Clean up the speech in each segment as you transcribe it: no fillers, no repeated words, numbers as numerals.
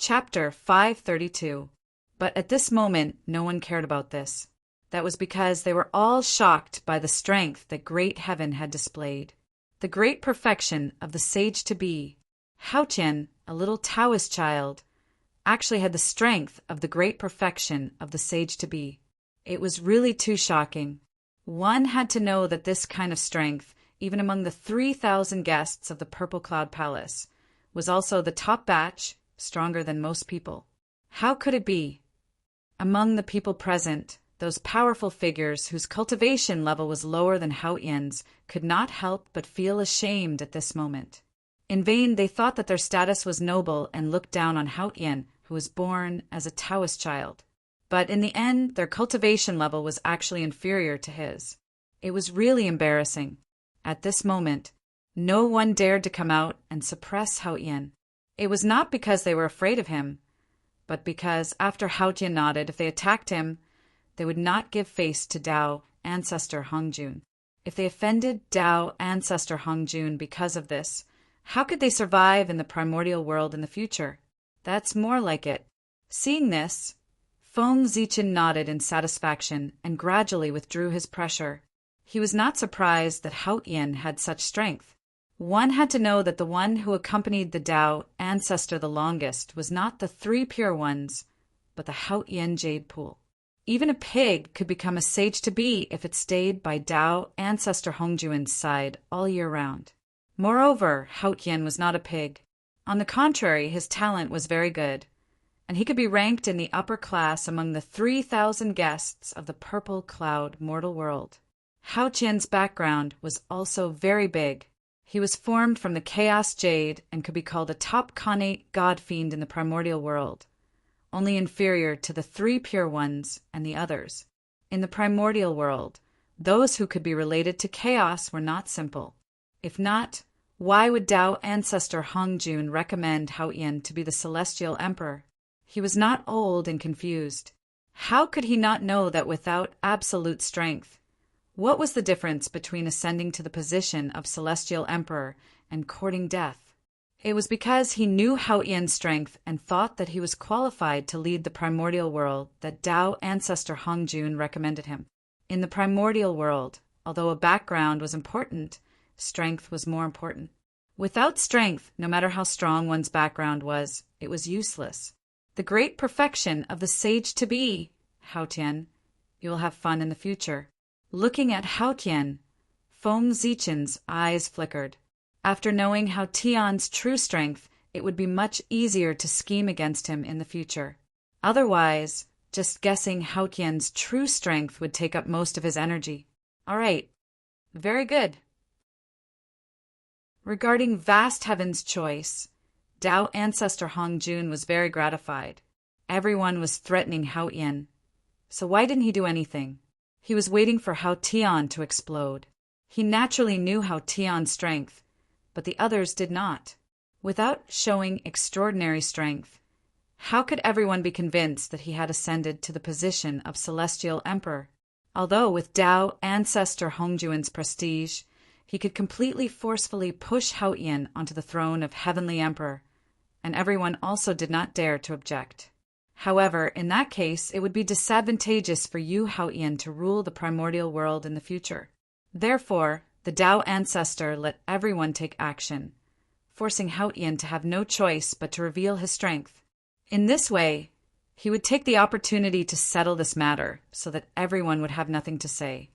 Chapter 532. But at this moment, no one cared about this. That was because they were all shocked by the strength that great heaven had displayed. The great perfection of the sage-to-be, Haotian, a little Taoist child, actually had the strength of the great perfection of the sage-to-be. It was really too shocking. One had to know that this kind of strength, even among the 3,000 guests of the Purple Cloud Palace, was also the top batch, stronger than most people. How could it be? Among the people present, those powerful figures whose cultivation level was lower than Haotian's could not help but feel ashamed at this moment. In vain they thought that their status was noble and looked down on Haotian, who was born as a Taoist child. But in the end, their cultivation level was actually inferior to his. It was really embarrassing. At this moment, no one dared to come out and suppress Haotian. It was not because they were afraid of him, but because after Haotian nodded, if they attacked him, they would not give face to Tao ancestor Hongjun. If they offended Tao ancestor Hongjun because of this, how could they survive in the primordial world in the future? That's more like it. Seeing this, Feng Zichin nodded in satisfaction and gradually withdrew his pressure. He was not surprised that Haotian had such strength. One had to know that the one who accompanied the Tao ancestor the longest was not the 3 pure ones, but the Haotian jade pool. Even a pig could become a sage-to-be if it stayed by Tao ancestor Hongjuan's side all year round. Moreover, Haotian was not a pig. On the contrary, his talent was very good, and he could be ranked in the upper class among the 3,000 guests of the Purple Cloud mortal world. Haotian's background was also very big. He was formed from the Chaos Jade and could be called a top connate god fiend in the primordial world, only inferior to the 3 pure ones and the others. In the primordial world, those who could be related to chaos were not simple. If not, why would Tao ancestor Hongjun recommend Haotian to be the celestial emperor? He was not old and confused. How could he not know that without absolute strength? What was the difference between ascending to the position of celestial emperor and courting death? It was because he knew Haotian's strength and thought that he was qualified to lead the primordial world that Tao ancestor Hongjun recommended him. In the primordial world, although a background was important, strength was more important. Without strength, no matter how strong one's background was, it was useless. The great perfection of the sage-to-be, Haotian, you will have fun in the future. Looking at Haotian, Feng Zichin's eyes flickered. After knowing Haotian's true strength, it would be much easier to scheme against him in the future. Otherwise, just guessing Haotian's true strength would take up most of his energy. All right, very good. Regarding Vast Heaven's choice, Tao ancestor Hongjun was very gratified. Everyone was threatening Haotian, so why didn't he do anything? He was waiting for Haotian to explode. He naturally knew Haotian's strength, but the others did not. Without showing extraordinary strength, how could everyone be convinced that he had ascended to the position of celestial emperor? Although with Tao ancestor Hongjuan's prestige, he could completely forcefully push Haotian onto the throne of heavenly emperor, and everyone also did not dare to object. However, in that case, it would be disadvantageous for you, Haotian, to rule the primordial world in the future. Therefore, the Tao ancestor let everyone take action, forcing Haotian to have no choice but to reveal his strength. In this way, he would take the opportunity to settle this matter so that everyone would have nothing to say.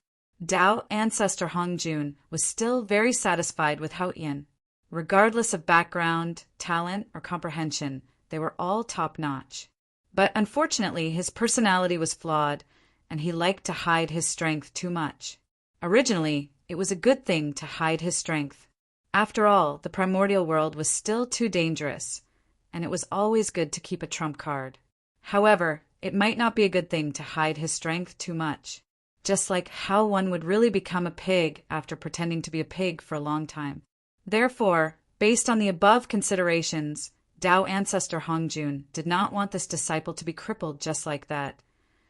Tao ancestor Hongjun was still very satisfied with Haotian. Regardless of background, talent, or comprehension, they were all top-notch. But unfortunately, his personality was flawed, and he liked to hide his strength too much. Originally, it was a good thing to hide his strength. After all, the primordial world was still too dangerous, and it was always good to keep a trump card. However, it might not be a good thing to hide his strength too much, just like how one would really become a pig after pretending to be a pig for a long time. Therefore, based on the above considerations, Tao ancestor Hongjun did not want this disciple to be crippled just like that,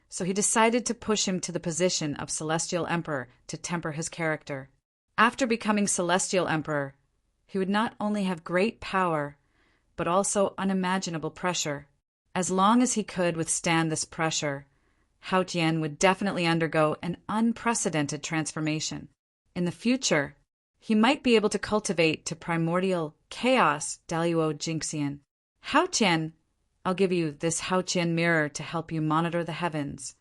so he decided to push him to the position of celestial emperor to temper his character. After becoming celestial emperor, he would not only have great power, but also unimaginable pressure. As long as he could withstand this pressure, Hao Tian would definitely undergo an unprecedented transformation. In the future, he might be able to cultivate to primordial chaos Daluo Jinxian. Hao Tian, I'll give you this Hao Tian mirror to help you monitor the heavens.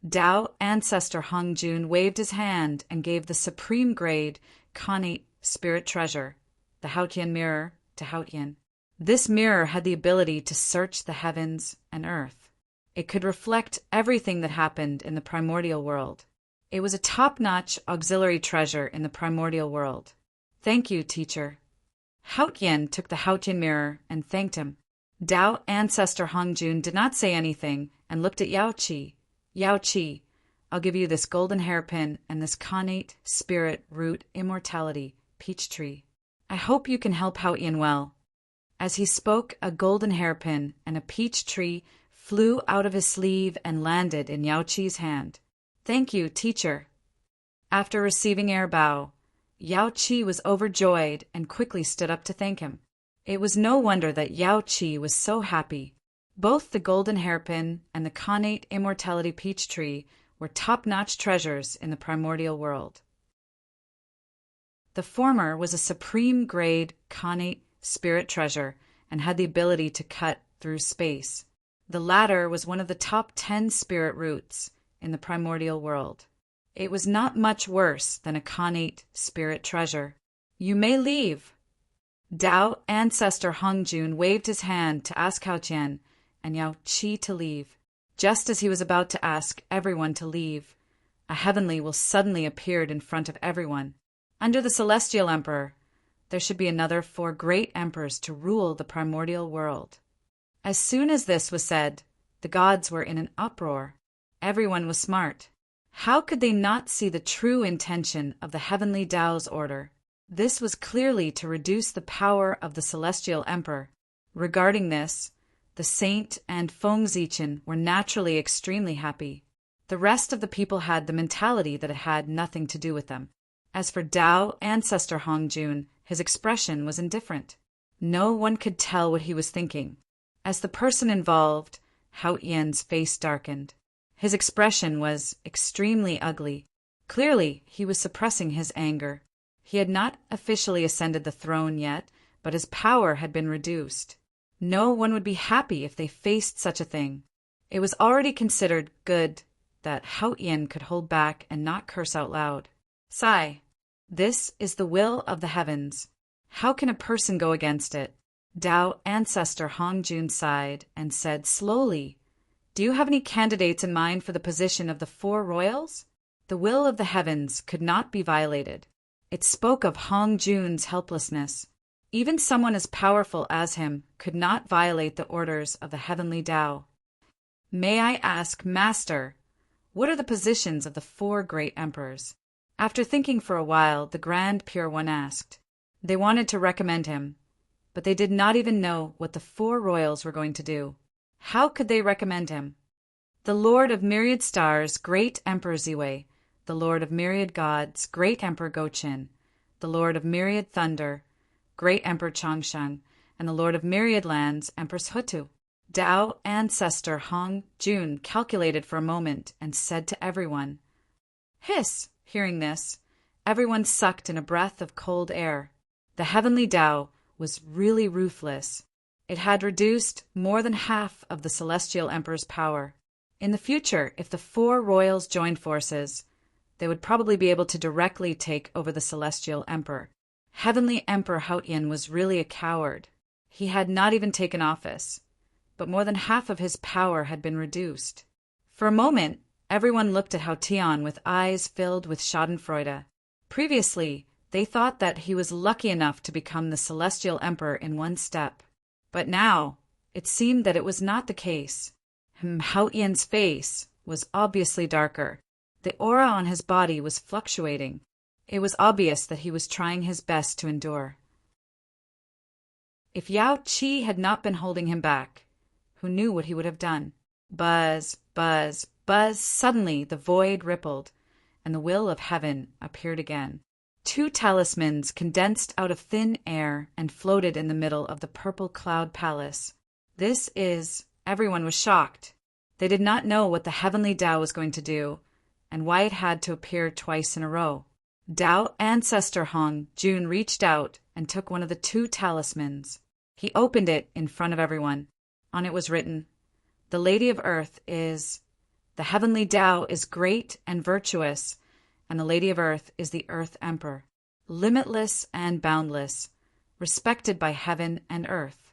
Dao Ancestor Hong Jun waved his hand and gave the supreme grade Khanate Spirit Treasure, the Hao Tian mirror, to Hao Tian. This mirror had the ability to search the heavens and earth. It could reflect everything that happened in the primordial world. It was a top-notch auxiliary treasure in the primordial world. Thank you, teacher. Hao Tian took the Hao Tian mirror and thanked him. Dao Ancestor Hong Jun did not say anything and looked at Yao Qi. Yao Qi, I'll give you this golden hairpin and this Khanate Spirit Root Immortality Peach Tree. I hope you can help Hao Tian well. As he spoke, a golden hairpin and a peach tree flew out of his sleeve and landed in Yao Qi's hand. Thank you, teacher. After receiving air bow, Yao Qi was overjoyed and quickly stood up to thank him. It was no wonder that Yao Qi was so happy. Both the golden hairpin and the Khanate Immortality Peach Tree were top-notch treasures in the primordial world. The former was a supreme-grade Khanate Spirit Treasure and had the ability to cut through space. The latter was one of the top 10 spirit roots in the primordial world. It was not much worse than a Khanate Spirit Treasure. You may leave. Dao Ancestor Hong Jun waved his hand to ask Hao Tian and Yao Qi to leave. Just as he was about to ask everyone to leave, a heavenly will suddenly appeared in front of everyone. Under the Celestial Emperor, there should be another 4 great emperors to rule the primordial world. As soon as this was said, the gods were in an uproar. Everyone was smart. How could they not see the true intention of the heavenly Dao's order? This was clearly to reduce the power of the Celestial Emperor. Regarding this, the Saint and Feng Zichen were naturally extremely happy. The rest of the people had the mentality that it had nothing to do with them. As for Dao Ancestor Hong Jun, his expression was indifferent. No one could tell what he was thinking. As the person involved, Hao Tian's face darkened. His expression was extremely ugly. Clearly, he was suppressing his anger. He had not officially ascended the throne yet, but his power had been reduced. No one would be happy if they faced such a thing. It was already considered good that Hao Tian could hold back and not curse out loud. Sigh. This is the will of the heavens. How can a person go against it? Dao Ancestor Hong Jun sighed and said slowly, Do you have any candidates in mind for the position of the 4 royals? The will of the heavens could not be violated. It spoke of Hong Jun's helplessness. Even someone as powerful as him could not violate the orders of the heavenly Dao. May I ask, Master, what are the positions of the 4 great emperors? After thinking for a while, the Grand Pure One asked. They wanted to recommend him, but they did not even know what the 4 royals were going to do. How could they recommend him? The Lord of Myriad Stars, Great Emperor Ziwei, the Lord of Myriad Gods, Great Emperor Goqin, the Lord of Myriad Thunder, Great Emperor Changshan, and the Lord of Myriad Lands, Empress Hutu. Dao Ancestor Hong Jun calculated for a moment and said to everyone, Hiss! Hearing this, everyone sucked in a breath of cold air. The heavenly Dao was really ruthless. It had reduced more than half of the Celestial Emperor's power. In the future, if the 4 royals joined forces, they would probably be able to directly take over the Celestial Emperor. Heavenly Emperor Hao Tian was really a coward. He had not even taken office, but more than half of his power had been reduced. For a moment, everyone looked at Hao Tian with eyes filled with schadenfreude. Previously, they thought that he was lucky enough to become the Celestial Emperor in one step. But now, it seemed that it was not the case. Hao Tian's face was obviously darker. The aura on his body was fluctuating. It was obvious that he was trying his best to endure. If Yao Qi had not been holding him back, who knew what he would have done? Buzz, buzz, buzz. Suddenly the void rippled, and the will of heaven appeared again. 2 talismans condensed out of thin air and floated in the middle of the purple cloud palace. Everyone was shocked. They did not know what the heavenly Tao was going to do, and why it had to appear twice in a row. Tao ancestor Hong Jun reached out and took one of the 2 talismans. He opened it in front of everyone. On it was written, "The Lady of Earth is... The heavenly Tao is great and virtuous, and the Lady of Earth is the Earth Emperor, limitless and boundless, respected by heaven and earth."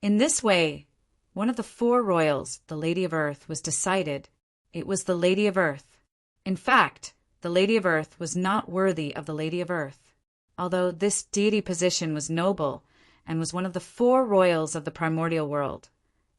In this way, one of the 4 royals, the Lady of Earth, was decided. It was the Lady of Earth. In fact, the Lady of Earth was not worthy of the Lady of Earth, although this deity position was noble and was one of the 4 royals of the primordial world.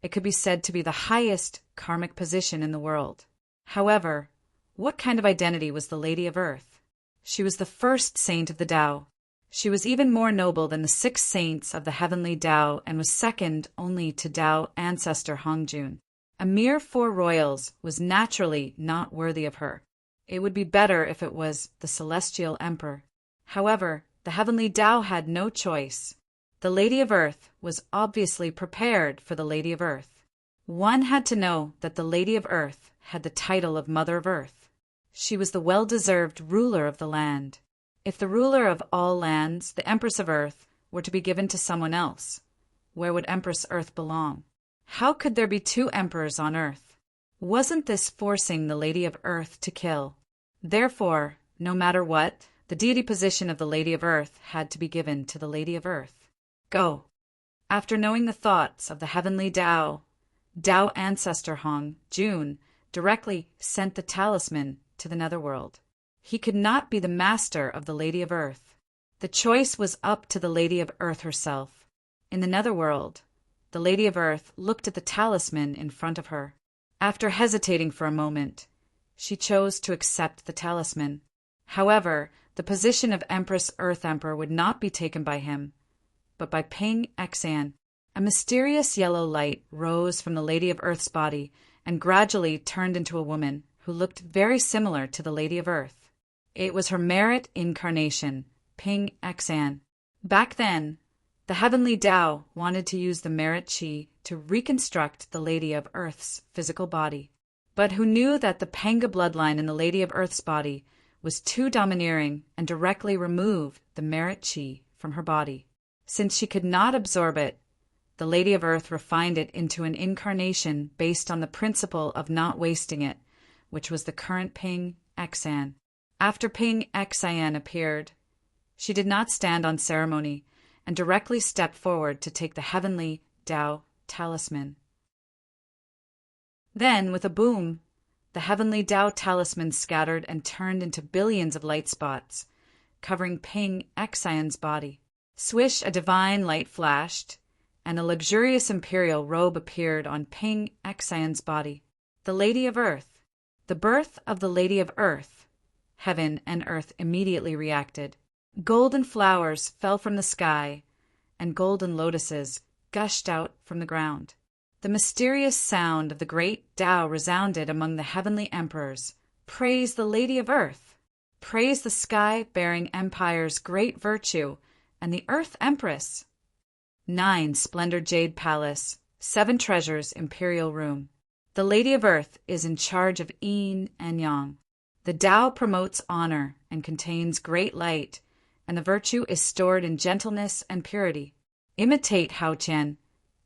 It could be said to be the highest karmic position in the world. However, what kind of identity was the Lady of Earth? She was the first saint of the Tao. She was even more noble than the 6 saints of the heavenly Tao and was second only to Tao ancestor Hongjun. A mere 4 royals was naturally not worthy of her. It would be better if it was the celestial emperor. However, the heavenly Tao had no choice. The Lady of Earth was obviously prepared for the Lady of Earth. One had to know that the Lady of Earth had the title of Mother of Earth. She was the well-deserved ruler of the land. If the ruler of all lands, the Empress of Earth, were to be given to someone else, where would Empress Earth belong? How could there be 2 emperors on Earth? Wasn't this forcing the Lady of Earth to kill? Therefore, no matter what, the deity position of the Lady of Earth had to be given to the Lady of Earth. Go. After knowing the thoughts of the heavenly Tao, Tao ancestor Hong Jun directly sent the talisman to the netherworld. He could not be the master of the Lady of Earth. The choice was up to the Lady of Earth herself. In the netherworld, the Lady of Earth looked at the talisman in front of her. After hesitating for a moment, she chose to accept the talisman. However, the position of Empress Earth Emperor would not be taken by him, but by Ping Xan. A mysterious yellow light rose from the Lady of Earth's body and gradually turned into a woman who looked very similar to the Lady of Earth. It was her merit incarnation, Ping Xan. Back then, the heavenly Tao wanted to use the merit chi to reconstruct the Lady of Earth's physical body, but who knew that the Panga bloodline in the Lady of Earth's body was too domineering and directly removed the merit chi from her body. Since she could not absorb it, the Lady of Earth refined it into an incarnation based on the principle of not wasting it, which was the current Ping Xan. After Ping Xan appeared, she did not stand on ceremony and directly stepped forward to take the heavenly Tao talisman. Then, with a boom, the heavenly Tao talisman scattered and turned into billions of light spots, covering Ping Xan's body. Swish, a divine light flashed, and a luxurious imperial robe appeared on Ping Xan's body. The Lady of Earth. The birth of the Lady of Earth. Heaven and earth immediately reacted. Golden flowers fell from the sky, and golden lotuses gushed out from the ground. The mysterious sound of the great Tao resounded among the heavenly emperors. Praise the Lady of Earth! Praise the sky-bearing empire's great virtue and the Earth Empress! 9 Splendor Jade Palace, 7 Treasures Imperial Room. The Lady of Earth is in charge of Yin and Yang. The Tao promotes honor and contains great light, and the virtue is stored in gentleness and purity. Imitate Hao Qian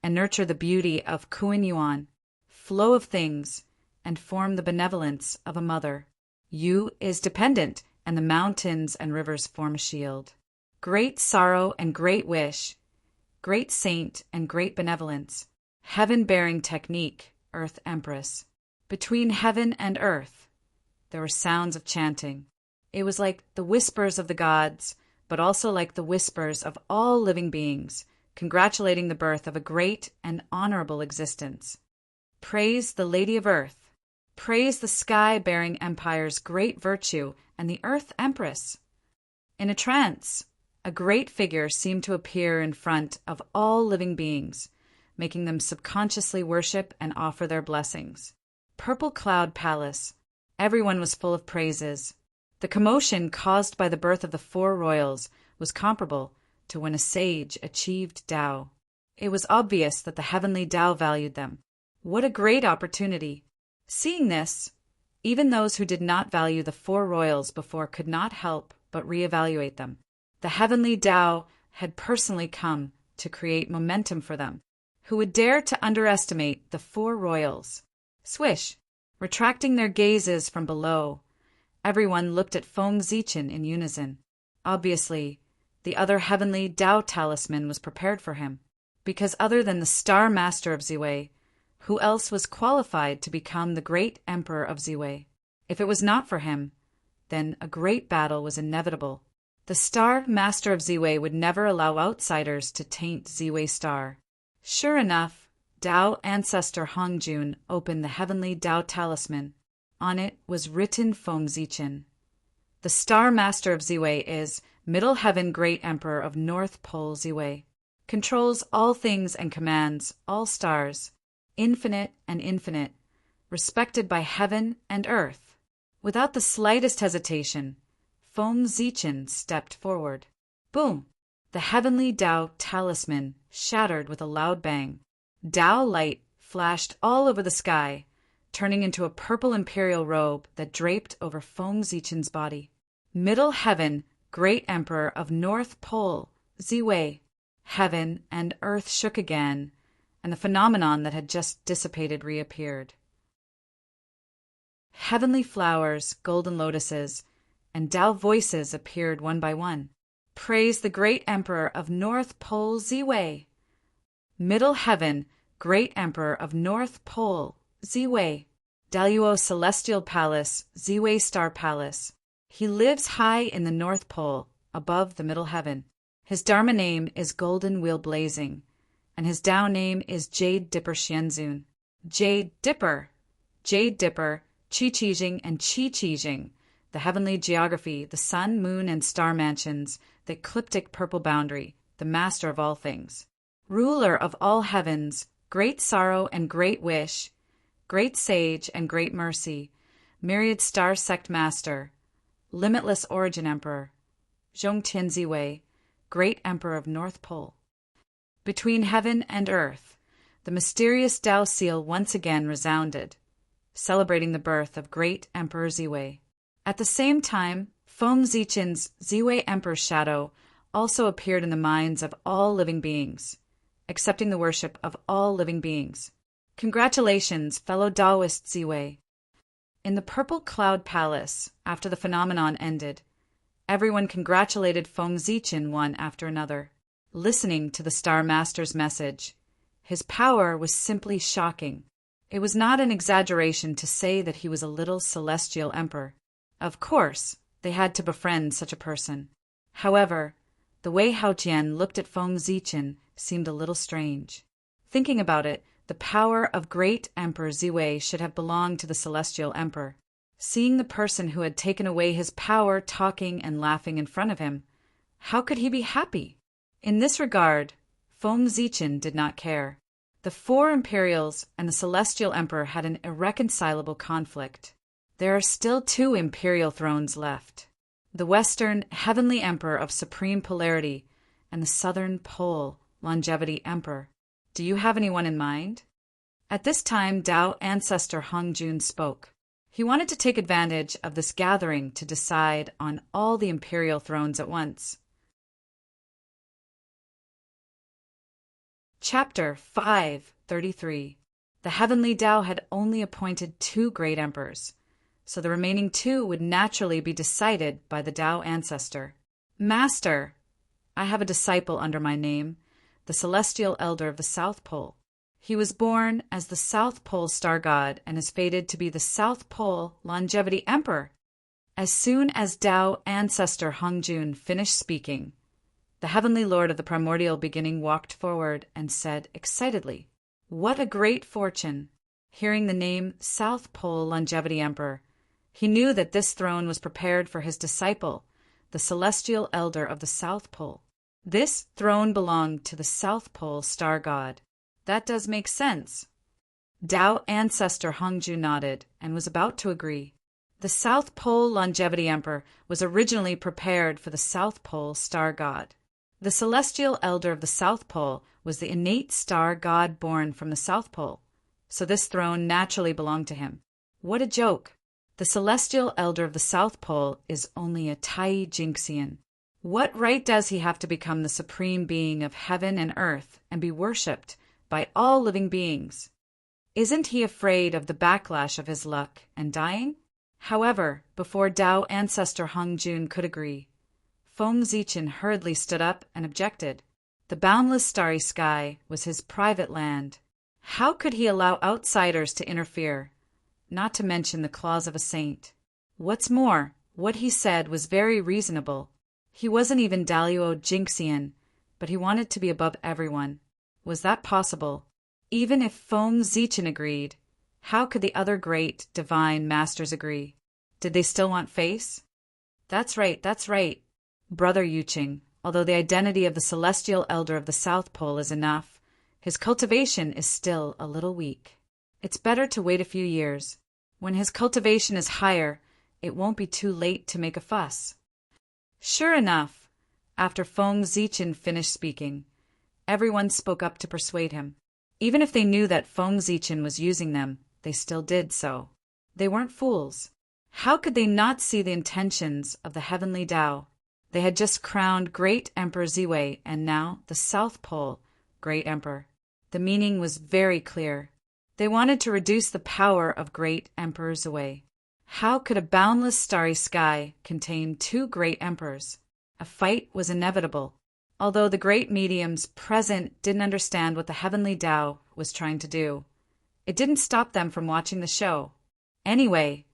and nurture the beauty of Kuan Yuan, flow of things, and form the benevolence of a mother. Yu is dependent, and the mountains and rivers form a shield. Great sorrow and great wish, great saint and great benevolence. Heaven-bearing technique, Earth Empress. Between heaven and earth, there were sounds of chanting. It was like the whispers of the gods, but also like the whispers of all living beings, congratulating the birth of a great and honorable existence. Praise the Lady of Earth. Praise the sky-bearing empire's great virtue and the Earth Empress. In a trance, a great figure seemed to appear in front of all living beings, making them subconsciously worship and offer their blessings. Purple Cloud Palace. Everyone was full of praises. The commotion caused by the birth of the four royals was comparable to when a sage achieved Tao. It was obvious that the heavenly Tao valued them. What a great opportunity! Seeing this, even those who did not value the four royals before could not help but reevaluate them. The heavenly Tao had personally come to create momentum for them. Who would dare to underestimate the four royals? Swish! Retracting their gazes from below, everyone looked at Feng Zichen in unison. Obviously, the other heavenly Tao talisman was prepared for him, because other than the Star Master of Ziwei, who else was qualified to become the great Emperor of Ziwei? If it was not for him, then a great battle was inevitable. The Star Master of Ziwei would never allow outsiders to taint Ziwei Star. Sure enough, Tao Ancestor Hongjun opened the heavenly Tao talisman. On it was written Feng Zichen. The Star Master of Ziwei is Middle Heaven Great Emperor of North Pole Ziwei. Controls all things and commands all stars, infinite and infinite, respected by heaven and earth. Without the slightest hesitation, Feng Zichen stepped forward. Boom! The heavenly Tao talisman shattered with a loud bang. Tao light flashed all over the sky, turning into a purple imperial robe that draped over Feng Zichen's body. Middle Heaven, Great Emperor of North Pole, Ziwei. Heaven and earth shook again, and the phenomenon that had just dissipated reappeared. Heavenly flowers, golden lotuses, and Tao voices appeared one by one. Praise the Great Emperor of North Pole, Ziwei. Middle Heaven, Great Emperor of North Pole, Ziwei. Daluo Celestial Palace, Ziwei Star Palace. He lives high in the North Pole, above the Middle Heaven. His Dharma name is Golden Wheel Blazing, and his Tao name is Jade Dipper Xianzun. Jade Dipper, Qi Qijing and Qi Qijing, the heavenly geography, the sun, moon, and star mansions, the ecliptic purple boundary, the master of all things. Ruler of all heavens, great sorrow and great wish, great sage and great mercy, myriad star sect master, limitless origin emperor, Zhongtian Ziwei, great emperor of North Pole. Between heaven and earth, the mysterious Tao seal once again resounded, celebrating the birth of great Emperor Ziwei. At the same time, Feng Zichen's Ziwei Emperor's shadow also appeared in the minds of all living beings, accepting the worship of all living beings. Congratulations, fellow Taoist Ziwei. In the Purple Cloud Palace, after the phenomenon ended, everyone congratulated Feng Zichen one after another, listening to the Star Master's message. His power was simply shocking. It was not an exaggeration to say that he was a little celestial emperor. Of course, they had to befriend such a person. However, the way Haojian looked at Feng Zichen seemed a little strange. Thinking about it, the power of great Emperor Ziwei should have belonged to the celestial emperor. Seeing the person who had taken away his power talking and laughing in front of him, how could he be happy? In this regard, Feng Zichen did not care. The four imperials and the celestial emperor had an irreconcilable conflict. There are still 2 imperial thrones left. The Western Heavenly Emperor of Supreme Polarity and the Southern Pole Longevity Emperor. Do you have anyone in mind? At this time, Tao Ancestor Hongjun spoke. He wanted to take advantage of this gathering to decide on all the imperial thrones at once. Chapter 533. The Heavenly Tao had only appointed 2 great emperors, so the remaining 2 would naturally be decided by the Tao Ancestor. Master, I have a disciple under my name, the Celestial Elder of the South Pole. He was born as the South Pole Star God and is fated to be the South Pole Longevity Emperor. As soon as Tao Ancestor Hongjun finished speaking, the Heavenly Lord of the Primordial Beginning walked forward and said excitedly, "What a great fortune!" Hearing the name South Pole Longevity Emperor, he knew that this throne was prepared for his disciple, the Celestial Elder of the South Pole. This throne belonged to the South Pole Star God. That does make sense. Tao Ancestor Hongjun nodded and was about to agree. The South Pole Longevity Emperor was originally prepared for the South Pole star god. The celestial elder of the South Pole was the innate star god born from the South Pole, so this throne naturally belonged to him. What a joke! The celestial elder of the South Pole is only a Tai Jinxian. What right does he have to become the supreme being of heaven and earth and be worshipped by all living beings? Isn't he afraid of the backlash of his luck and dying? However, before Tao ancestor Hung Jun could agree, Feng Zichen hurriedly stood up and objected. The boundless starry sky was his private land. How could he allow outsiders to interfere? Not to mention the claws of a saint. What's more, what he said was very reasonable. He wasn't even Daluo Jinxian, but he wanted to be above everyone. Was that possible? Even if Feng Zichen agreed, how could the other great divine masters agree? Did they still want face? That's right, Brother Yuqing. Although the identity of the celestial elder of the South Pole is enough, his cultivation is still a little weak. It's better to wait a few years. When his cultivation is higher, it won't be too late to make a fuss. Sure enough, after Feng Zichen finished speaking, everyone spoke up to persuade him. Even if they knew that Feng Zichen was using them, they still did so. They weren't fools. How could they not see the intentions of the heavenly Tao? They had just crowned Great Emperor Ziwei and now the South Pole Great Emperor. The meaning was very clear. They wanted to reduce the power of Great Emperor Ziwei. How could a boundless starry sky contain two great emperors? A fight was inevitable. Although the great mediums present didn't understand what the heavenly Tao was trying to do, it didn't stop them from watching the show. Anyway,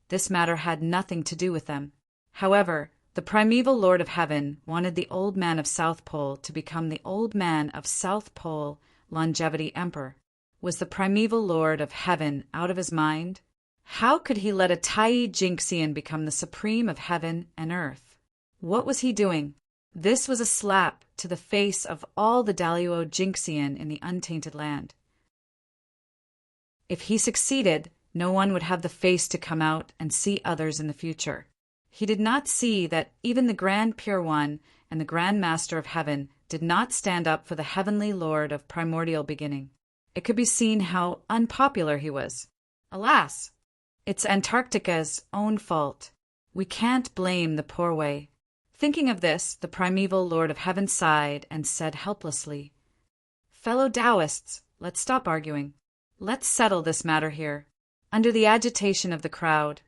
this matter had nothing to do with them. However, the primeval Lord of Heaven wanted the Old Man of South Pole to become the Old Man of South Pole Longevity Emperor. Was the primeval Lord of Heaven out of his mind? How could he let a Tai Jinxian become the supreme of heaven and earth? What was he doing? This was a slap to the face of all the Daluo Jinxian in the untainted land. If he succeeded, no one would have the face to come out and see others in the future. He did not see that even the Grand Pure One and the Grand Master of Heaven did not stand up for the Heavenly Lord of primordial beginning. It could be seen how unpopular he was. Alas! It's Antarctica's own fault. We can't blame the poor way. Thinking of this, the primeval Lord of Heaven sighed and said helplessly, "Fellow Taoists, let's stop arguing. Let's settle this matter here." Under the agitation of the crowd,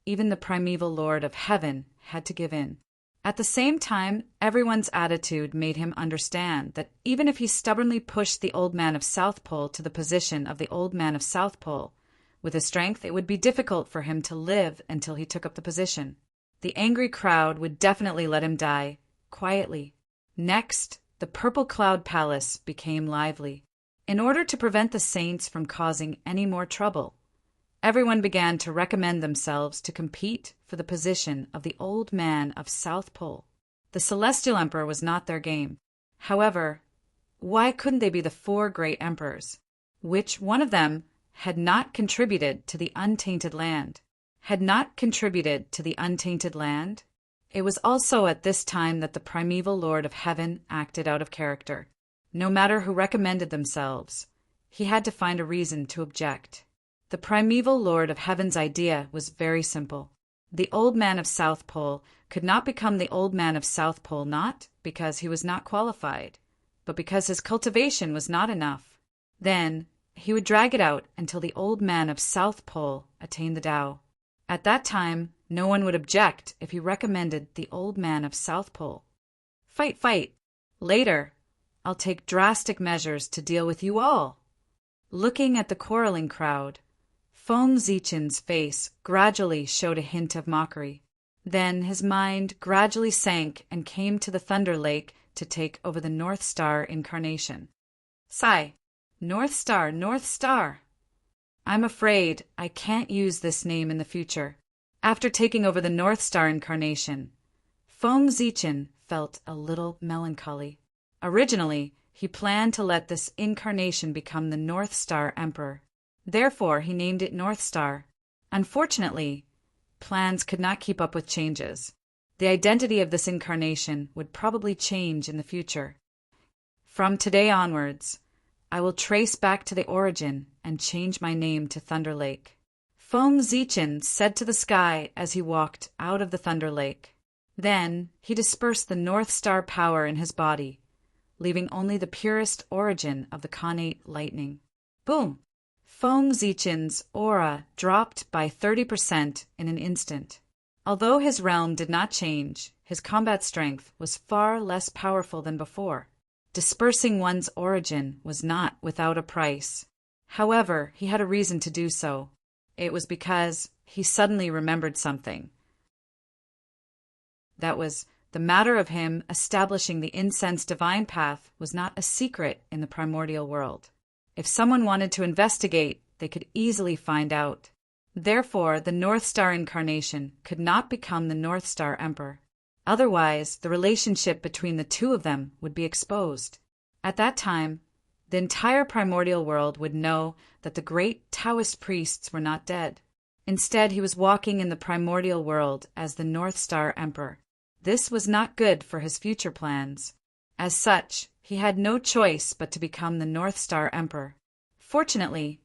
even the primeval Lord of Heaven had to give in. At the same time, everyone's attitude made him understand that even if he stubbornly pushed the Old Man of South Pole to the position of the Old Man of South Pole, with his strength it would be difficult for him to live until he took up the position. The angry crowd would definitely let him die, quietly. Next, the Purple Cloud Palace became lively. In order to prevent the saints from causing any more trouble, everyone began to recommend themselves to compete for the position of the Old Man of South Pole. The Celestial Emperor was not their game. However, why couldn't they be the four great emperors? Which one of them had not contributed to the untainted land? Had not contributed to the untainted land? It was also at this time that the primeval Lord of Heaven acted out of character. No matter who recommended themselves, he had to find a reason to object. The primeval Lord of Heaven's idea was very simple. The Old Man of South Pole could not become the Old Man of South Pole not because he was not qualified, but because his cultivation was not enough. Then he would drag it out until the Old Man of South Pole attained the Tao. At that time, no one would object if he recommended the Old Man of South Pole. Fight! Later, I'll take drastic measures to deal with you all. Looking at the quarreling crowd, Feng Zichen's face gradually showed a hint of mockery. Then his mind gradually sank and came to the Thunder Lake to take over the North Star incarnation. Sigh. North Star. I'm afraid I can't use this name in the future. After taking over the North Star incarnation, Feng Zichen felt a little melancholy. Originally, he planned to let this incarnation become the North Star Emperor. Therefore, he named it North Star. Unfortunately, plans could not keep up with changes. The identity of this incarnation would probably change in the future. From today onwards, I will trace back to the origin and change my name to Thunder Lake. Feng Zichen said to the sky as he walked out of the Thunder Lake. Then he dispersed the North Star power in his body, leaving only the purest origin of the Khanate lightning. Boom! Feng Zichen's aura dropped by 30% in an instant. Although his realm did not change, his combat strength was far less powerful than before. Dispersing one's origin was not without a price. However, he had a reason to do so. It was because he suddenly remembered something. That was, the matter of him establishing the incense divine path was not a secret in the primordial world. If someone wanted to investigate, they could easily find out. Therefore, the North Star incarnation could not become the North Star Emperor. Otherwise, the relationship between the two of them would be exposed. At that time, the entire primordial world would know that the great Taoist priests were not dead. Instead, he was walking in the primordial world as the North Star Emperor. This was not good for his future plans. As such, he had no choice but to become the North Star Emperor. Fortunately,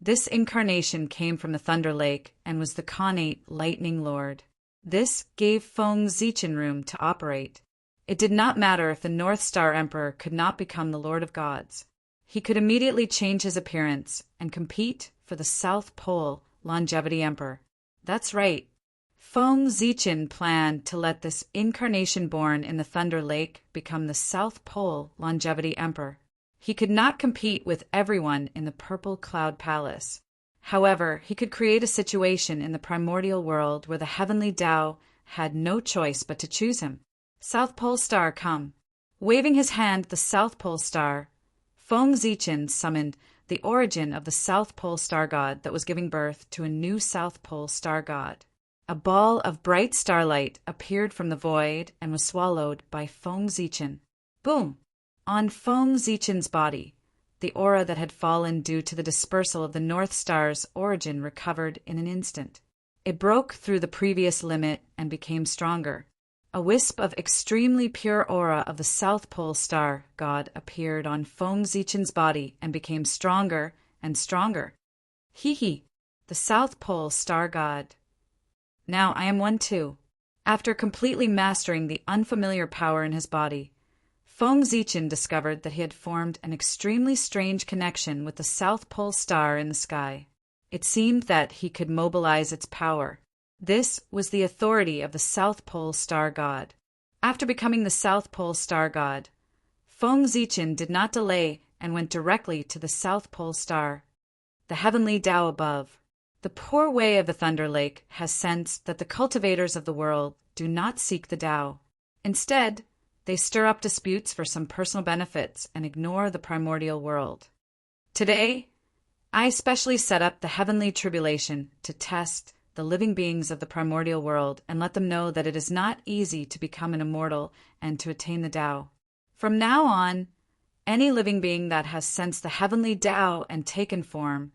this incarnation came from the Thunder Lake and was the Khanate Lightning Lord. This gave Feng Zichen room to operate. It did not matter if the North Star Emperor could not become the Lord of Gods. He could immediately change his appearance and compete for the South Pole Longevity Emperor. That's right. Feng Zichen planned to let this incarnation born in the Thunder Lake become the South Pole Longevity Emperor. He could not compete with everyone in the Purple Cloud Palace. However, he could create a situation in the primordial world where the heavenly Tao had no choice but to choose him. South Pole Star, come. Waving his hand at the South Pole Star, Feng Zichen summoned the origin of the South Pole Star God that was giving birth to a new South Pole Star God. A ball of bright starlight appeared from the void and was swallowed by Feng Zichen. Boom! On Feng Zichen's body, the aura that had fallen due to the dispersal of the North Star's origin recovered in an instant. It broke through the previous limit and became stronger. A wisp of extremely pure aura of the South Pole Star God appeared on Feng Zichen's body and became stronger and stronger. Hee, the South Pole Star God. Now I am one too. After completely mastering the unfamiliar power in his body, Feng Zichen discovered that he had formed an extremely strange connection with the South Pole Star in the sky. It seemed that he could mobilize its power. This was the authority of the South Pole Star God. After becoming the South Pole Star God, Feng Zichen did not delay and went directly to the South Pole Star, the heavenly Tao above. The poor way of the Thunder Lake has sensed that the cultivators of the world do not seek the Tao. Instead, they stir up disputes for some personal benefits and ignore the primordial world. Today, I specially set up the heavenly tribulation to test the living beings of the primordial world and let them know that it is not easy to become an immortal and to attain the Tao. From now on, any living being that has sensed the heavenly Tao and taken form,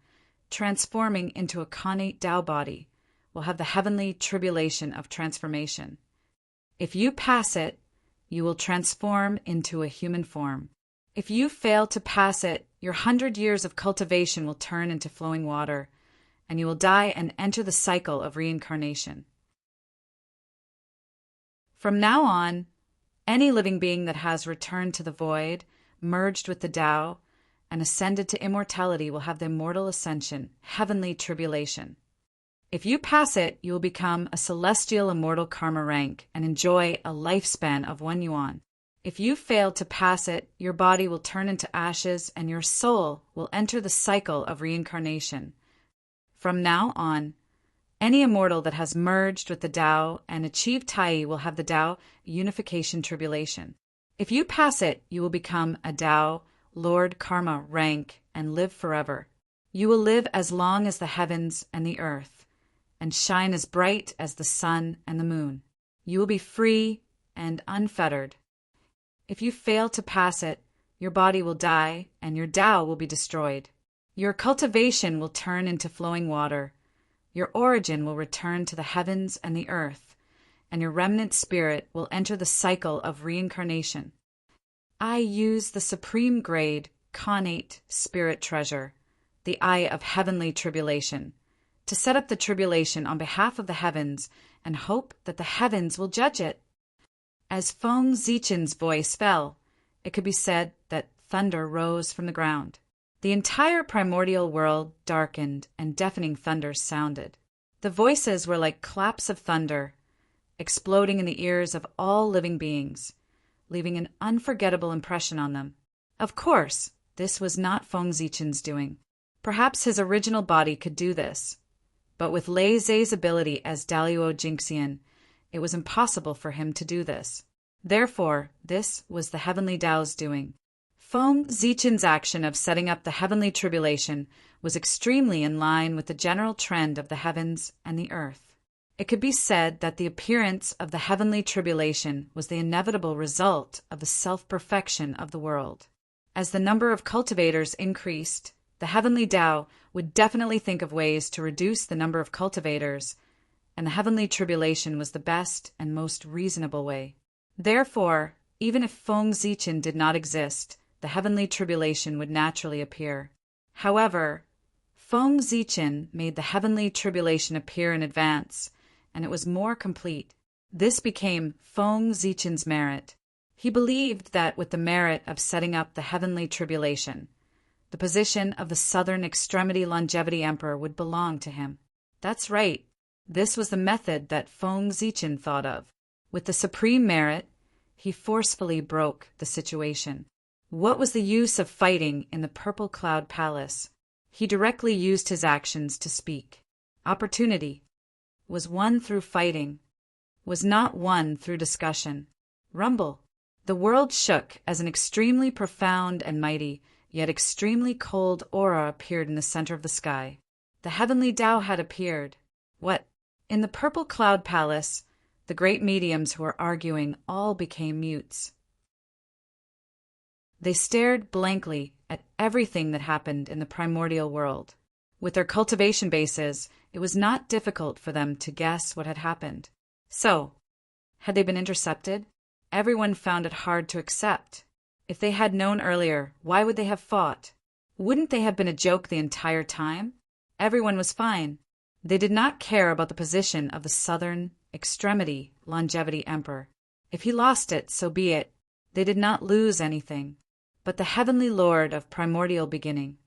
transforming into a Khanate Tao body, will have the heavenly tribulation of transformation. If you pass it, you will transform into a human form. If you fail to pass it, your 100 years of cultivation will turn into flowing water, and you will die and enter the cycle of reincarnation. From now on, any living being that has returned to the void, merged with the Tao, and ascended to immortality will have the immortal ascension, heavenly tribulation. If you pass it, you will become a celestial immortal karma rank and enjoy a lifespan of 1 yuan. If you fail to pass it, your body will turn into ashes and your soul will enter the cycle of reincarnation. From now on, any immortal that has merged with the Tao and achieved Tai will have the Tao unification tribulation. If you pass it, you will become a Tao Lord Karma rank and live forever. You will live as long as the heavens and the earth, and shine as bright as the sun and the moon. You will be free and unfettered. If you fail to pass it, your body will die and your Tao will be destroyed. Your cultivation will turn into flowing water. Your origin will return to the heavens and the earth, and your remnant spirit will enter the cycle of reincarnation. I use the supreme grade, connate spirit treasure, the eye of heavenly tribulation, to set up the tribulation on behalf of the heavens and hope that the heavens will judge it. As Feng Zichen's voice fell, it could be said that thunder rose from the ground. The entire primordial world darkened and deafening thunder sounded. The voices were like claps of thunder, exploding in the ears of all living beings, leaving an unforgettable impression on them. Of course, this was not Feng Zichen's doing. Perhaps his original body could do this, but with Lei Zei's ability as Daluo Jinxian, it was impossible for him to do this. Therefore, this was the Heavenly Tao's doing. Feng Zichen's action of setting up the heavenly tribulation was extremely in line with the general trend of the heavens and the earth. It could be said that the appearance of the heavenly tribulation was the inevitable result of the self-perfection of the world. As the number of cultivators increased, the Heavenly Tao would definitely think of ways to reduce the number of cultivators, and the heavenly tribulation was the best and most reasonable way. Therefore, even if Feng Zichen did not exist, the heavenly tribulation would naturally appear. However, Feng Zichen made the heavenly tribulation appear in advance, and it was more complete. This became Feng Zichen's merit. He believed that with the merit of setting up the heavenly tribulation, the position of the Southern Extremity Longevity Emperor would belong to him. That's right. This was the method that Feng Zichen thought of. With the supreme merit, he forcefully broke the situation. What was the use of fighting in the Purple Cloud Palace? He directly used his actions to speak. Opportunity was won through fighting, was not won through discussion. Rumble. The world shook as an extremely profound and mighty, yet extremely cold aura appeared in the center of the sky. The Heavenly Tao had appeared. What? In the Purple Cloud Palace, the great mediums who were arguing all became mutes. They stared blankly at everything that happened in the primordial world. With their cultivation bases, it was not difficult for them to guess what had happened. So, had they been intercepted? Everyone found it hard to accept. If they had known earlier, why would they have fought? Wouldn't they have been a joke the entire time? Everyone was fine. They did not care about the position of the Southern Extremity Longevity Emperor. If he lost it, so be it. They did not lose anything. But the Heavenly Lord of Primordial Beginning,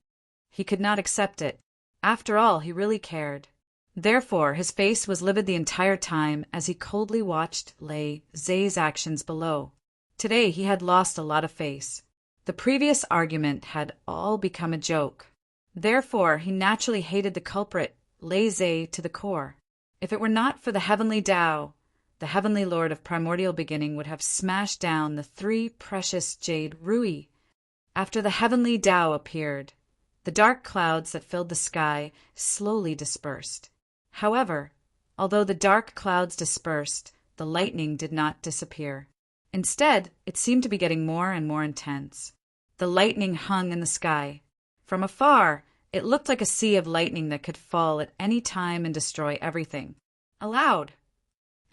he could not accept it. After all, he really cared. Therefore, his face was livid the entire time as he coldly watched Lei Zei's actions below. Today he had lost a lot of face. The previous argument had all become a joke. Therefore, he naturally hated the culprit, Lei Zei, to the core. If it were not for the Heavenly Tao, the Heavenly Lord of Primordial Beginning would have smashed down the 3 precious jade rui. After the Heavenly Tao appeared, the dark clouds that filled the sky slowly dispersed. However, although the dark clouds dispersed, the lightning did not disappear. Instead, it seemed to be getting more and more intense. The lightning hung in the sky. From afar, it looked like a sea of lightning that could fall at any time and destroy everything. Aloud,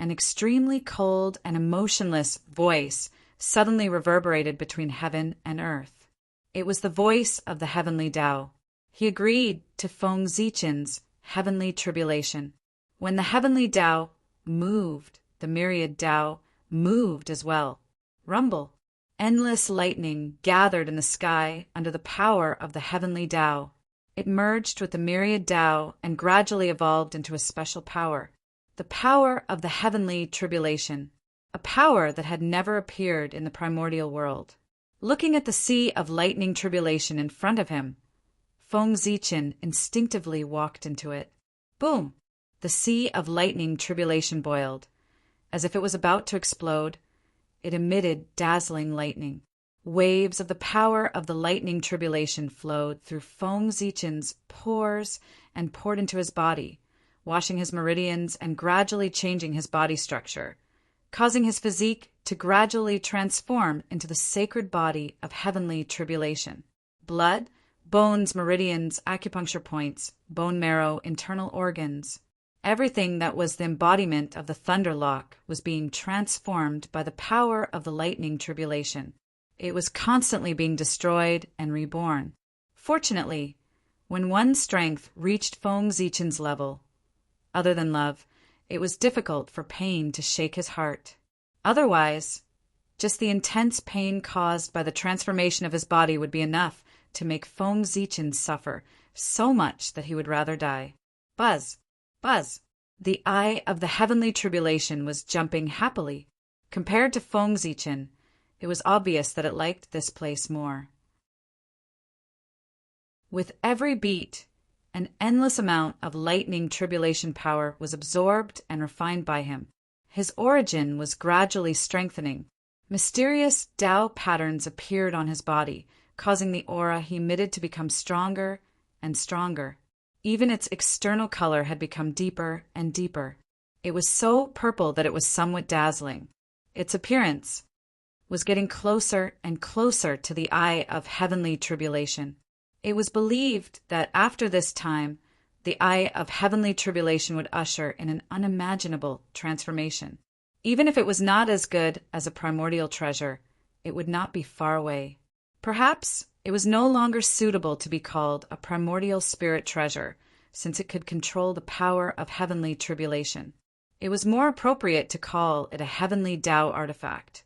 an extremely cold and emotionless voice suddenly reverberated between heaven and earth. It was the voice of the Heavenly Tao. He agreed to Feng Zichen's heavenly tribulation. When the Heavenly Tao moved, the myriad Tao moved as well. Rumble. Endless lightning gathered in the sky under the power of the Heavenly Tao. It merged with the myriad Tao and gradually evolved into a special power. The power of the heavenly tribulation. A power that had never appeared in the primordial world. Looking at the sea of lightning tribulation in front of him, Feng Zichen instinctively walked into it. Boom! The sea of lightning tribulation boiled. As if it was about to explode, it emitted dazzling lightning. Waves of the power of the lightning tribulation flowed through Feng Zichen's pores and poured into his body, washing his meridians and gradually changing his body structure, causing his physique to gradually transform into the sacred body of heavenly tribulation. Blood, bones, meridians, acupuncture points, bone marrow, internal organs, Everything that was the embodiment of the Thunderlock was being transformed by the power of the lightning tribulation. It was constantly being destroyed and reborn. Fortunately, when one's strength reached Feng Zichen's level, other than love, it was difficult for pain to shake his heart. Otherwise, just the intense pain caused by the transformation of his body would be enough to make Feng Zichen suffer so much that he would rather die. Buzz! Buzz! The eye of the heavenly tribulation was jumping happily. Compared to Feng Zichen, it was obvious that it liked this place more. With every beat, an endless amount of lightning tribulation power was absorbed and refined by him. His origin was gradually strengthening. Mysterious Tao patterns appeared on his body, causing the aura he emitted to become stronger and stronger. Even its external color had become deeper and deeper. It was so purple that it was somewhat dazzling. Its appearance was getting closer and closer to the eye of heavenly tribulation. It was believed that after this time, the eye of heavenly tribulation would usher in an unimaginable transformation. Even if it was not as good as a primordial treasure, it would not be far away. Perhaps it was no longer suitable to be called a primordial spirit treasure, since it could control the power of heavenly tribulation. It was more appropriate to call it a heavenly Tao artifact.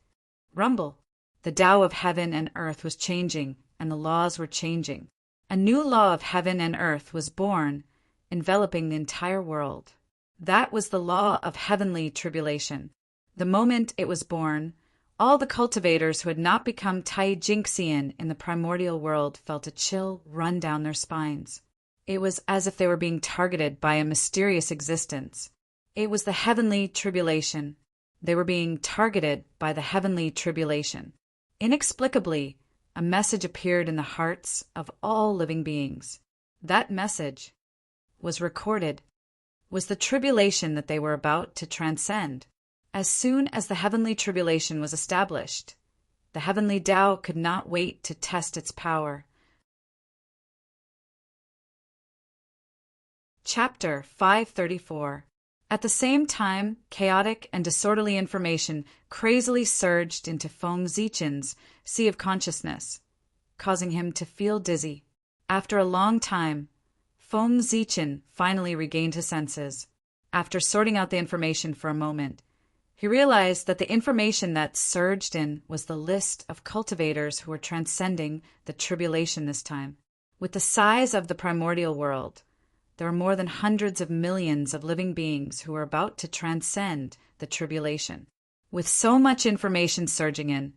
Rumble! The Tao of heaven and earth was changing, and the laws were changing. A new law of heaven and earth was born, enveloping the entire world. That was the law of heavenly tribulation. The moment it was born, all the cultivators who had not become Tai Jinxian in the primordial world felt a chill run down their spines. It was as if they were being targeted by a mysterious existence. It was the heavenly tribulation. They were being targeted by the heavenly tribulation. Inexplicably, a message appeared in the hearts of all living beings. That message was recorded, was the tribulation that they were about to transcend. As soon as the heavenly tribulation was established, the heavenly Tao could not wait to test its power. Chapter 534. At the same time, chaotic and disorderly information crazily surged into Feng Zichen's sea of consciousness, causing him to feel dizzy. After a long time, Feng Zichen finally regained his senses. After sorting out the information for a moment, he realized that the information that surged in was the list of cultivators who were transcending the tribulation this time. With the size of the primordial world, there were more than hundreds of millions of living beings who were about to transcend the tribulation. With so much information surging in,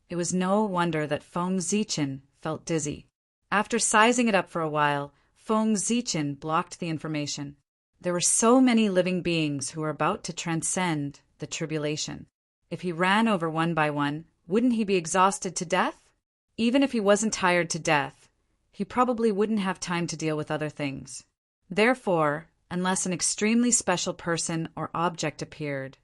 it was no wonder that Feng Zichen felt dizzy. After sizing it up for a while, Feng Zichen blocked the information. There were so many living beings who were about to transcend the tribulation. If he ran over one by one, wouldn't he be exhausted to death? Even if he wasn't tired to death, he probably wouldn't have time to deal with other things. Therefore, unless an extremely special person or object appeared,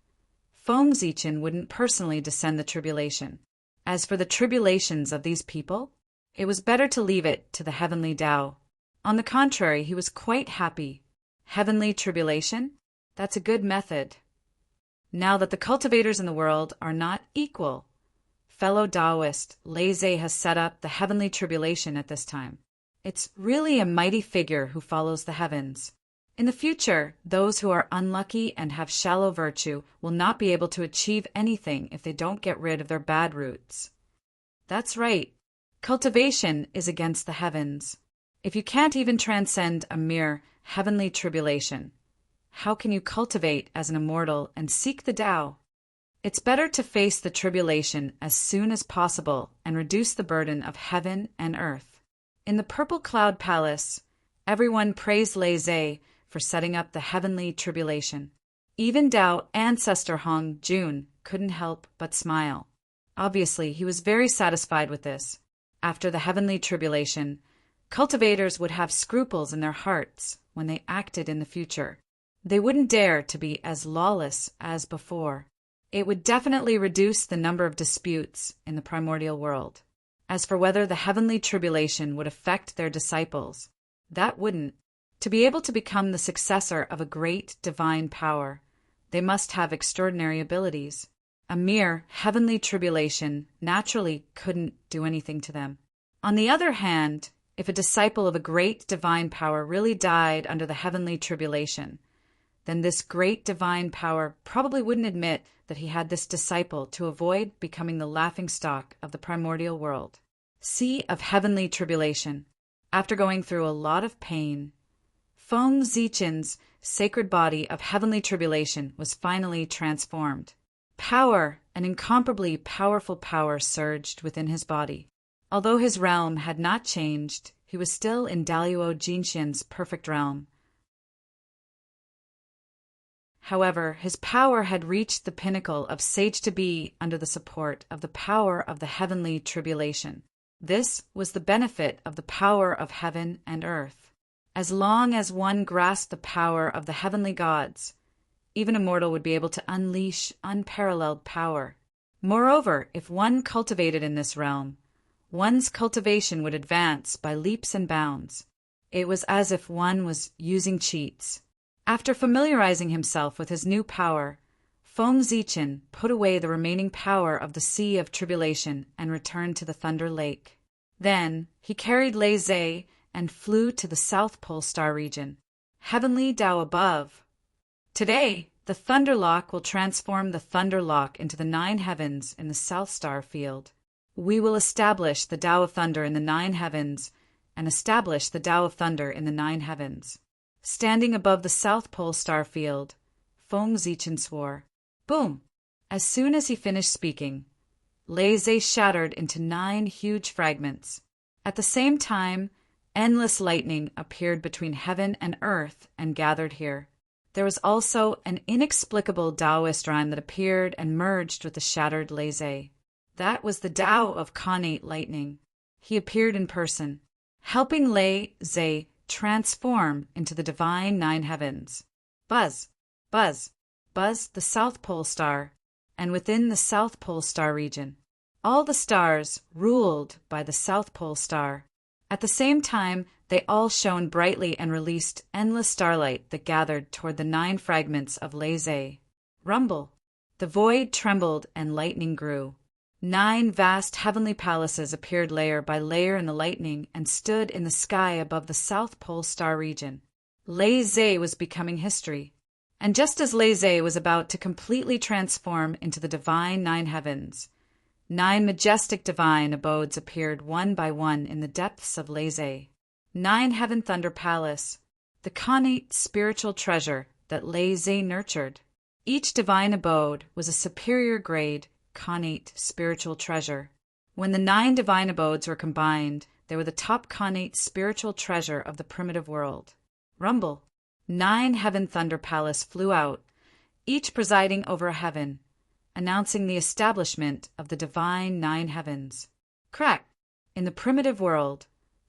Feng Zichen wouldn't personally descend the tribulation. As for the tribulations of these people, it was better to leave it to the heavenly Tao. On the contrary, he was quite happy. Heavenly tribulation? That's a good method. Now that the cultivators in the world are not equal, fellow Taoist, Lei Zhe has set up the heavenly tribulation at this time. It's really a mighty figure who follows the heavens. In the future, those who are unlucky and have shallow virtue will not be able to achieve anything if they don't get rid of their bad roots. That's right. Cultivation is against the heavens. If you can't even transcend a mere heavenly tribulation, how can you cultivate as an immortal and seek the Tao? It's better to face the tribulation as soon as possible and reduce the burden of heaven and earth. In the Purple Cloud Palace, everyone praised Lei Zhe for setting up the heavenly tribulation. Even Tao ancestor Hong Jun couldn't help but smile. Obviously, he was very satisfied with this. After the heavenly tribulation, cultivators would have scruples in their hearts when they acted in the future. They wouldn't dare to be as lawless as before. It would definitely reduce the number of disputes in the primordial world. As for whether the heavenly tribulation would affect their disciples, that wouldn't. To be able to become the successor of a great divine power, they must have extraordinary abilities. A mere heavenly tribulation naturally couldn't do anything to them. On the other hand, if a disciple of a great divine power really died under the heavenly tribulation, then this great divine power probably wouldn't admit that he had this disciple to avoid becoming the laughingstock of the primordial world. Sea of heavenly tribulation. After going through a lot of pain, Feng Zichen's sacred body of heavenly tribulation was finally transformed. Power, an incomparably powerful power, surged within his body. Although his realm had not changed, he was still in Daluo Jinxian's perfect realm. However, his power had reached the pinnacle of sage to be under the support of the power of the heavenly tribulation. This was the benefit of the power of heaven and earth. As long as one grasped the power of the heavenly gods, even a mortal would be able to unleash unparalleled power. Moreover, if one cultivated in this realm, one's cultivation would advance by leaps and bounds. It was as if one was using cheats. After familiarizing himself with his new power, Feng Zichen put away the remaining power of the Sea of Tribulation and returned to the Thunder Lake. Then he carried Lei Zhe and flew to the South Pole Star region. Heavenly Tao above. Today, the Thunder Lock will transform the Thunder Lock into the 9 heavens in the South Star field. We will establish the Tao of Thunder in the 9 heavens and establish the Tao of Thunder in the 9 heavens. Standing above the South Pole Star field, Feng Zichen swore. Boom! As soon as he finished speaking, Lei Zhe shattered into 9 huge fragments. At the same time, endless lightning appeared between heaven and earth and gathered here. There was also an inexplicable Taoist rhyme that appeared and merged with the shattered Lei Zhe. That was the Tao of Khanate lightning. He appeared in person, helping Lei Zhe transform into the divine 9 heavens. Buzz, buzz, buzz the South Pole Star, and within the South Pole Star region. All the stars ruled by the South Pole Star. At the same time, they all shone brightly and released endless starlight that gathered toward the 9 fragments of Lei Zhe. Rumble. The void trembled and lightning grew. 9 vast heavenly palaces appeared layer by layer in the lightning and stood in the sky above the South Pole Star region. Lei Zhe was becoming history. And just as Lei Zhe was about to completely transform into the divine 9 heavens, 9 majestic divine abodes appeared one by one in the depths of Lei Zhe. 9 Heaven Thunder Palace, the Khanate spiritual treasure that Lei Zhe nurtured. Each divine abode was a superior grade Khanate spiritual treasure. When the 9 divine abodes were combined, they were the top Khanate spiritual treasure of the primitive world. Rumble. 9 Heaven Thunder Palace flew out, each presiding over a heaven, announcing the establishment of the divine 9 heavens. Crack! In the primitive world,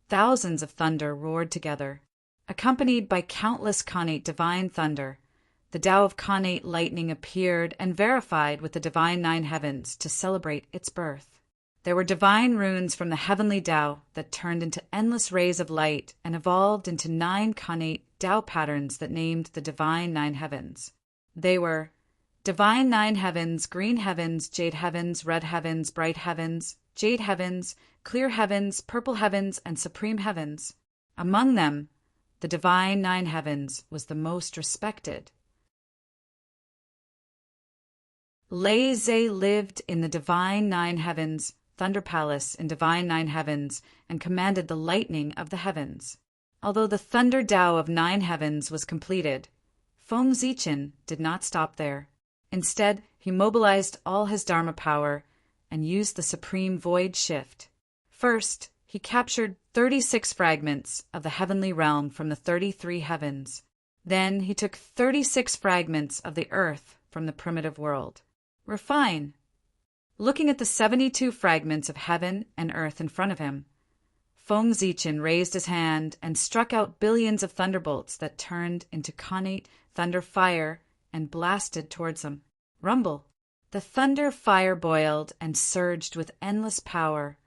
thousands of thunder roared together. Accompanied by countless Khanate divine thunder, the Tao of Khanate lightning appeared and verified with the divine 9 heavens to celebrate its birth. There were divine runes from the heavenly Tao that turned into endless rays of light and evolved into 9 Khanate Tao patterns that named the divine 9 heavens. They were divine 9 heavens, green heavens, jade heavens, red heavens, bright heavens, jade heavens, clear heavens, purple heavens, and supreme heavens. Among them, the divine 9 heavens was the most respected. Lei Zhe lived in the divine 9 heavens, Thunder Palace in divine 9 heavens, and commanded the lightning of the heavens. Although the thunder Tao of 9 heavens was completed, Feng Zichen did not stop there. Instead, he mobilized all his Dharma power and used the supreme void shift. First, he captured 36 fragments of the heavenly realm from the 33 heavens. Then he took 36 fragments of the earth from the primitive world. Refine. Looking at the 72 fragments of heaven and earth in front of him, Feng Zichen raised his hand and struck out billions of thunderbolts that turned into Khanate thunder fire and blasted towards him. Rumble. The thunder fire boiled and surged with endless power,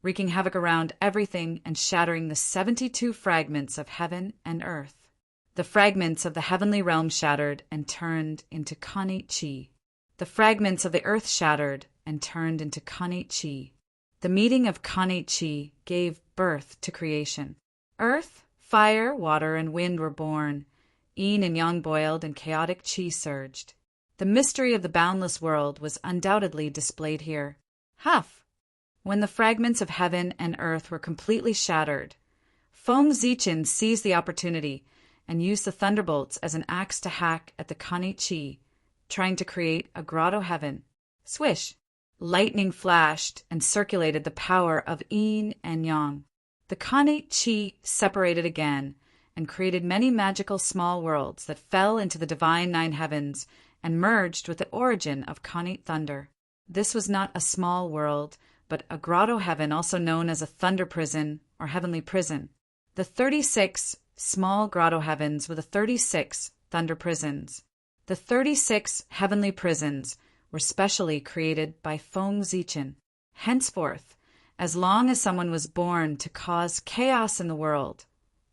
wreaking havoc around everything and shattering the 72 fragments of heaven and earth. The fragments of the heavenly realm shattered and turned into Kanit Chi. The fragments of the earth shattered and turned into Kanit Chi. The meeting of Kanit Chi gave birth to creation. Earth, fire, water, and wind were born. Yin and yang boiled and chaotic Chi surged. The mystery of the boundless world was undoubtedly displayed here. Huff! When the fragments of heaven and earth were completely shattered, Feng Zichin seized the opportunity and used the thunderbolts as an axe to hack at the Kanit Chi, trying to create a grotto heaven. Swish! Lightning flashed and circulated the power of yin and yang. The Kanit Chi separated again and created many magical small worlds that fell into the divine nine heavens and merged with the origin of Kanit thunder. This was not a small world, but a grotto heaven, also known as a thunder prison or heavenly prison. The 36 small grotto heavens were the 36 thunder prisons. The 36 heavenly prisons were specially created by Feng Zichin. Henceforth, as long as someone was born to cause chaos in the world,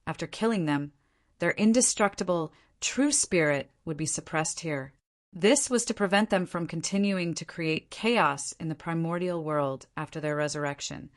after killing them, their indestructible, true spirit would be suppressed here. This was to prevent them from continuing to create chaos in the primordial world after their resurrection.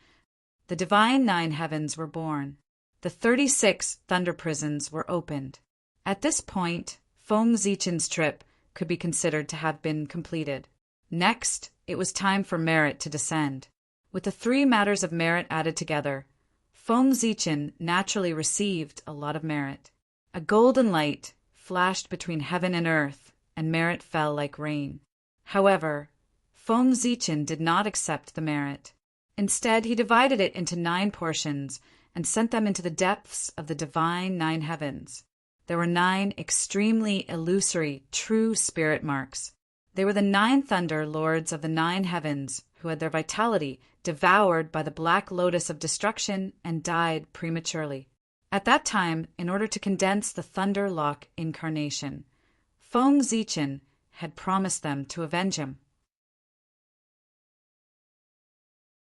The divine nine heavens were born. The 36 thunder prisons were opened. At this point, Feng Zichin's trip could be considered to have been completed. Next, it was time for merit to descend. With the 3 matters of merit added together, Feng Zichin naturally received a lot of merit. A golden light flashed between heaven and earth, and merit fell like rain. However, Feng Zichin did not accept the merit. Instead, he divided it into 9 portions and sent them into the depths of the divine nine heavens. There were 9 extremely illusory, true spirit marks. They were the 9 thunder lords of the 9 heavens who had their vitality devoured by the black lotus of destruction and died prematurely. At that time, in order to condense the Thunder Lock incarnation, Feng Zichin had promised them to avenge him.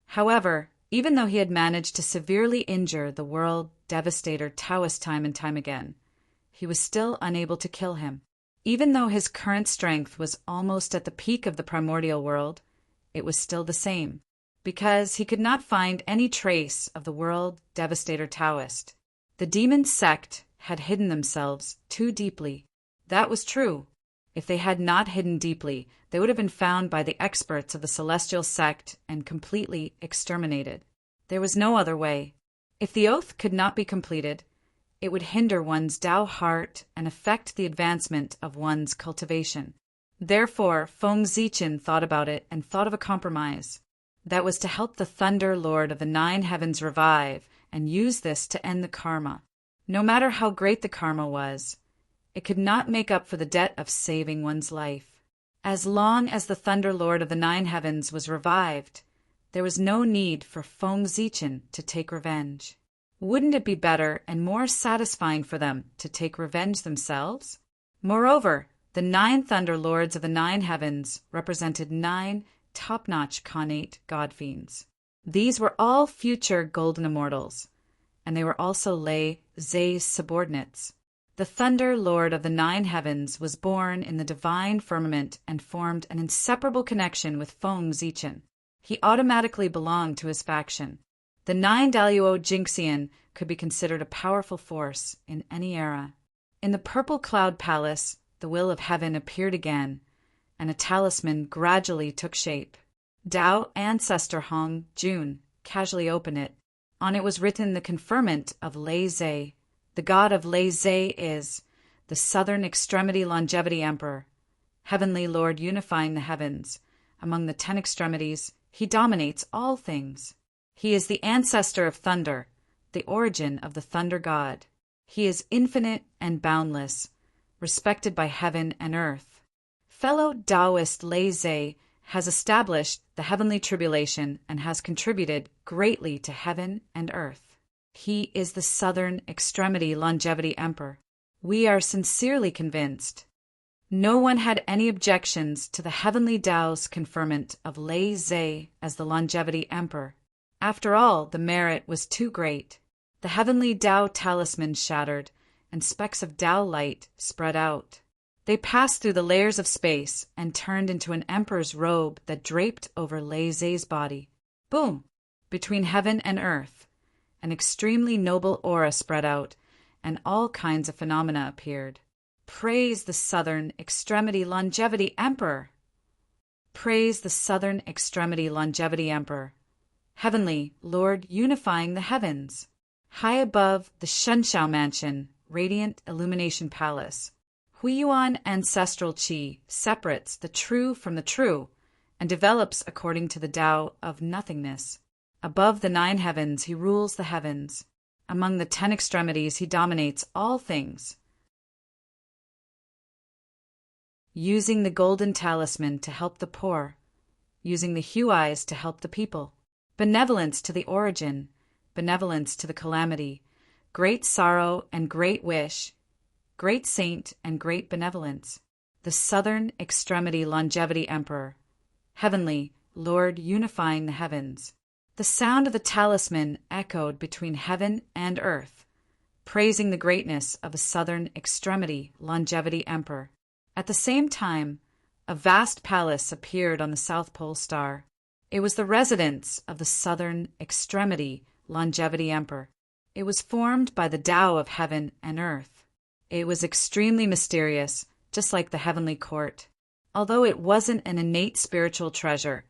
However, even though he had managed to severely injure the world devastator Taoist time and time again, he was still unable to kill him. Even though his current strength was almost at the peak of the primordial world, it was still the same, because he could not find any trace of the world devastator Taoist. The demon sect had hidden themselves too deeply. That was true. If they had not hidden deeply, they would have been found by the experts of the celestial sect and completely exterminated. There was no other way. If the oath could not be completed, it would hinder one's Tao heart and affect the advancement of one's cultivation. Therefore, Feng Zichin thought about it and thought of a compromise. That was to help the Thunder Lord of the 9 heavens revive and use this to end the karma. No matter how great the karma was, it could not make up for the debt of saving one's life. As long as the Thunder Lord of the 9 heavens was revived, there was no need for Feng Zichin to take revenge. Wouldn't it be better and more satisfying for them to take revenge themselves? Moreover, the 9 Thunder Lords of the 9 heavens represented 9 top-notch Khanate god fiends. These were all future golden immortals, and they were also Lei Zhe's subordinates. The Thunder Lord of the 9 heavens was born in the divine firmament and formed an inseparable connection with Feng Zichin. He automatically belonged to his faction. The 9 Daluo Jinxian could be considered a powerful force in any era. In the Purple Cloud Palace, the will of heaven appeared again, and a talisman gradually took shape. Tao Ancestor Hong Jun casually opened it. On it was written the conferment of Lei Zhe. The god of Lei Zhe is the Southern Extremity Longevity Emperor, Heavenly Lord unifying the heavens. Among the 10 extremities, he dominates all things. He is the ancestor of thunder, the origin of the thunder god. He is infinite and boundless, respected by heaven and earth. Fellow Taoist Lei Zhe has established the heavenly tribulation and has contributed greatly to heaven and earth. He is the Southern Extremity Longevity Emperor. We are sincerely convinced. No one had any objections to the heavenly Tao's conferment of Lei Zhe as the Longevity Emperor. After all, the merit was too great. The heavenly Tao talisman shattered, and specks of Tao light spread out. They passed through the layers of space and turned into an emperor's robe that draped over Lei Zei's body. Boom! Between heaven and earth, an extremely noble aura spread out, and all kinds of phenomena appeared. Praise the Southern Extremity Longevity Emperor! Praise the Southern Extremity Longevity Emperor! Heavenly Lord unifying the heavens! High above the Shenshao Mansion, Radiant Illumination Palace, Huiyuan ancestral qi separates the true from the true and develops according to the Tao of nothingness. Above the 9 heavens he rules the heavens. Among the 10 extremities he dominates all things. Using the golden talisman to help the poor, using the Huais to help the people. Benevolence to the origin, benevolence to the calamity, great sorrow and great wish, great saint and great benevolence. The Southern Extremity Longevity Emperor, Heavenly Lord unifying the heavens. The sound of the talisman echoed between heaven and earth, praising the greatness of the Southern Extremity Longevity Emperor. At the same time, a vast palace appeared on the South Pole Star. It was the residence of the Southern Extremity Longevity Emperor. It was formed by the Tao of heaven and earth. It was extremely mysterious, just like the heavenly court. Although it wasn't an innate spiritual treasure,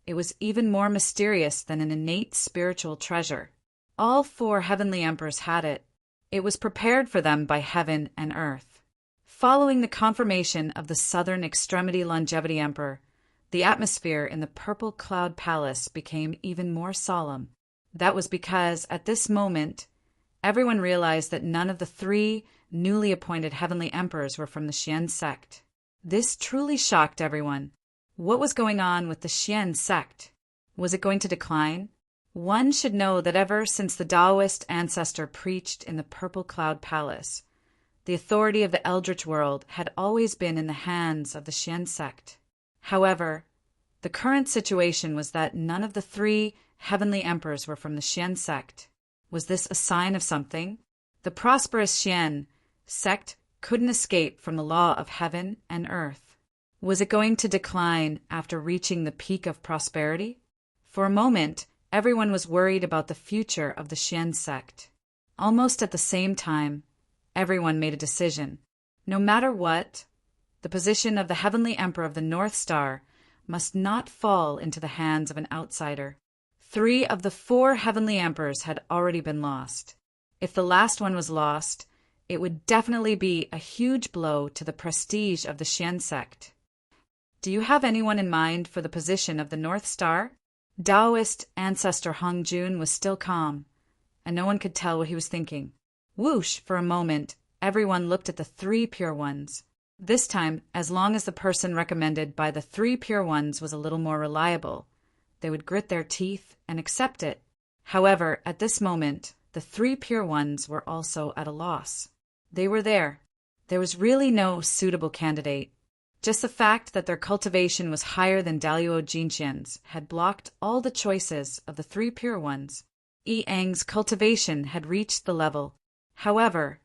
it was even more mysterious than an innate spiritual treasure. All 4 heavenly emperors had it. It was prepared for them by heaven and earth. Following the confirmation of the Southern Extremity Longevity Emperor, the atmosphere in the Purple Cloud Palace became even more solemn. That was because, at this moment, everyone realized that none of the 3 newly appointed heavenly emperors were from the Xian sect. This truly shocked everyone. What was going on with the Xian sect? Was it going to decline? One should know that ever since the Taoist ancestor preached in the Purple Cloud Palace, the authority of the Eldritch world had always been in the hands of the Xian sect. However, the current situation was that none of the 3 heavenly emperors were from the Xian sect. Was this a sign of something? The prosperous Xian sect couldn't escape from the law of heaven and earth. Was it going to decline after reaching the peak of prosperity? For a moment, everyone was worried about the future of the Xian sect. Almost at the same time, everyone made a decision. No matter what, the position of the heavenly emperor of the North Star must not fall into the hands of an outsider. 3 of the 4 heavenly emperors had already been lost. If the last one was lost, it would definitely be a huge blow to the prestige of the Xian sect. Do you have anyone in mind for the position of the North Star? Taoist ancestor Hong Jun was still calm, and no one could tell what he was thinking. Whoosh! For a moment, everyone looked at the 3 pure ones. This time, as long as the person recommended by the 3 pure ones was a little more reliable, they would grit their teeth and accept it. However, at this moment, the 3 pure ones were also at a loss. They were there. There was really no suitable candidate. Just the fact that their cultivation was higher than Daluo Jinqian's had blocked all the choices of the 3 pure ones. Yi Ang's cultivation had reached the level. However,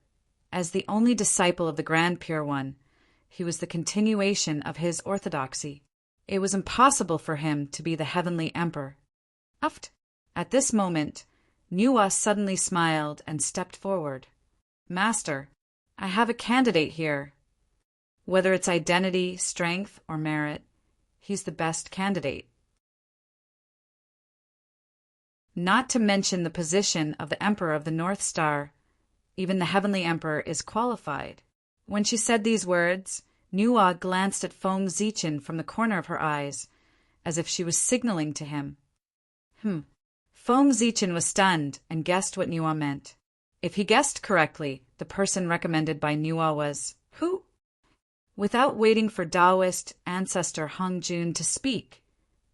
as the only disciple of the Grand Pure One, he was the continuation of his orthodoxy. It was impossible for him to be the heavenly emperor. Uft! At this moment, Nuwa suddenly smiled and stepped forward. Master, I have a candidate here. Whether it's identity, strength, or merit, he's the best candidate. Not to mention the position of the Emperor of the North Star, even the Heavenly Emperor is qualified. When she said these words, Nuwa glanced at Feng Zichen from the corner of her eyes, as if she was signaling to him. Feng Zichen was stunned and guessed what Nuwa meant. If he guessed correctly, the person recommended by Nuwa was who? Without waiting for Taoist ancestor Hong Jun to speak,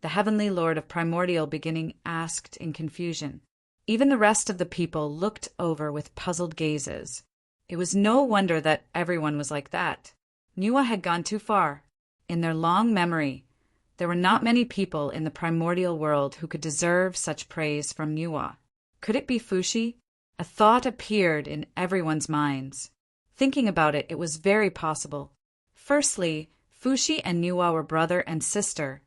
the Heavenly Lord of Primordial Beginning asked in confusion. Even the rest of the people looked over with puzzled gazes. It was no wonder that everyone was like that. Nuwa had gone too far. In their long memory, there were not many people in the primordial world who could deserve such praise from Nuwa. Could it be Fushi? A thought appeared in everyone's minds. Thinking about it, it was very possible. Firstly, Fuxi and Nuwa were brother and sister,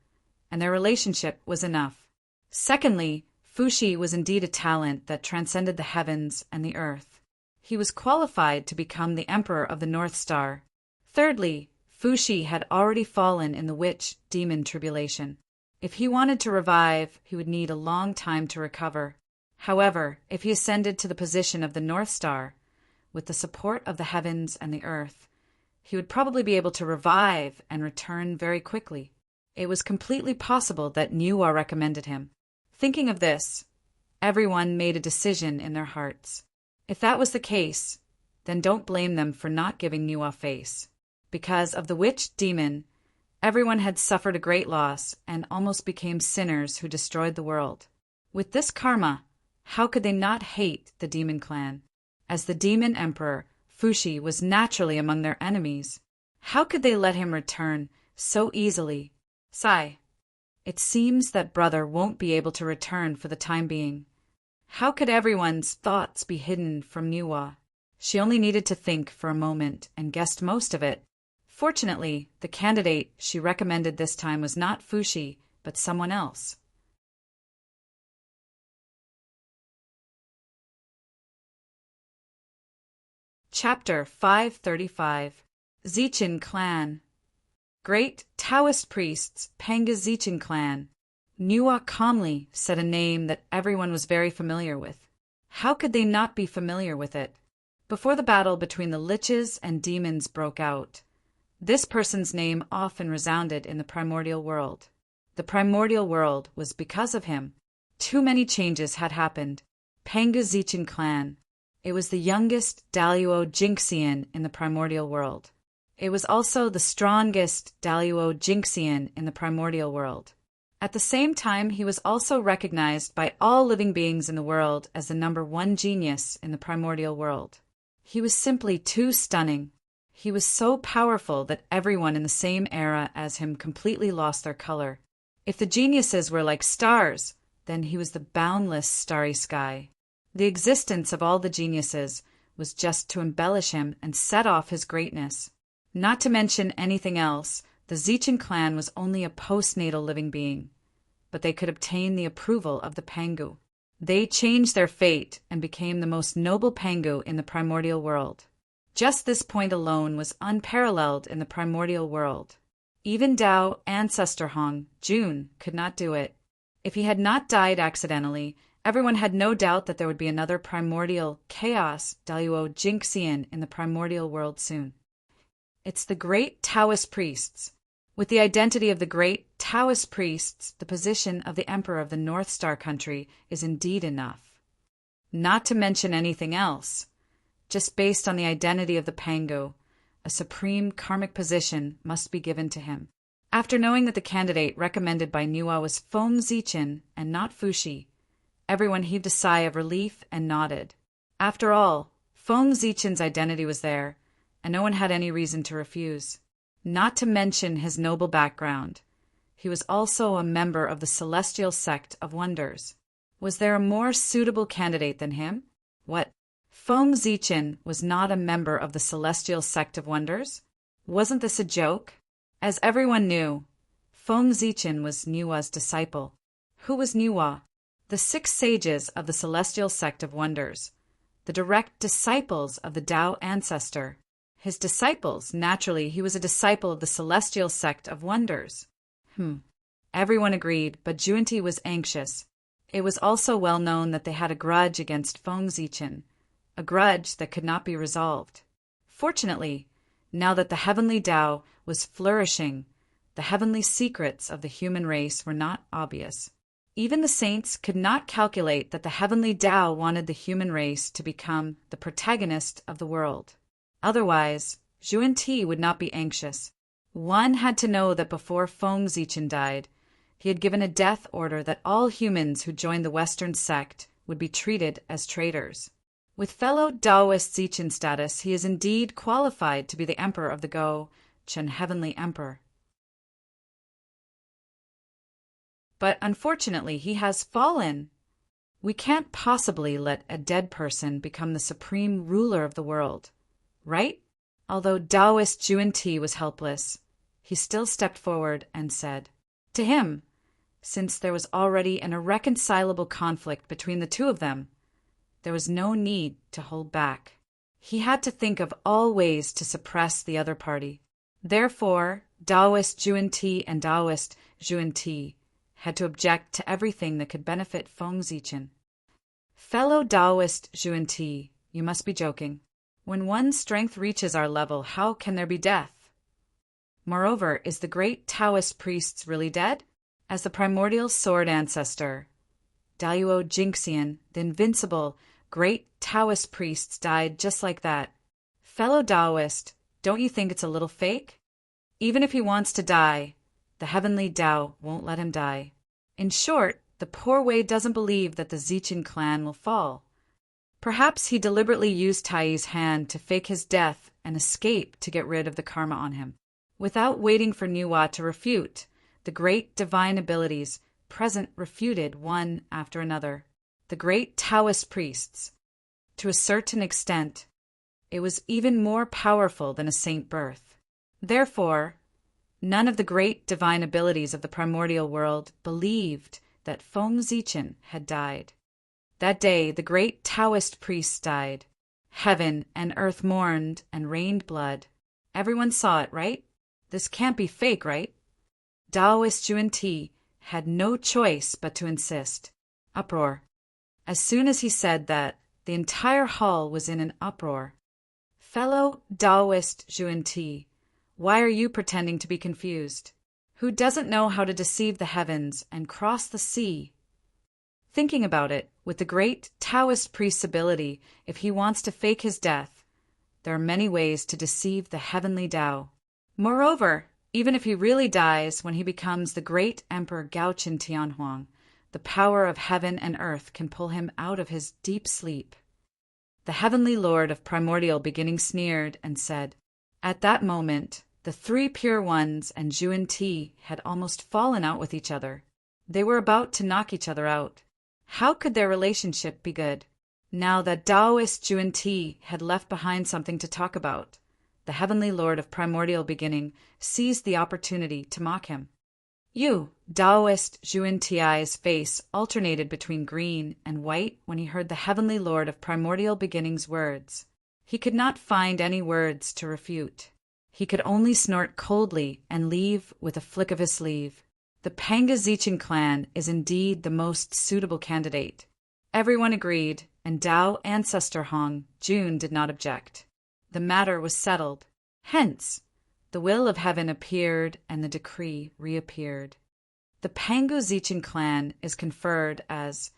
and their relationship was enough. Secondly, Fuxi was indeed a talent that transcended the heavens and the earth. He was qualified to become the Emperor of the North Star. Thirdly, Fuxi had already fallen in the witch-demon tribulation. If he wanted to revive, he would need a long time to recover. However, if he ascended to the position of the North Star, with the support of the heavens and the earth, he would probably be able to revive and return very quickly. It was completely possible that Nuwa recommended him. Thinking of this, everyone made a decision in their hearts. If that was the case, then don't blame them for not giving Nuwa face. Because of the witch-demon, everyone had suffered a great loss and almost became sinners who destroyed the world. With this karma, how could they not hate the demon clan? As the demon emperor, Fuxi was naturally among their enemies. How could they let him return so easily? Sigh. It seems that brother won't be able to return for the time being. How could everyone's thoughts be hidden from Nuwa? She only needed to think for a moment and guessed most of it. Fortunately, the candidate she recommended this time was not Fuxi, but someone else. Chapter 535. Zichen Clan. Great Taoist priests, Panga Zichen Clan. Nuwa calmly said a name that everyone was very familiar with. How could they not be familiar with it? Before the battle between the liches and demons broke out, this person's name often resounded in the primordial world. The primordial world was because of him. Too many changes had happened. Panga Zichen Clan. It was the youngest Daluo Jinxian in the primordial world. It was also the strongest Daluo Jinxian in the primordial world. At the same time, he was also recognized by all living beings in the world as the #1 genius in the primordial world. He was simply too stunning. He was so powerful that everyone in the same era as him completely lost their color. If the geniuses were like stars, then he was the boundless starry sky. The existence of all the geniuses was just to embellish him and set off his greatness. Not to mention anything else, the Zichen clan was only a postnatal living being, but they could obtain the approval of the Pangu. They changed their fate and became the most noble Pangu in the primordial world. Just this point alone was unparalleled in the primordial world. Even Dao ancestor Hong Jun could not do it. If he had not died accidentally, everyone had no doubt that there would be another primordial chaos Daluo Jinxian in the primordial world soon. It's the great Taoist priests. With the identity of the great Taoist priests, the position of the Emperor of the North Star country is indeed enough. Not to mention anything else. Just based on the identity of the Pangu, a supreme karmic position must be given to him. After knowing that the candidate recommended by Nuwa was Feng Zichen and not Fuxi, everyone heaved a sigh of relief and nodded. After all, Feng Zichen's identity was there, and no one had any reason to refuse. Not to mention his noble background. He was also a member of the Celestial Sect of Wonders. Was there a more suitable candidate than him? What? Feng Zichen was not a member of the Celestial Sect of Wonders? Wasn't this a joke? As everyone knew, Feng Zichen was Nuwa's disciple. Who was Nuwa? The 6 sages of the Celestial Sect of Wonders, the direct disciples of the Dao ancestor. His disciples, naturally, he was a disciple of the Celestial Sect of Wonders. Everyone agreed, but Juanti was anxious. It was also well known that they had a grudge against Feng Zichen, a grudge that could not be resolved. Fortunately, now that the heavenly Tao was flourishing, the heavenly secrets of the human race were not obvious. Even the saints could not calculate that the heavenly Tao wanted the human race to become the protagonist of the world. Otherwise, Juanti would not be anxious. One had to know that before Feng Zichen died, he had given a death order that all humans who joined the Western sect would be treated as traitors. With fellow Taoist Zichen status, he is indeed qualified to be the Emperor of the Go, Chen Heavenly Emperor. But unfortunately, he has fallen. We can't possibly let a dead person become the supreme ruler of the world. right? Although Taoist Juan-Ti was helpless, he still stepped forward and said, to him, since there was already an irreconcilable conflict between the two of them, there was no need to hold back. He had to think of all ways to suppress the other party. Therefore, Taoist Juan-Ti and Taoist Juan-Ti had to object to everything that could benefit Feng Zichen. Fellow Taoist Juan-Ti, you must be joking. When one's strength reaches our level, how can there be death? Moreover, is the great Taoist priest really dead? As the primordial sword ancestor, Daluo Jingxian, the invincible, great Taoist priests died just like that. Fellow Taoist, don't you think it's a little fake? Even if he wants to die, the heavenly Tao won't let him die. In short, the poor Wei doesn't believe that the Zichen clan will fall. Perhaps he deliberately used Tai's hand to fake his death and escape to get rid of the karma on him. Without waiting for Nuwa to refute, the great divine abilities present refuted one after another. The great Taoist priests, to a certain extent, it was even more powerful than a saint birth. Therefore, none of the great divine abilities of the primordial world believed that Feng Zichen had died. That day, the great Taoist priests died. Heaven and earth mourned and rained blood. Everyone saw it, right? This can't be fake, right? Taoist Juan-Ti had no choice but to insist. Uproar. As soon as he said that, the entire hall was in an uproar. Fellow Taoist Juan-Ti, why are you pretending to be confused? Who doesn't know how to deceive the heavens and cross the sea? Thinking about it, with the great Taoist priest's ability, if he wants to fake his death, there are many ways to deceive the heavenly Tao. Moreover, even if he really dies when he becomes the great Emperor Gaochen Tianhuang, the power of heaven and earth can pull him out of his deep sleep. The heavenly lord of primordial beginning sneered and said, at that moment, the three pure ones and Juan-Ti had almost fallen out with each other. They were about to knock each other out. How could their relationship be good? Now that Taoist Juan-Ti had left behind something to talk about, the heavenly lord of primordial beginning seized the opportunity to mock him. You, Taoist Juan-Ti's face alternated between green and white when he heard the heavenly lord of primordial beginning's words. He could not find any words to refute. He could only snort coldly and leave with a flick of his sleeve. The Panga Zichen clan is indeed the most suitable candidate. Everyone agreed, and Tao ancestor Hong Jun did not object. The matter was settled. Hence, the will of heaven appeared and the decree reappeared. The Pangu Zichen clan is conferred as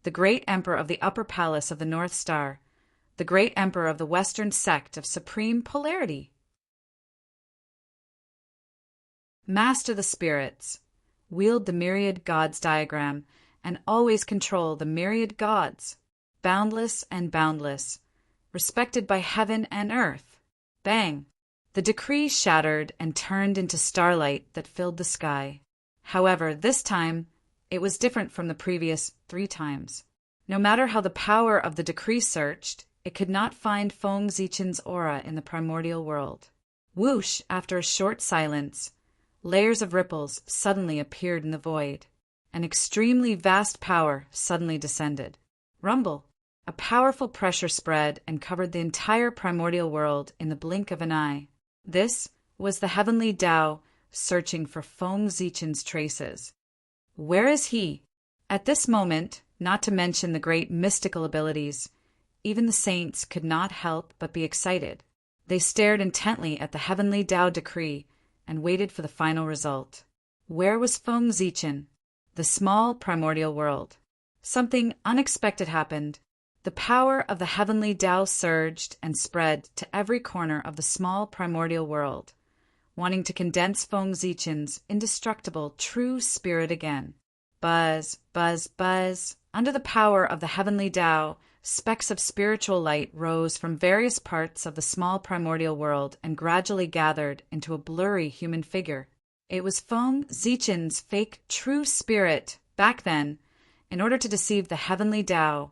the great emperor of the upper palace of the North Star, the great emperor of the western sect of supreme polarity. Master the spirits, wield the myriad gods diagram, and always control the myriad gods, boundless and boundless, respected by heaven and earth. Bang! The decree shattered and turned into starlight that filled the sky. However, this time, it was different from the previous 3 times. No matter how the power of the decree searched, it could not find Feng Zichen's aura in the primordial world. Whoosh! After a short silence, layers of ripples suddenly appeared in the void. An extremely vast power suddenly descended. Rumble! A powerful pressure spread and covered the entire primordial world in the blink of an eye. This was the heavenly Tao searching for Feng Zichen's traces. Where is he? At this moment, not to mention the great mystical abilities, even the saints could not help but be excited. They stared intently at the heavenly Tao decree and waited for the final result. Where was Feng Zichen? The small primordial world. Something unexpected happened. The power of the heavenly Tao surged and spread to every corner of the small primordial world, wanting to condense Feng Zichen's indestructible true spirit again. Buzz, buzz, buzz. Under the power of the heavenly Tao, specks of spiritual light rose from various parts of the small primordial world and gradually gathered into a blurry human figure. It was Feng Zichen's fake true spirit. Back then, in order to deceive the heavenly Tao,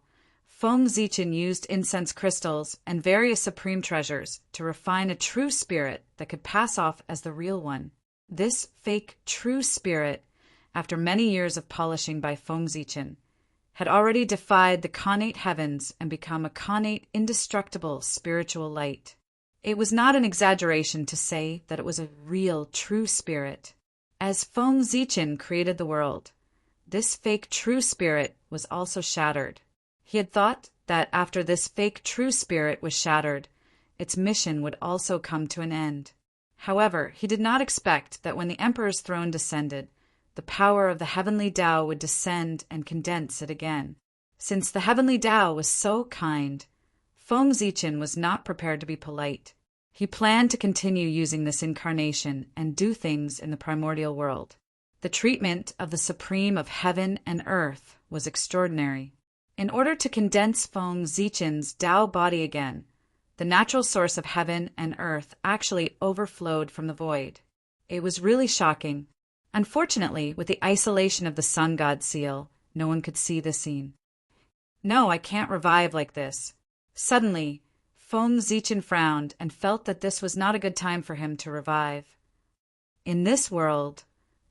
Feng Zichen used incense crystals and various supreme treasures to refine a true spirit that could pass off as the real one. This fake true spirit, after many years of polishing by Feng Zichen, had already defied the connate heavens and become a connate indestructible spiritual light. It was not an exaggeration to say that it was a real true spirit. As Feng Zichen created the world, this fake true spirit was also shattered. He had thought that after this fake true spirit was shattered, its mission would also come to an end. However, he did not expect that when the emperor's throne descended, the power of the heavenly Tao would descend and condense it again. Since the heavenly Tao was so kind, Feng Zichen was not prepared to be polite. He planned to continue using this incarnation and do things in the primordial world. The treatment of the supreme of heaven and earth was extraordinary. In order to condense Feng Zichen's Tao body again, the natural source of heaven and earth actually overflowed from the void. It was really shocking. Unfortunately, with the isolation of the sun god seal, no one could see the scene. "No, I can't revive like this." Suddenly, Feng Zichen frowned and felt that this was not a good time for him to revive. In this world,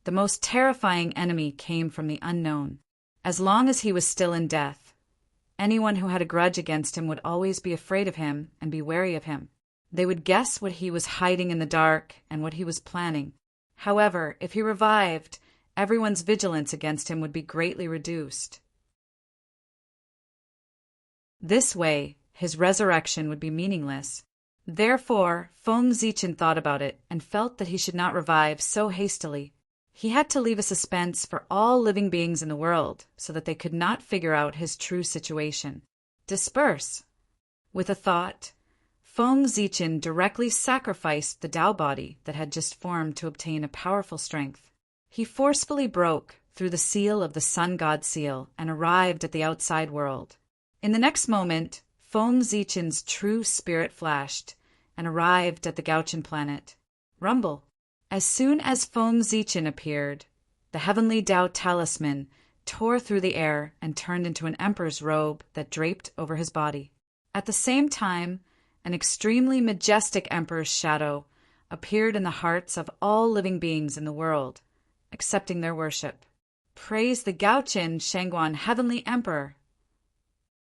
the most terrifying enemy came from the unknown. As long as he was still in death, anyone who had a grudge against him would always be afraid of him and be wary of him. They would guess what he was hiding in the dark and what he was planning. However, if he revived, everyone's vigilance against him would be greatly reduced. This way, his resurrection would be meaningless. Therefore, Feng Zichen thought about it and felt that he should not revive so hastily. He had to leave a suspense for all living beings in the world so that they could not figure out his true situation. Disperse. With a thought, Feng Zichen directly sacrificed the Tao body that had just formed to obtain a powerful strength. He forcefully broke through the seal of the sun god seal and arrived at the outside world. In the next moment, Feng Zichen's true spirit flashed and arrived at the Gauchan planet. Rumble. As soon as Feng Zichen appeared, the heavenly Tao talisman tore through the air and turned into an emperor's robe that draped over his body. At the same time, an extremely majestic emperor's shadow appeared in the hearts of all living beings in the world, accepting their worship. Praise the Gauchan Shangguan Heavenly Emperor.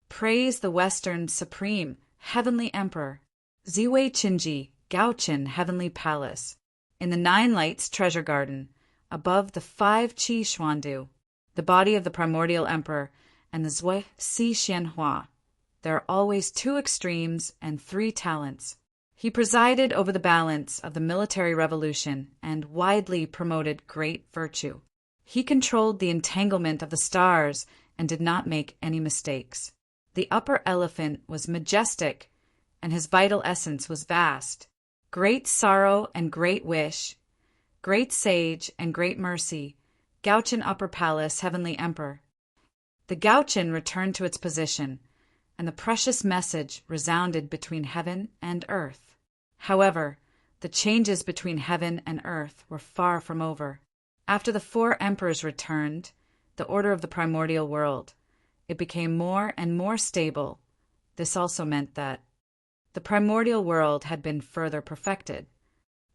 Praise the Western Supreme Heavenly Emperor. Ziwei Qinji Gauchan Heavenly Palace. In the Nine Lights Treasure Garden, above the 5 Qi Xuandu, the body of the primordial emperor, and the Zui Si Xianhua, there are always 2 extremes and 3 talents. He presided over the balance of the military revolution and widely promoted great virtue. He controlled the entanglement of the stars and did not make any mistakes. The upper elephant was majestic, and his vital essence was vast. Great sorrow and great wish, great sage and great mercy, Gauchan Upper Palace Heavenly Emperor. The Gauchan returned to its position, and the precious message resounded between heaven and earth. However, the changes between heaven and earth were far from over. After the 4 emperors returned, the order of the primordial world, it became more and more stable. This also meant that the primordial world had been further perfected.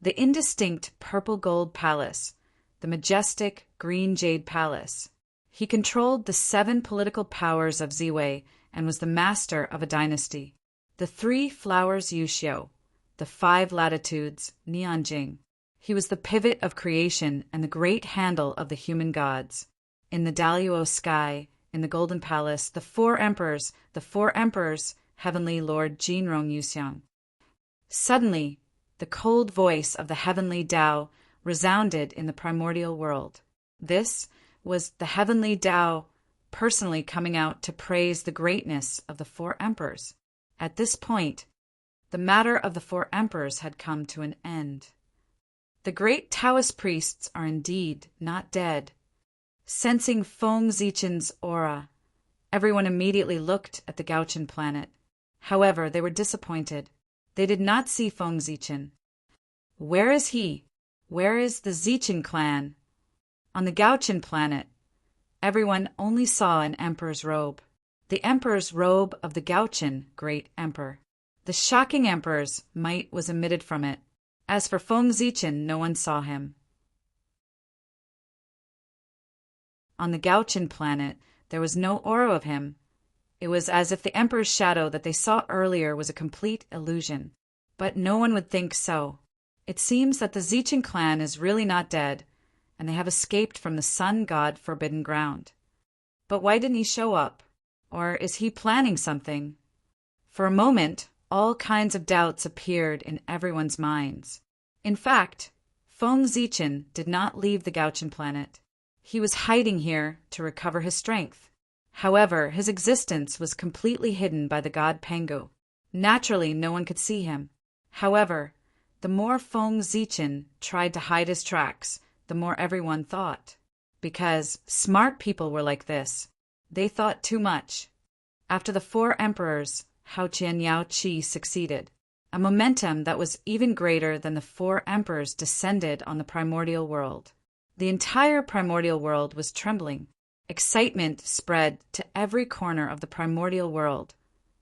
The indistinct purple gold palace, the majestic green jade palace. He controlled the 7 political powers of Ziwei and was the master of a dynasty. The 3 flowers Yuxiu, the 5 latitudes Nianjing. He was the pivot of creation and the great handle of the human gods. In the Daluo sky, in the Golden Palace, the 4 emperors, Heavenly Lord Jinrong Yuxiang. Suddenly, the cold voice of the heavenly Tao resounded in the primordial world. This was the heavenly Tao personally coming out to praise the greatness of the 4 emperors. At this point, the matter of the 4 emperors had come to an end. The great Taoist priests are indeed not dead. Sensing Feng Zichen's aura, everyone immediately looked at the Gauchan planet. However, they were disappointed. They did not see Feng Zichen. Where is he? Where is the Zichen clan? On the Gauchan planet, everyone only saw an emperor's robe. the emperor's robe of the Gauchen great emperor. The shocking emperor's might was emitted from it. As for Feng Zichen, no one saw him. On the Gauchen planet, there was no aura of him. It was as if the emperor's shadow that they saw earlier was a complete illusion. But no one would think so. It seems that the Zichen clan is really not dead, and they have escaped from the sun god forbidden ground. But why didn't he show up? Or is he planning something? For a moment, all kinds of doubts appeared in everyone's minds. In fact, Feng Zichen did not leave the Gauchen planet. He was hiding here to recover his strength. However, his existence was completely hidden by the god Pengu. Naturally, no one could see him. However, the more Feng Zichen tried to hide his tracks, the more everyone thought. Because smart people were like this. They thought too much. After the 4 emperors, Hao Qian Yao Qi succeeded. A momentum that was even greater than the 4 emperors descended on the primordial world. The entire primordial world was trembling. Excitement spread to every corner of the primordial world,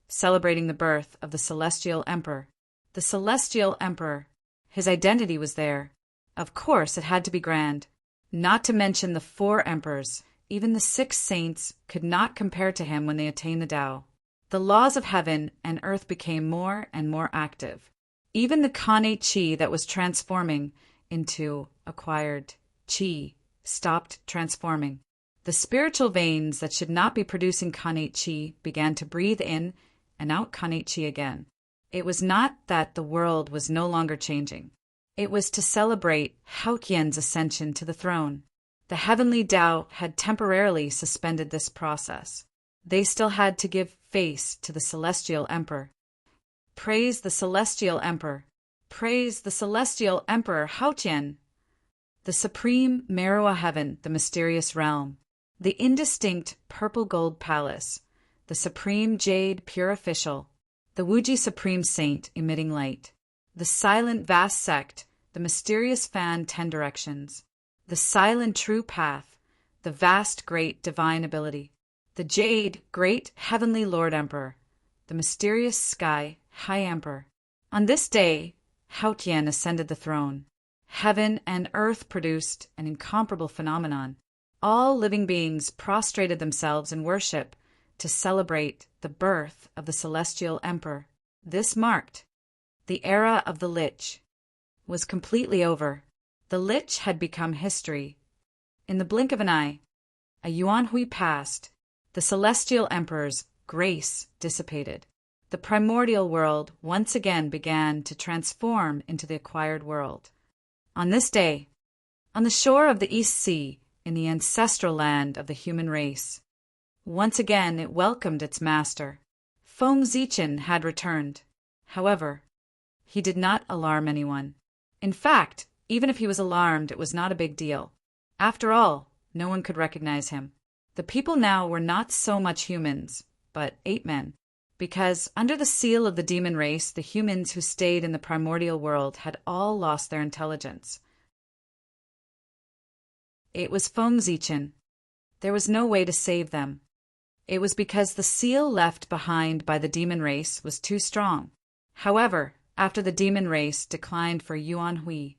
celebrating the birth of the Celestial Emperor. The Celestial Emperor. His identity was there. Of course, it had to be grand. Not to mention the 4 emperors. Even the 6 saints could not compare to him when they attained the Tao. The laws of heaven and earth became more and more active. Even the Khanate Qi that was transforming into acquired Qi stopped transforming. The spiritual veins that should not be producing Khanate Qi began to breathe in and out Khanate Qi again. It was not that the world was no longer changing. It was to celebrate Hao Qian's ascension to the throne. The heavenly Tao had temporarily suspended this process. They still had to give face to the Celestial Emperor. Praise the Celestial Emperor. Praise the Celestial Emperor Hao Qian. The supreme Merua heaven, the mysterious realm. The indistinct purple gold palace. The supreme jade pure official. The Wuji supreme saint emitting light. The silent vast sect, the mysterious fan 10 directions. The silent true path, the vast great divine ability. The jade great heavenly Lord Emperor. The mysterious sky high emperor. On this day, Hao Qian ascended the throne. Heaven and earth produced an incomparable phenomenon. All living beings prostrated themselves in worship to celebrate the birth of the Celestial Emperor. This marked the era of the Lich was completely over. The Lich had become history. In the blink of an eye, a Yuan Hui passed. The Celestial Emperor's grace dissipated. The primordial world once again began to transform into the acquired world. On this day, on the shore of the East Sea, in the ancestral land of the human race, once again it welcomed its master. Feng Zichen had returned. However, he did not alarm anyone. In fact, even if he was alarmed, it was not a big deal. After all, no one could recognize him. The people now were not so much humans, but ape men. Because under the seal of the demon race, the humans who stayed in the primordial world had all lost their intelligence. It was Feng Zichen. There was no way to save them. It was because the seal left behind by the demon race was too strong. However, after the demon race declined for Yuan Hui,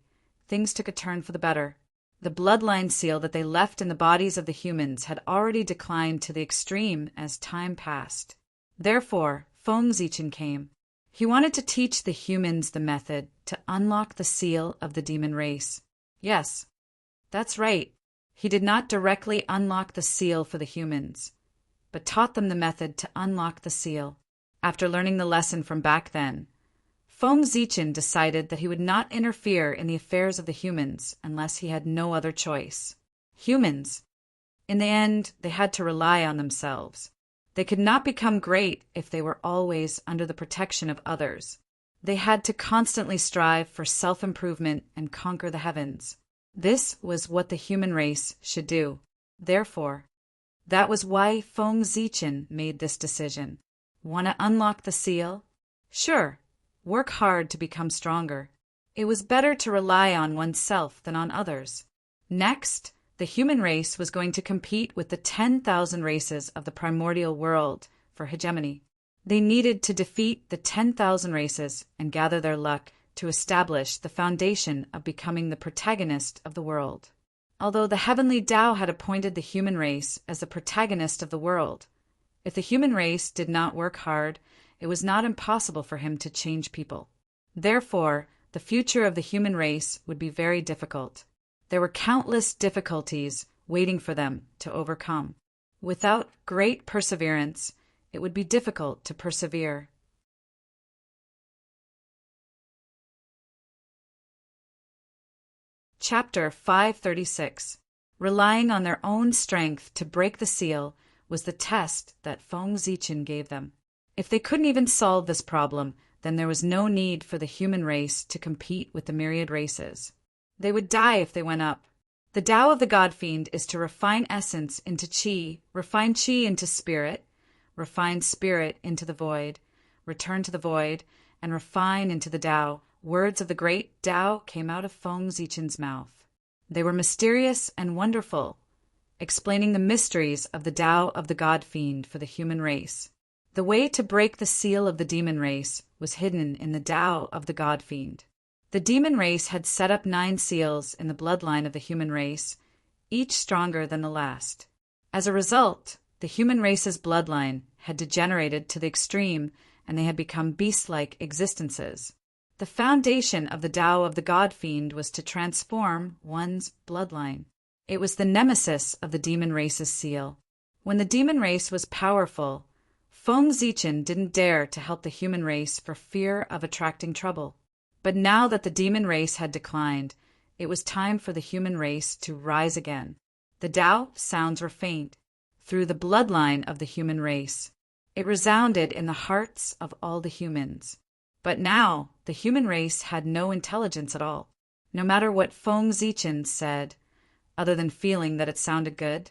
things took a turn for the better. The bloodline seal that they left in the bodies of the humans had already declined to the extreme as time passed. Therefore, Feng Zichen came. He wanted to teach the humans the method to unlock the seal of the demon race. Yes, that's right. He did not directly unlock the seal for the humans, but taught them the method to unlock the seal. After learning the lesson from back then, Feng Zichen decided that he would not interfere in the affairs of the humans unless he had no other choice. Humans. In the end, they had to rely on themselves. They could not become great if they were always under the protection of others. They had to constantly strive for self-improvement and conquer the heavens. This was what the human race should do. Therefore, that was why Feng Zichen made this decision. Want to unlock the seal? Sure. Work hard to become stronger. It was better to rely on oneself than on others. Next, the human race was going to compete with the 10,000 races of the primordial world for hegemony. They needed to defeat the 10,000 races and gather their luck to establish the foundation of becoming the protagonist of the world. Although the heavenly Tao had appointed the human race as the protagonist of the world, if the human race did not work hard, it was not impossible for him to change people. Therefore, the future of the human race would be very difficult. There were countless difficulties waiting for them to overcome. Without great perseverance, it would be difficult to persevere. Chapter 536. Relying on their own strength to break the seal was the test that Feng Zichen gave them. If they couldn't even solve this problem, then there was no need for the human race to compete with the myriad races. They would die if they went up. The Tao of the God Fiend is to refine essence into Qi, refine Qi into spirit, refine spirit into the void, return to the void, and refine into the Tao. Words of the great Tao came out of Feng Zichen's mouth. They were mysterious and wonderful, explaining the mysteries of the Tao of the God Fiend for the human race. The way to break the seal of the demon race was hidden in the Tao of the God Fiend. The demon race had set up 9 seals in the bloodline of the human race, each stronger than the last. As a result, the human race's bloodline had degenerated to the extreme, and they had become beast-like existences. The foundation of the Tao of the God Fiend was to transform one's bloodline. It was the nemesis of the demon race's seal. When the demon race was powerful, Feng Zichen didn't dare to help the human race for fear of attracting trouble. But now that the demon race had declined, it was time for the human race to rise again. The Tao sounds were faint through the bloodline of the human race. It resounded in the hearts of all the humans. But now the human race had no intelligence at all. No matter what Feng Zichen said, other than feeling that it sounded good,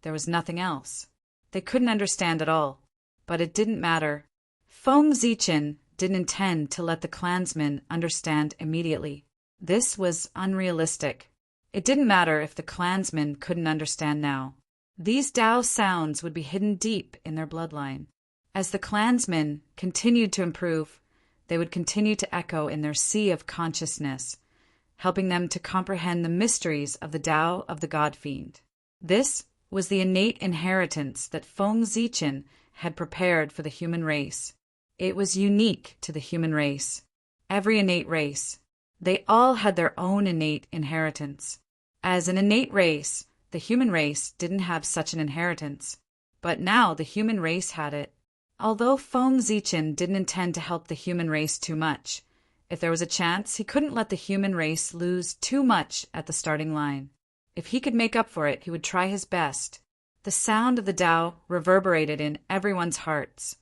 there was nothing else. They couldn't understand at all. But it didn't matter. Feng Zichen didn't intend to let the clansmen understand immediately. This was unrealistic. It didn't matter if the clansmen couldn't understand now. These Tao sounds would be hidden deep in their bloodline. As the clansmen continued to improve, they would continue to echo in their sea of consciousness, helping them to comprehend the mysteries of the Tao of the God Fiend. This was the innate inheritance that Feng Zichen had prepared for the human race. It was unique to the human race. Every innate race. They all had their own innate inheritance. As an innate race, the human race didn't have such an inheritance. But now the human race had it. Although Feng Zichen didn't intend to help the human race too much, if there was a chance, he couldn't let the human race lose too much at the starting line. If he could make up for it, he would try his best. The sound of the Tao reverberated in everyone's hearts,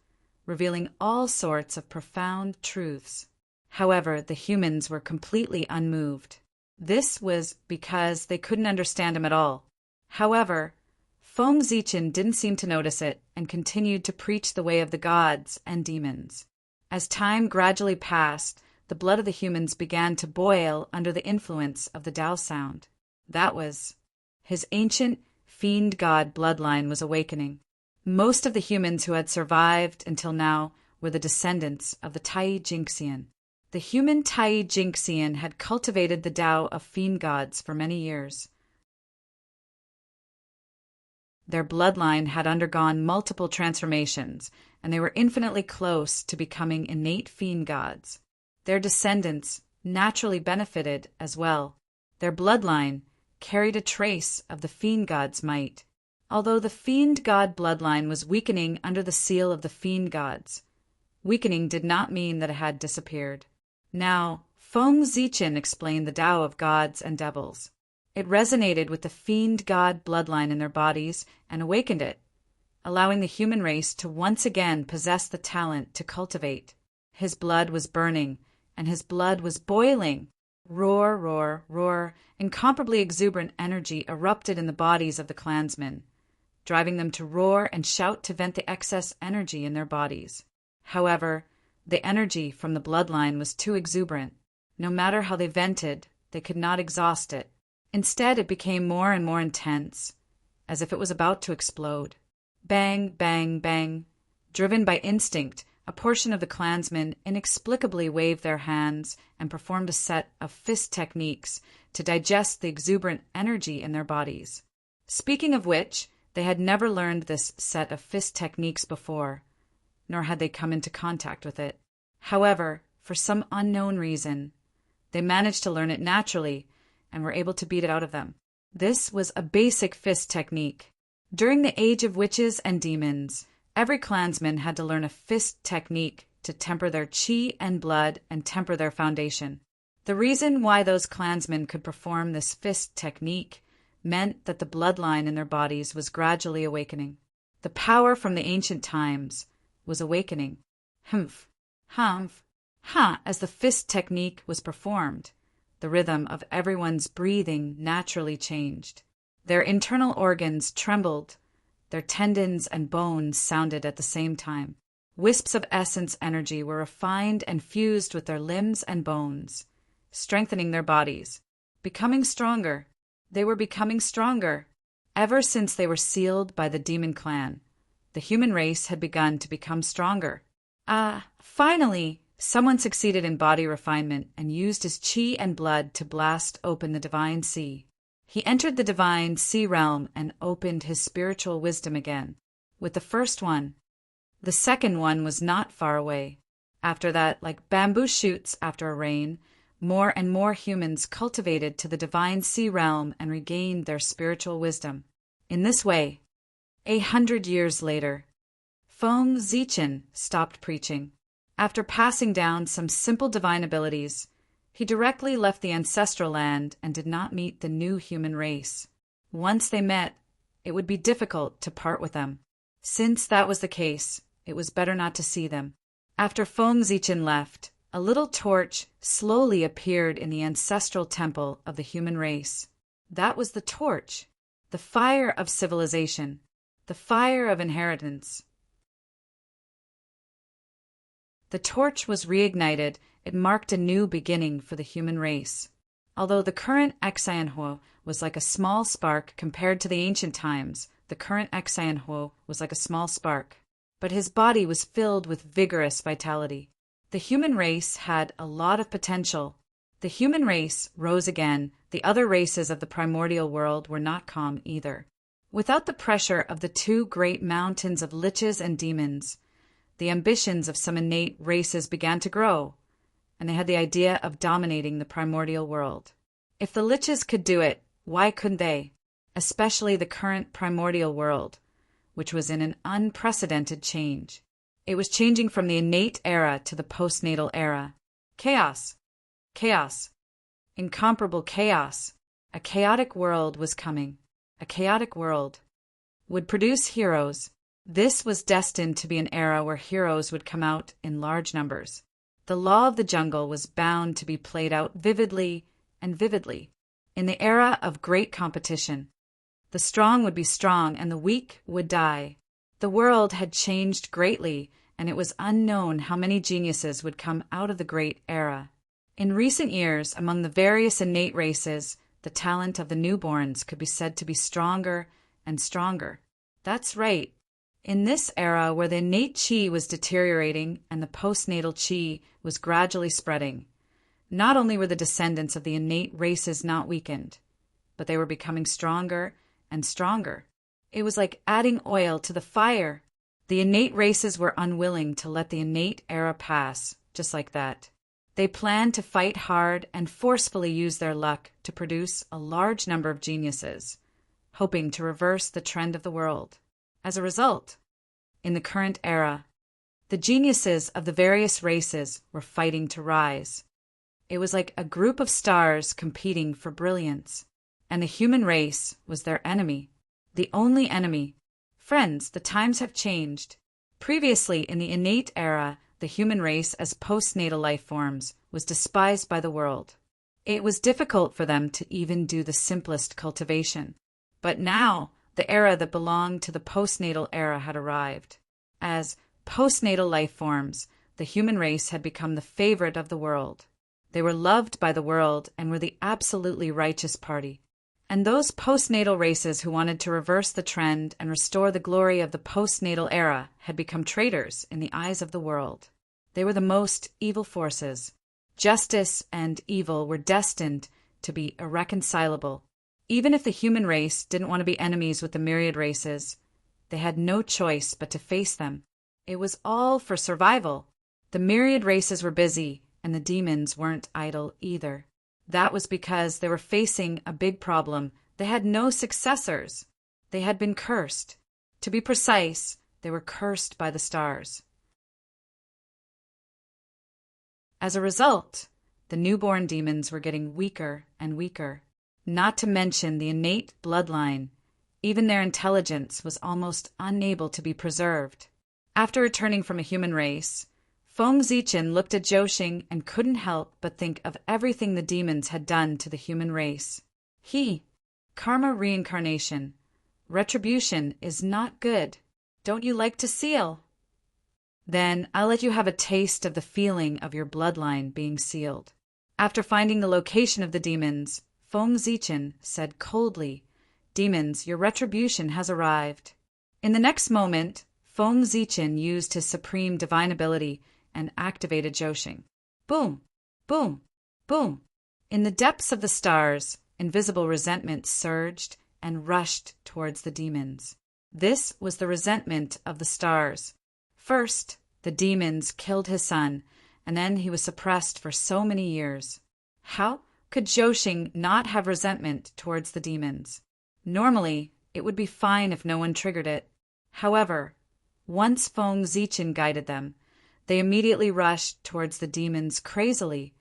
revealing all sorts of profound truths. However, the humans were completely unmoved. This was because they couldn't understand him at all. However, Feng Zichen didn't seem to notice it and continued to preach the way of the gods and demons. As time gradually passed, the blood of the humans began to boil under the influence of the Tao sound. That was his ancient fiend god bloodline was awakening. Most of the humans who had survived until now were the descendants of the Tai Jinxian. The human Tai Jinxian had cultivated the Tao of fiend gods for many years. Their bloodline had undergone multiple transformations, and they were infinitely close to becoming innate fiend gods. Their descendants naturally benefited as well. Their bloodline carried a trace of the fiend god's might. Although the fiend god bloodline was weakening under the seal of the fiend gods, weakening did not mean that it had disappeared. Now, Feng Zichen explained the Tao of gods and devils. It resonated with the fiend god bloodline in their bodies and awakened it, allowing the human race to once again possess the talent to cultivate. His blood was burning, and his blood was boiling. Roar, roar, roar, incomparably exuberant energy erupted in the bodies of the clansmen, driving them to roar and shout to vent the excess energy in their bodies. However, the energy from the bloodline was too exuberant. No matter how they vented, they could not exhaust it. Instead, it became more and more intense, as if it was about to explode. Bang, bang, bang. Driven by instinct, a portion of the clansmen inexplicably waved their hands and performed a set of fist techniques to digest the exuberant energy in their bodies. Speaking of which, they had never learned this set of fist techniques before, nor had they come into contact with it. However, for some unknown reason, they managed to learn it naturally and were able to beat it out of them. This was a basic fist technique. During the age of witches and demons, every clansman had to learn a fist technique to temper their chi and blood and temper their foundation. The reason why those clansmen could perform this fist technique meant that the bloodline in their bodies was gradually awakening. The power from the ancient times was awakening. Humph, humph, ha, as the fist technique was performed, the rhythm of everyone's breathing naturally changed. Their internal organs trembled. Their tendons and bones sounded at the same time. Wisps of essence energy were refined and fused with their limbs and bones, strengthening their bodies, becoming stronger. They were becoming stronger. Ever since they were sealed by the demon clan, the human race had begun to become stronger. Finally, someone succeeded in body refinement and used his chi and blood to blast open the divine sea. He entered the divine sea realm and opened his spiritual wisdom again. With the first one, the second one was not far away. After that, like bamboo shoots after a rain, more and more humans cultivated to the divine sea realm and regained their spiritual wisdom. In this way, 100 years later, Feng Zichen stopped preaching. After passing down some simple divine abilities, he directly left the ancestral land and did not meet the new human race. Once they met, it would be difficult to part with them. Since that was the case, it was better not to see them. After Feng Zichen left, a little torch slowly appeared in the ancestral temple of the human race. That was the torch, the fire of civilization, the fire of inheritance. The torch was reignited. It marked a new beginning for the human race. Although the current Xianhuo was like a small spark compared to the ancient times, the current Xianhuo was like a small spark, but his body was filled with vigorous vitality. The human race had a lot of potential. The human race rose again. The other races of the primordial world were not calm either. Without the pressure of the two great mountains of liches and demons, the ambitions of some innate races began to grow, and they had the idea of dominating the primordial world. If the liches could do it, why couldn't they? Especially the current primordial world, which was in an unprecedented change. It was changing from the innate era to the postnatal era. Chaos. Chaos. Incomparable chaos. A chaotic world was coming. A chaotic world would produce heroes. This was destined to be an era where heroes would come out in large numbers. The law of the jungle was bound to be played out vividly and vividly. In the era of great competition, the strong would be strong and the weak would die. The world had changed greatly, and it was unknown how many geniuses would come out of the great era. In recent years, among the various innate races, the talent of the newborns could be said to be stronger and stronger. That's right. In this era where the innate chi was deteriorating and the postnatal chi was gradually spreading, not only were the descendants of the innate races not weakened, but they were becoming stronger and stronger. It was like adding oil to the fire. The innate races were unwilling to let the innate era pass, just like that. They planned to fight hard and forcefully use their luck to produce a large number of geniuses, hoping to reverse the trend of the world. As a result, in the current era, the geniuses of the various races were fighting to rise. It was like a group of stars competing for brilliance, and the human race was their enemy, the only enemy. Friends, the times have changed. Previously, in the innate era, the human race as postnatal life forms was despised by the world. It was difficult for them to even do the simplest cultivation. But now, the era that belonged to the postnatal era had arrived. As postnatal life forms, the human race had become the favorite of the world. They were loved by the world and were the absolutely righteous party. And those postnatal races who wanted to reverse the trend and restore the glory of the postnatal era had become traitors in the eyes of the world. They were the most evil forces. Justice and evil were destined to be irreconcilable. Even if the human race didn't want to be enemies with the myriad races, they had no choice but to face them. It was all for survival. The myriad races were busy, and the demons weren't idle either. That was because they were facing a big problem. They had no successors. They had been cursed. To be precise, they were cursed by the stars. As a result, the newborn demons were getting weaker and weaker. Not to mention the innate bloodline. Even their intelligence was almost unable to be preserved. After returning from a human race, Feng Zichen looked at Zhou and couldn't help but think of everything the demons had done to the human race. Karma reincarnation. Retribution is not good. Don't you like to seal? Then I'll let you have a taste of the feeling of your bloodline being sealed. After finding the location of the demons, Feng Zichen said coldly, "Demons, your retribution has arrived." In the next moment, Feng Zichen used his supreme divine ability and activated Zhou. Boom! Boom! Boom! In the depths of the stars, invisible resentment surged and rushed towards the demons. This was the resentment of the stars. First, the demons killed his son, and then he was suppressed for so many years. How could Zhou not have resentment towards the demons? Normally, it would be fine if no one triggered it. However, once Feng Zichen guided them, they immediately rushed towards the demons crazily,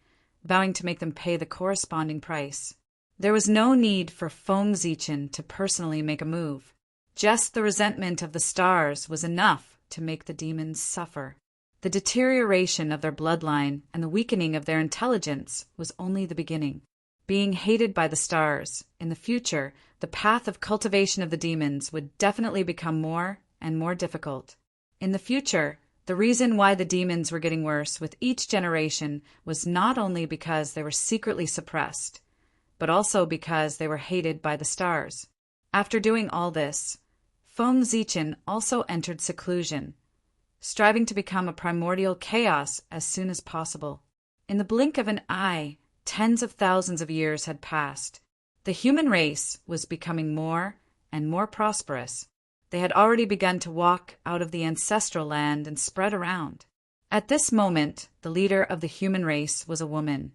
vowing to make them pay the corresponding price. There was no need for Feng Zichen to personally make a move. Just the resentment of the stars was enough to make the demons suffer. The deterioration of their bloodline and the weakening of their intelligence was only the beginning. Being hated by the stars, in the future, the path of cultivation of the demons would definitely become more and more difficult. In the future, the reason why the demons were getting worse with each generation was not only because they were secretly suppressed, but also because they were hated by the stars. After doing all this, Feng Zichen also entered seclusion, striving to become a primordial chaos as soon as possible. In the blink of an eye, tens of thousands of years had passed. The human race was becoming more and more prosperous. They had already begun to walk out of the ancestral land and spread around. At this moment, the leader of the human race was a woman,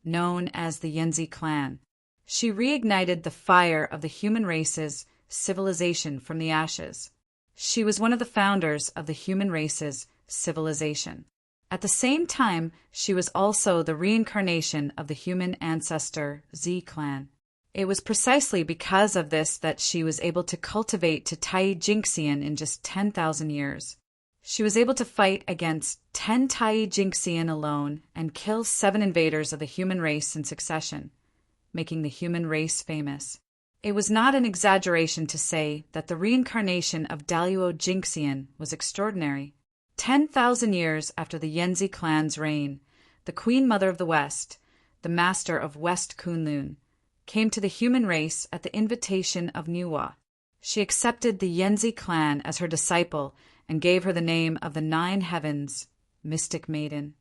known as the Yanzi clan. She reignited the fire of the human race's civilization from the ashes. She was one of the founders of the human race's civilization. At the same time, she was also the reincarnation of the human ancestor Z clan. It was precisely because of this that she was able to cultivate to Tai Jinxian in just 10,000 years. She was able to fight against 10 Tai Jinxian alone and kill 7 invaders of the human race in succession, making the human race famous. It was not an exaggeration to say that the reincarnation of Daluo Jinxian was extraordinary. 10,000 years after the Yanzi clan's reign, the Queen Mother of the West, the Master of West Kunlun, came to the human race at the invitation of Nuwa. She accepted the Yanzi clan as her disciple and gave her the name of the 9 Heavens, Mystic Maiden.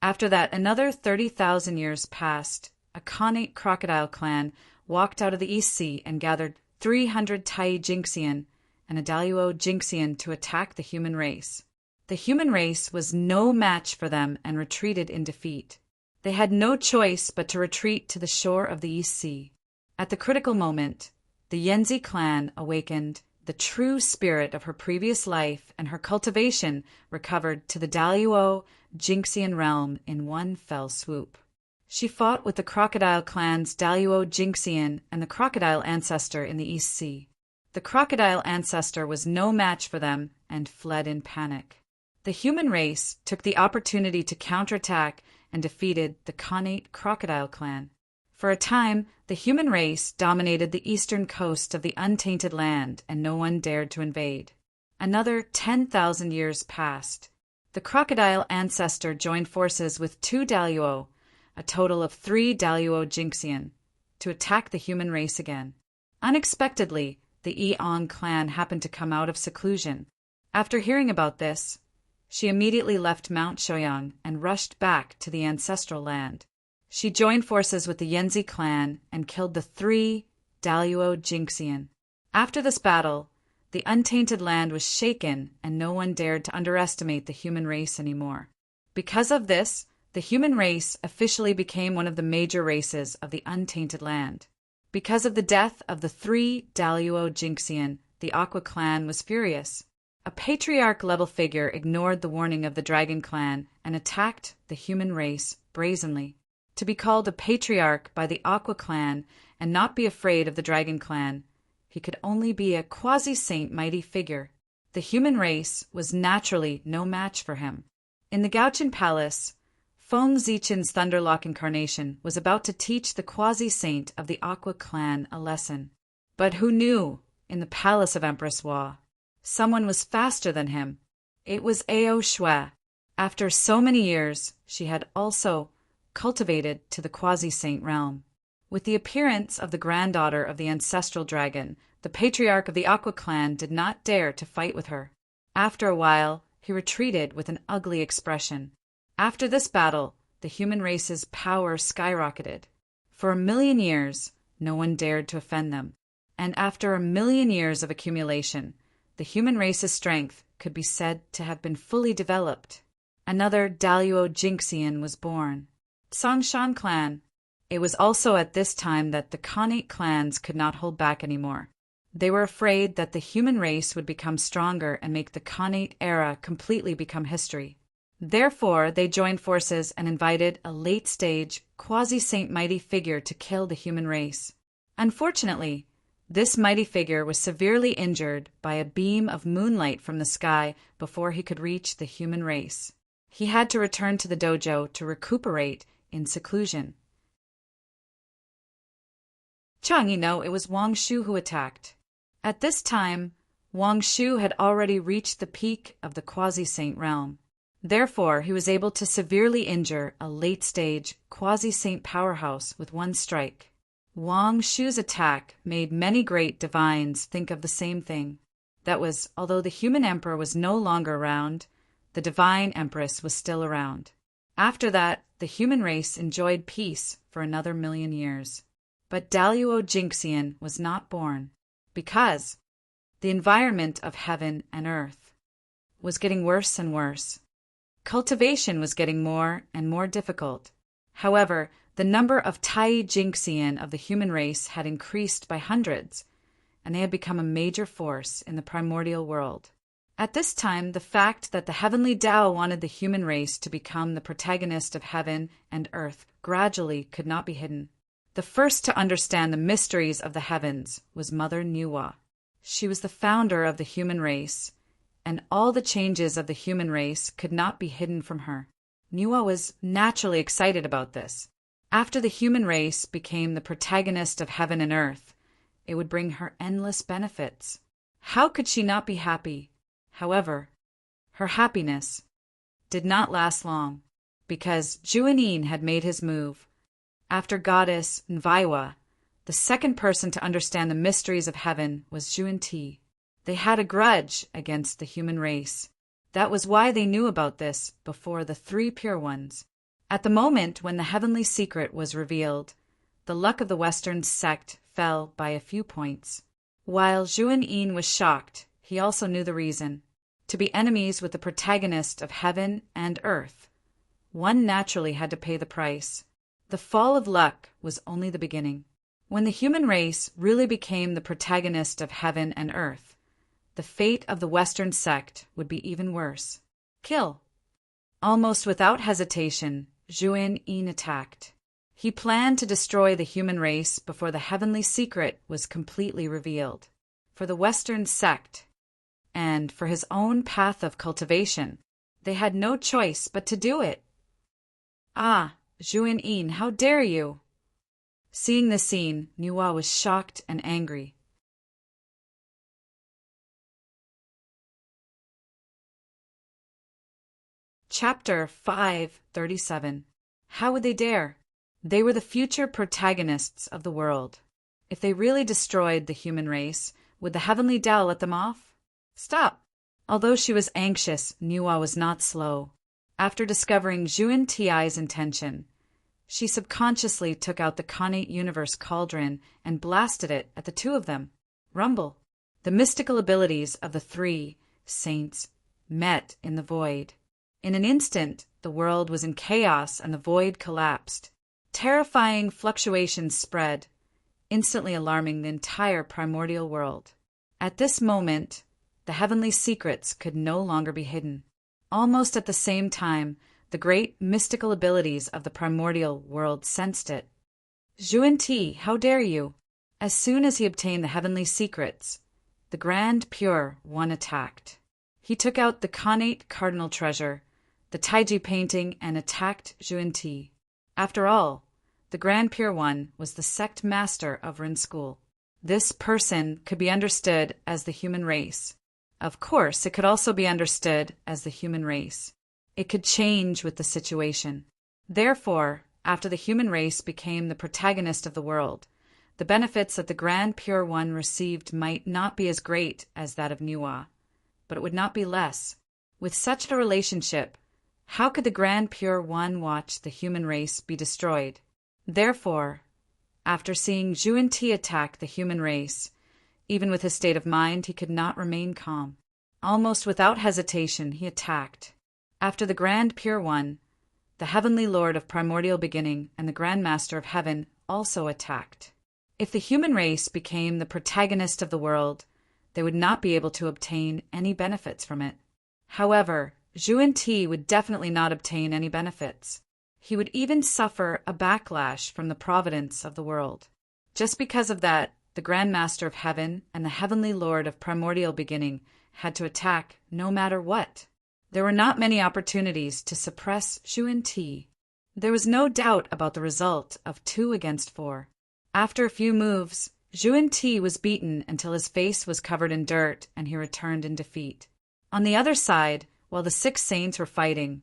After that, another 30,000 years passed. A Khanate crocodile clan walked out of the East Sea and gathered 300 Tai Jinxian and a Daluo Jinxian to attack the human race. The human race was no match for them and retreated in defeat. They had no choice but to retreat to the shore of the East Sea. At the critical moment, the Yanzi clan awakened. The true spirit of her previous life and her cultivation recovered to the Daluo Jinxian realm in one fell swoop. She fought with the crocodile clan's Daluo Jinxian and the crocodile ancestor in the East Sea. The crocodile ancestor was no match for them and fled in panic. The human race took the opportunity to counterattack and defeated the Khanate crocodile clan. For a time, the human race dominated the eastern coast of the untainted land, and no one dared to invade. Another 10,000 years passed. The crocodile ancestor joined forces with 2 Daluo, a total of 3 Daluo Jinxian, to attack the human race again. Unexpectedly, the Eong clan happened to come out of seclusion. After hearing about this, she immediately left Mount Shoyang and rushed back to the ancestral land. She joined forces with the Yanzi clan and killed the 3 Daluo Jinxian. After this battle, the untainted land was shaken and no one dared to underestimate the human race anymore. Because of this, the human race officially became one of the major races of the untainted land. Because of the death of the 3 Daluo Jinxian, the Aqua clan was furious. A patriarch-level figure ignored the warning of the Dragon clan and attacked the human race brazenly. To be called a patriarch by the Aqua clan and not be afraid of the Dragon clan, he could only be a quasi-saint mighty figure. The human race was naturally no match for him. In the Gaochen Palace, Feng Zichen's Thunderlock incarnation was about to teach the quasi-saint of the Aqua clan a lesson. But who knew, in the palace of Empress Hua, someone was faster than him. It was Ao Shui. After so many years, she had also cultivated to the quasi-saint realm. With the appearance of the granddaughter of the ancestral dragon, the patriarch of the Aqua clan did not dare to fight with her. After a while, he retreated with an ugly expression. After this battle, the human race's power skyrocketed. For 1,000,000 years, no one dared to offend them. And after 1,000,000 years of accumulation, the human race's strength could be said to have been fully developed. Another Daluo Jinxian was born, Songshan clan. It was also at this time that the Khanate clans could not hold back anymore. They were afraid that the human race would become stronger and make the Khanate era completely become history. Therefore, they joined forces and invited a late-stage, quasi-saint mighty figure to kill the human race. Unfortunately, this mighty figure was severely injured by a beam of moonlight from the sky before he could reach the human race. He had to return to the dojo to recuperate in seclusion. It was Wang Shu who attacked. At this time, Wang Shu had already reached the peak of the quasi-saint realm. Therefore, he was able to severely injure a late-stage, quasi-saint powerhouse with one strike. Wang Shu's attack made many great divines think of the same thing. That was, although the human emperor was no longer around, the divine empress was still around. After that, the human race enjoyed peace for another 1,000,000 years. But Daluo Jinxian was not born, because the environment of heaven and earth was getting worse and worse. Cultivation was getting more and more difficult. However, the number of Tai Jinxian of the human race had increased by hundreds, and they had become a major force in the primordial world. At this time, the fact that the heavenly Tao wanted the human race to become the protagonist of heaven and earth gradually could not be hidden. The first to understand the mysteries of the heavens was Mother Nuwa. She was the founder of the human race, and all the changes of the human race could not be hidden from her. Nuwa was naturally excited about this. After the human race became the protagonist of heaven and earth, it would bring her endless benefits. How could she not be happy? However, her happiness did not last long, because Juanin had made his move. After goddess Nvaiwa, the second person to understand the mysteries of heaven was Juanti. They had a grudge against the human race. That was why they knew about this before the 3 pure ones. At the moment when the heavenly secret was revealed, the luck of the Western sect fell by a few points. While Juanin was shocked, he also knew the reason. To be enemies with the protagonist of heaven and earth, one naturally had to pay the price. The fall of luck was only the beginning. When the human race really became the protagonist of heaven and earth, the fate of the Western sect would be even worse. Kill. Almost without hesitation, Juanin attacked. He planned to destroy the human race before the heavenly secret was completely revealed. For the Western sect, and for his own path of cultivation, they had no choice but to do it. Ah, Juanin, how dare you! Seeing the scene, Nuwa was shocked and angry. Chapter 537. How would they dare? They were the future protagonists of the world. If they really destroyed the human race, would the heavenly Tao let them off? Stop! Although she was anxious, Nuwa was not slow. After discovering Zhuan Ti's intention, she subconsciously took out the Khanate universe cauldron and blasted it at the two of them. Rumble! The mystical abilities of the three saints met in the void. In an instant, the world was in chaos and the void collapsed. Terrifying fluctuations spread, instantly alarming the entire primordial world. At this moment, the heavenly secrets could no longer be hidden. Almost at the same time, the great mystical abilities of the primordial world sensed it. Zhuan Ti, how dare you? As soon as he obtained the heavenly secrets, the Grand Pure One attacked. He took out the Khanate cardinal treasure, the Taiji painting, and attacked Zhuan Ti. After all, the Grand Pure One was the sect master of Rin School. This person could be understood as the human race. Of course, it could also be understood as the human race. It could change with the situation. Therefore, after the human race became the protagonist of the world, the benefits that the Grand Pure One received might not be as great as that of Nuwa, but it would not be less. With such a relationship, how could the Grand Pure One watch the human race be destroyed? Therefore, after seeing Zhuan Ti attack the human race, even with his state of mind, he could not remain calm. Almost without hesitation, he attacked. After the Grand Pure One, the Heavenly Lord of Primordial Beginning and the Grand Master of Heaven also attacked. If the human race became the protagonist of the world, they would not be able to obtain any benefits from it. However, Zhuan Ti would definitely not obtain any benefits. He would even suffer a backlash from the providence of the world. Just because of that, the Grand Master of Heaven and the Heavenly Lord of Primordial Beginning had to attack no matter what. There were not many opportunities to suppress Zhuan Ti. There was no doubt about the result of 2 against 4. After a few moves, Zhuan Ti was beaten until his face was covered in dirt and he returned in defeat. On the other side, while the 6 saints were fighting,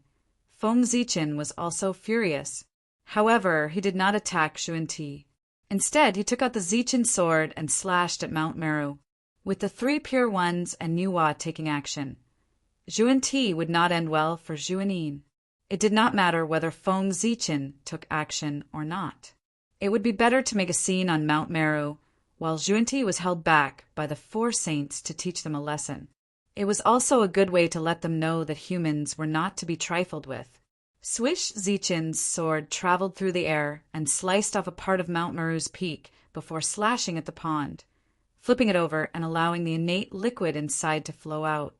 Feng Zichen was also furious. However, he did not attack Zhuan Ti. Instead, he took out the Zichen sword and slashed at Mount Meru. With the 3 Pure Ones and Nuwa taking action, Zhuan Ti would not end well for Zhuan Yin. It did not matter whether Feng Zichen took action or not. It would be better to make a scene on Mount Meru, while Zhuan Ti was held back by the 4 saints to teach them a lesson. It was also a good way to let them know that humans were not to be trifled with. Swish Zichen's sword traveled through the air and sliced off a part of Mount Meru's peak before slashing at the pond, flipping it over and allowing the innate liquid inside to flow out.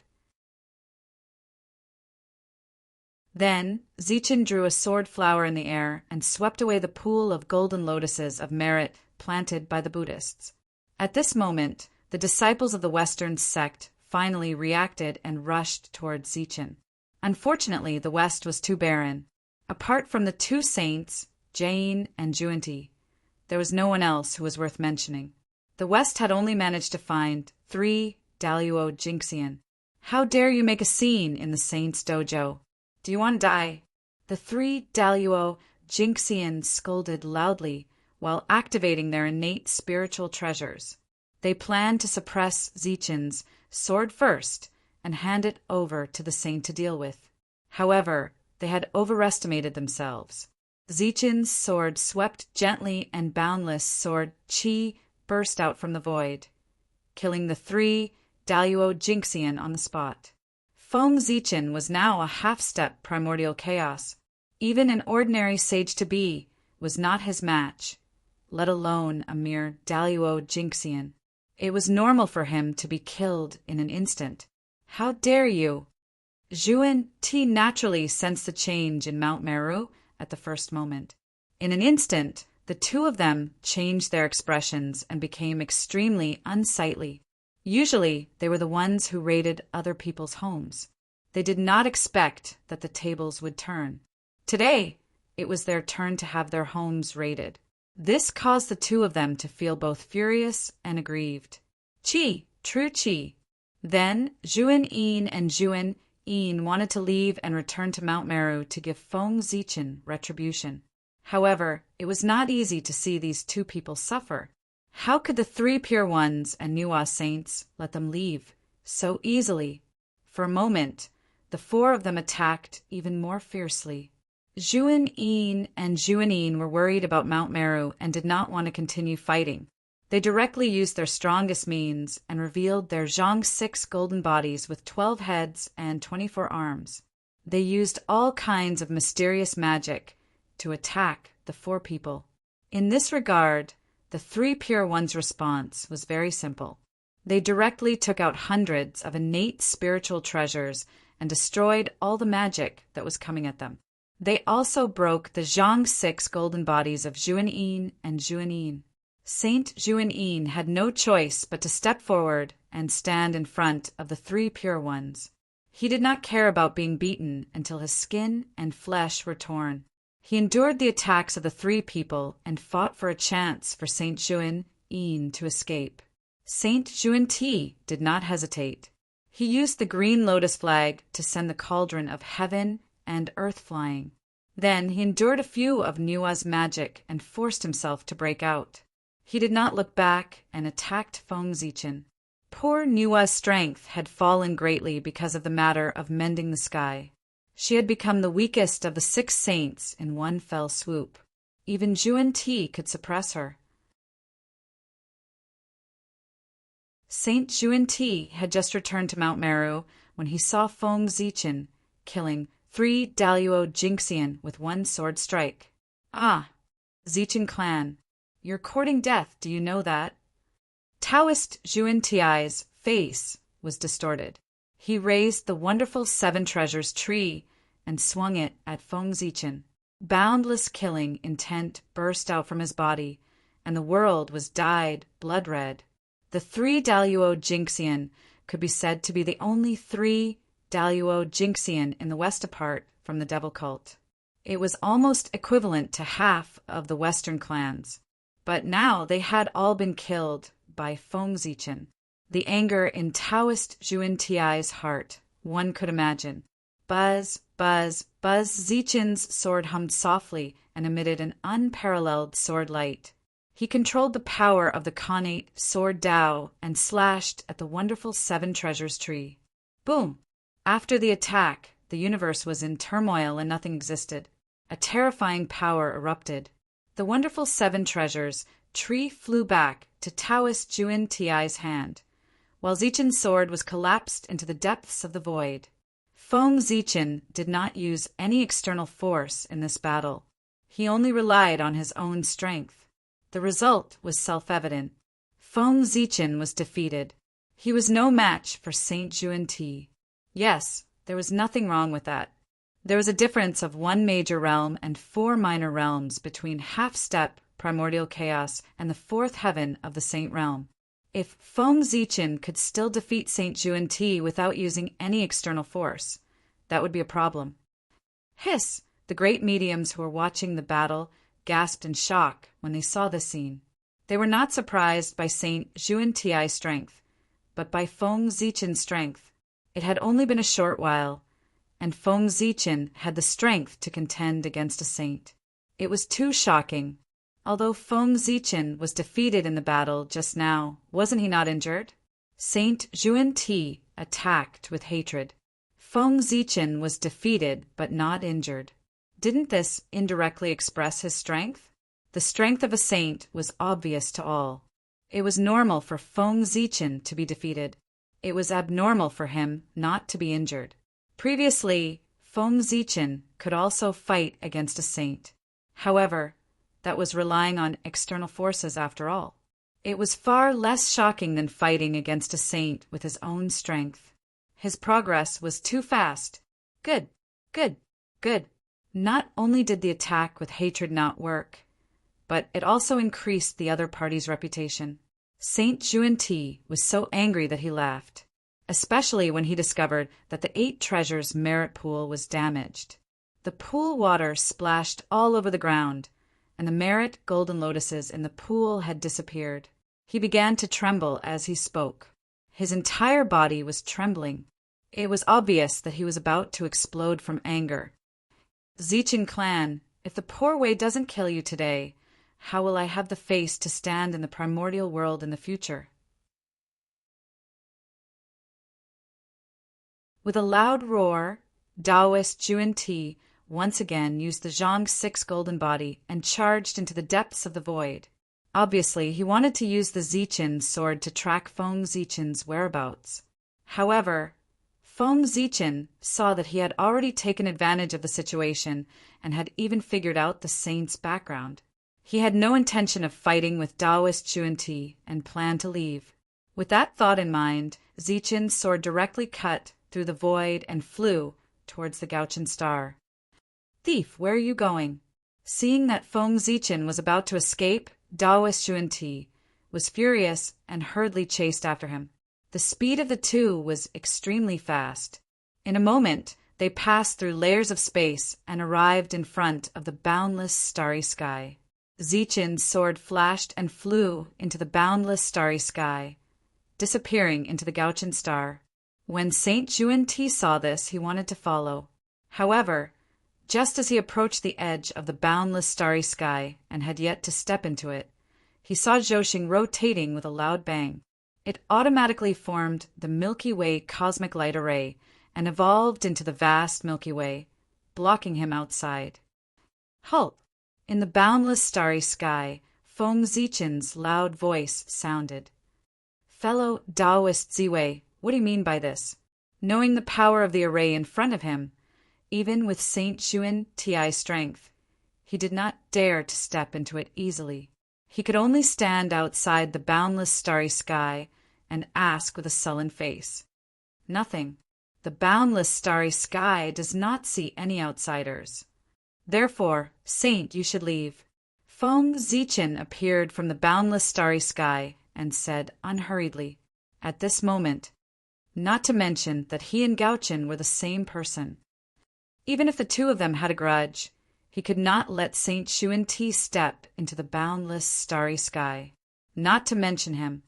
Then, Zichen drew a sword flower in the air and swept away the pool of golden lotuses of merit planted by the Buddhists. At this moment, the disciples of the Western sect finally reacted and rushed towards Zichen. Unfortunately, the West was too barren. Apart from the 2 saints, Jane and Zhuan Ti, there was no one else who was worth mentioning. The West had only managed to find 3 Daluo Jinxian. How dare you make a scene in the saints' dojo? Do you want to die? The 3 Daluo Jinxian scolded loudly while activating their innate spiritual treasures. They planned to suppress Zichen's sword first and hand it over to the saint to deal with. However, they had overestimated themselves. Zichen's sword swept gently and boundless sword qi burst out from the void, killing the 3 Daluo Jinxian on the spot. Feng Zichen was now a half-step primordial chaos. Even an ordinary sage-to-be was not his match, let alone a mere Daluo Jinxian. It was normal for him to be killed in an instant. How dare you? Zhuan Ti naturally sensed the change in Mount Meru at the first moment. In an instant, the 2 of them changed their expressions and became extremely unsightly. Usually, they were the ones who raided other people's homes. They did not expect that the tables would turn. Today, it was their turn to have their homes raided. This caused the 2 of them to feel both furious and aggrieved. Qi, true qi. Then, Zhuan Yin and Zhuan Yin wanted to leave and return to Mount Meru to give Feng Zichen retribution. However, it was not easy to see these two people suffer. How could the three pure ones and Nuwa saints let them leave so easily? For a moment, the four of them attacked even more fiercely. Zhuan-Yin and Zhuan-Yin were worried about Mount Meru and did not want to continue fighting. They directly used their strongest means and revealed their Zhang 6 golden bodies with 12 heads and 24 arms. They used all kinds of mysterious magic to attack the four people. In this regard, the three pure ones' response was very simple. They directly took out hundreds of innate spiritual treasures and destroyed all the magic that was coming at them. They also broke the Zhang 6 golden bodies of Zhuan-Yin and Zhuan-Yin. Saint Zhuan-Yin had no choice but to step forward and stand in front of the three pure ones. He did not care about being beaten until his skin and flesh were torn. He endured the attacks of the three people and fought for a chance for Saint Zhuan-Yin to escape. Saint Zhuan-Ti did not hesitate. He used the green lotus flag to send the cauldron of heaven and earth flying. Then he endured a few of Nuwa's magic and forced himself to break out. He did not look back and attacked Feng Zichen. Poor Nuwa's strength had fallen greatly because of the matter of mending the sky. She had become the weakest of the 6 saints in one fell swoop. Even Zhuan-Ti could suppress her. Saint Zhuan-Ti had just returned to Mount Meru when he saw Feng Zichen killing 3 Daluo Jinxian with 1 sword strike. Ah, Zichen clan, you're courting death, do you know that? Taoist Zhuan-Ti's face was distorted. He raised the wonderful 7 treasures tree and swung it at Feng Zichen. Boundless killing intent burst out from his body, and the world was dyed blood red. The 3 Daluo Jinxian could be said to be the only 3 Daluo Jinxian in the West apart from the devil cult. It was almost equivalent to half of the Western clans. But now they had all been killed by Feng Zichen. The anger in Taoist Zhuan-Ti's heart, one could imagine. Buzz, buzz, buzz, Zichen's sword hummed softly and emitted an unparalleled sword light. He controlled the power of the connate sword Dao and slashed at the wonderful 7 treasures tree. Boom! After the attack, the universe was in turmoil and nothing existed. A terrifying power erupted. The wonderful 7 treasures tree flew back to Taoist Zhuan-Ti's hand, while Zichen's sword was collapsed into the depths of the void. Feng Zichen did not use any external force in this battle. He only relied on his own strength. The result was self-evident. Feng Zichen was defeated. He was no match for Saint Zhuan-Ti. Yes, there was nothing wrong with that. There was a difference of 1 major realm and 4 minor realms between half-step primordial chaos and the 4th heaven of the Saint realm. If Feng Zichen could still defeat Saint Zhuan-Ti without using any external force, that would be a problem. Hiss! The great mediums who were watching the battle gasped in shock when they saw this scene. They were not surprised by Saint Zhuan-Ti's strength, but by Feng Zichen's strength. It had only been a short while, and Feng Zichen had the strength to contend against a saint. It was too shocking. Although Feng Zichen was defeated in the battle just now, wasn't he not injured? Saint Zhuan-Ti attacked with hatred. Feng Zichen was defeated but not injured. Didn't this indirectly express his strength? The strength of a saint was obvious to all. It was normal for Feng Zichen to be defeated. It was abnormal for him not to be injured. Previously, Feng Zichen could also fight against a saint. However, that was relying on external forces after all. It was far less shocking than fighting against a saint with his own strength. His progress was too fast. Good, good, good. Not only did the attack with hatred not work, but it also increased the other party's reputation. Saint Zhuan-Ti was so angry that he laughed, especially when he discovered that the 8 treasures merit pool was damaged. The pool water splashed all over the ground, and the merit golden lotuses in the pool had disappeared. He began to tremble as he spoke. His entire body was trembling. It was obvious that he was about to explode from anger. Zichen clan, If the poor way doesn't kill you today, how will I have the face to stand in the primordial world in the future? With a loud roar, Taoist Yuan Ti once again used the Zhang's 6 golden body and charged into the depths of the void. Obviously, he wanted to use the Zichen sword to track Feng Zichen's whereabouts. However, Feng Zichen saw that he had already taken advantage of the situation and had even figured out the saint's background. He had no intention of fighting with Taoist Yuan Ti and planned to leave. With that thought in mind, Zichen's sword directly cut through the void and flew towards the Gauchen star. "Thief, where are you going?" Seeing that Feng Zichen was about to escape, Taoist Yuan Ti was furious and hurriedly chased after him. The speed of the two was extremely fast. In a moment, they passed through layers of space and arrived in front of the boundless starry sky. Zichen's sword flashed and flew into the boundless starry sky, disappearing into the Gauchen star. When Saint Yuan Ti saw this, he wanted to follow. However, just as he approached the edge of the boundless starry sky and had yet to step into it, he saw Zhouxing rotating with a loud bang. It automatically formed the Milky Way cosmic light array and evolved into the vast Milky Way, blocking him outside. "Halt!" In the boundless starry sky, Feng Zichen's loud voice sounded. "Fellow Taoist Ziwei, what do you mean by this?" Knowing the power of the array in front of him, even with Saint Yuan Ti's strength, he did not dare to step into it easily. He could only stand outside the boundless starry sky and ask with a sullen face. "Nothing. The boundless starry sky does not see any outsiders. Therefore, Saint, you should leave." Feng Zichen appeared from the boundless starry sky and said unhurriedly, at this moment, not to mention that he and Gauchen were the same person. Even if the two of them had a grudge, he could not let Saint Yuan Ti step into the boundless starry sky. Not to mention him.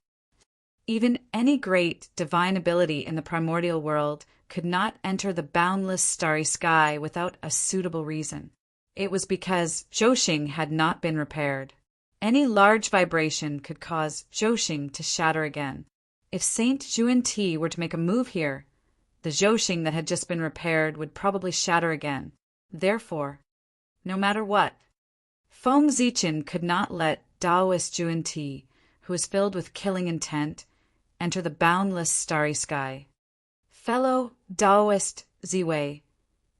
Even any great divine ability in the primordial world could not enter the boundless starry sky without a suitable reason. It was because Zhouxing had not been repaired. Any large vibration could cause Zhouxing to shatter again. If Saint Yuan Ti were to make a move here, the Zhouxing that had just been repaired would probably shatter again. Therefore, no matter what, Feng Zichen could not let Taoist Yuan Ti, who was filled with killing intent, enter the boundless starry sky. "Fellow Taoist Ziwei,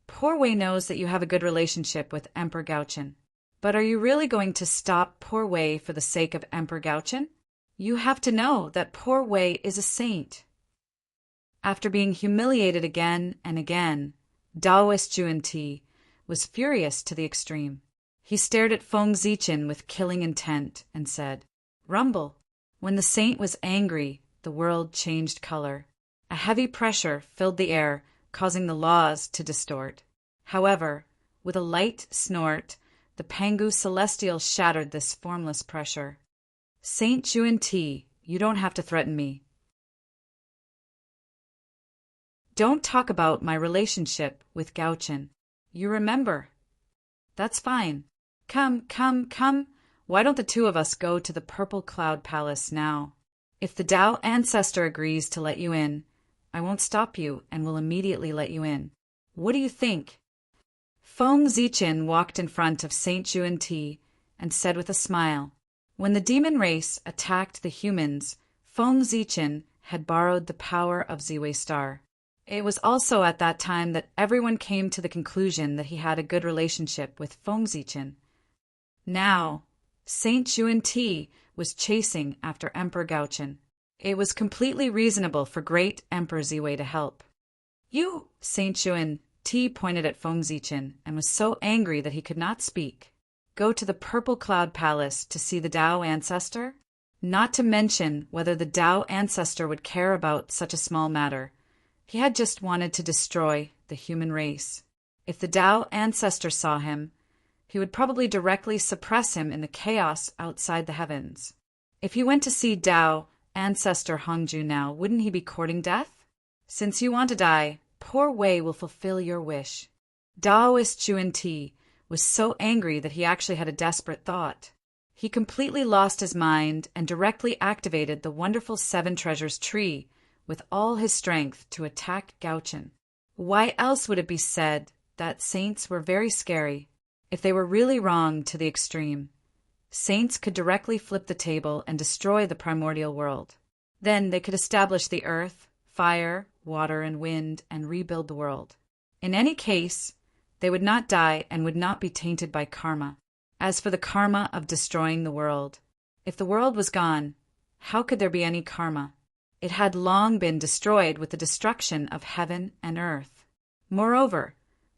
Poor Wei knows that you have a good relationship with Emperor Gauchen. But are you really going to stop Poor Wei for the sake of Emperor Gauchen? You have to know that Poor Wei is a saint." After being humiliated again and again, Taoist Yuan Ti was furious to the extreme. He stared at Feng Zichen with killing intent and said, "Rumble." When the saint was angry, the world changed color. A heavy pressure filled the air, causing the laws to distort. However, with a light snort, the Pangu Celestial shattered this formless pressure. "Saint Yuan Ti, you don't have to threaten me. Don't talk about my relationship with Gauchen. You remember. That's fine. Come. Why don't the two of us go to the Purple Cloud Palace now? If the Tao Ancestor agrees to let you in, I won't stop you and will immediately let you in. What do you think?" Feng Zichen walked in front of Saint Yuan Ti and said with a smile, "When the demon race attacked the humans, Feng Zichen had borrowed the power of Ziwei Star. It was also at that time that everyone came to the conclusion that he had a good relationship with Feng Zichen. Now, Saint Yuan Ti was chasing after Emperor Gauchen. It was completely reasonable for great Emperor Ziwei to help. "You!" Saint Yuan Ti pointed at Feng Zichen and was so angry that he could not speak. "Go to the Purple Cloud Palace to see the Tao Ancestor? Not to mention whether the Tao Ancestor would care about such a small matter. He had just wanted to destroy the human race. If the Tao Ancestor saw him, he would probably directly suppress him in the chaos outside the heavens. If he went to see Tao Ancestor Hongju now, wouldn't he be courting death? Since you want to die, Poor Wei will fulfill your wish." Taoist Yuan Ti was so angry that he actually had a desperate thought. He completely lost his mind and directly activated the wonderful Seven Treasures tree with all his strength to attack Gauchen. Why else would it be said that saints were very scary if they were really wrong to the extreme? Saints could directly flip the table and destroy the primordial world. Then they could establish the earth, fire, water, and wind and rebuild the world. In any case, they would not die and would not be tainted by karma. As for the karma of destroying the world, if the world was gone, how could there be any karma? It had long been destroyed with the destruction of heaven and earth. Moreover,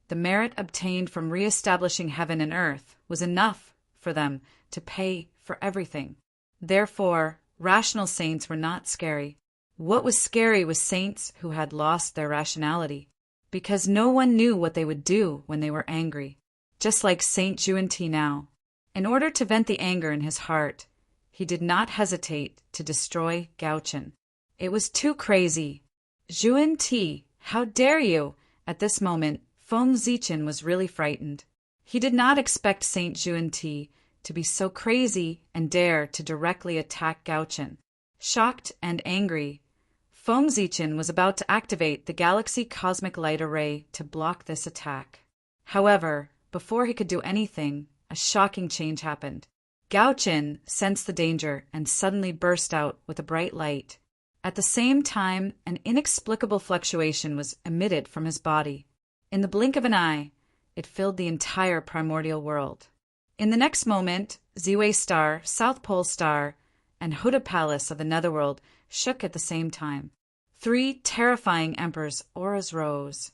the merit obtained from re-establishing heaven and earth was enough for them to pay for everything. Therefore, rational saints were not scary. What was scary was saints who had lost their rationality, because no one knew what they would do when they were angry, just like Saint Xuan-Ti now. In order to vent the anger in his heart, he did not hesitate to destroy Gauchen. It was too crazy. Xuan-Ti, how dare you? At this moment, Feng Zichen was really frightened. He did not expect Saint Xuan-Ti to be so crazy and dare to directly attack Gauchen. Shocked and angry, Feng Zichen was about to activate the Galaxy Cosmic Light Array to block this attack. However, before he could do anything, a shocking change happened. Gauchen sensed the danger and suddenly burst out with a bright light. At the same time, an inexplicable fluctuation was emitted from his body. In the blink of an eye, it filled the entire primordial world. In the next moment, Ziwei Star, South Pole Star, and Huda Palace of the Netherworld shook at the same time. 3 terrifying emperors' auras rose.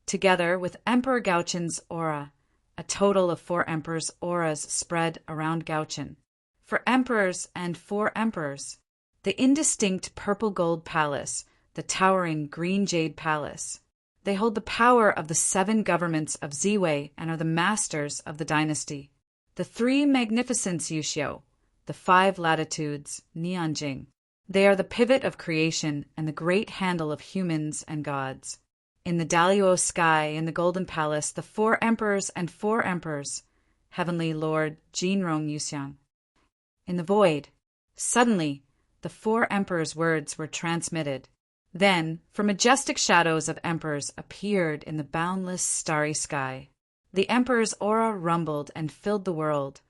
Together with Emperor Gauchen's aura, a total of 4 emperors' auras spread around Gauchen. For emperors and 4 emperors, the indistinct purple gold palace, the towering green jade palace. They hold the power of the 7 governments of Ziwei and are the masters of the dynasty. The 3 magnificence Yuxiu, the 5 latitudes, Nianjing. They are the pivot of creation and the great handle of humans and gods. In the Daluo sky, in the Golden Palace, the 4 emperors and 4 emperors, Heavenly Lord Jinrong Yuxiang. In the void, suddenly, the 4 emperors' words were transmitted. Then, from majestic shadows of emperors appeared in the boundless starry sky. The emperor's aura rumbled and filled the world,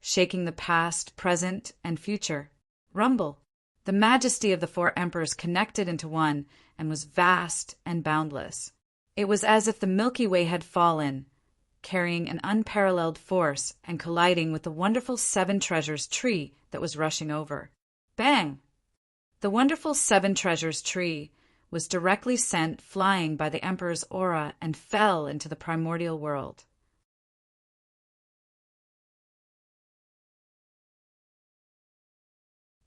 shaking the past, present, and future. Rumble. The majesty of the 4 emperors connected into one and was vast and boundless. It was as if the Milky Way had fallen, carrying an unparalleled force and colliding with the wonderful 7 Treasures tree that was rushing over. Bang! The wonderful 7 Treasures tree was directly sent flying by the Emperor's aura and fell into the primordial world.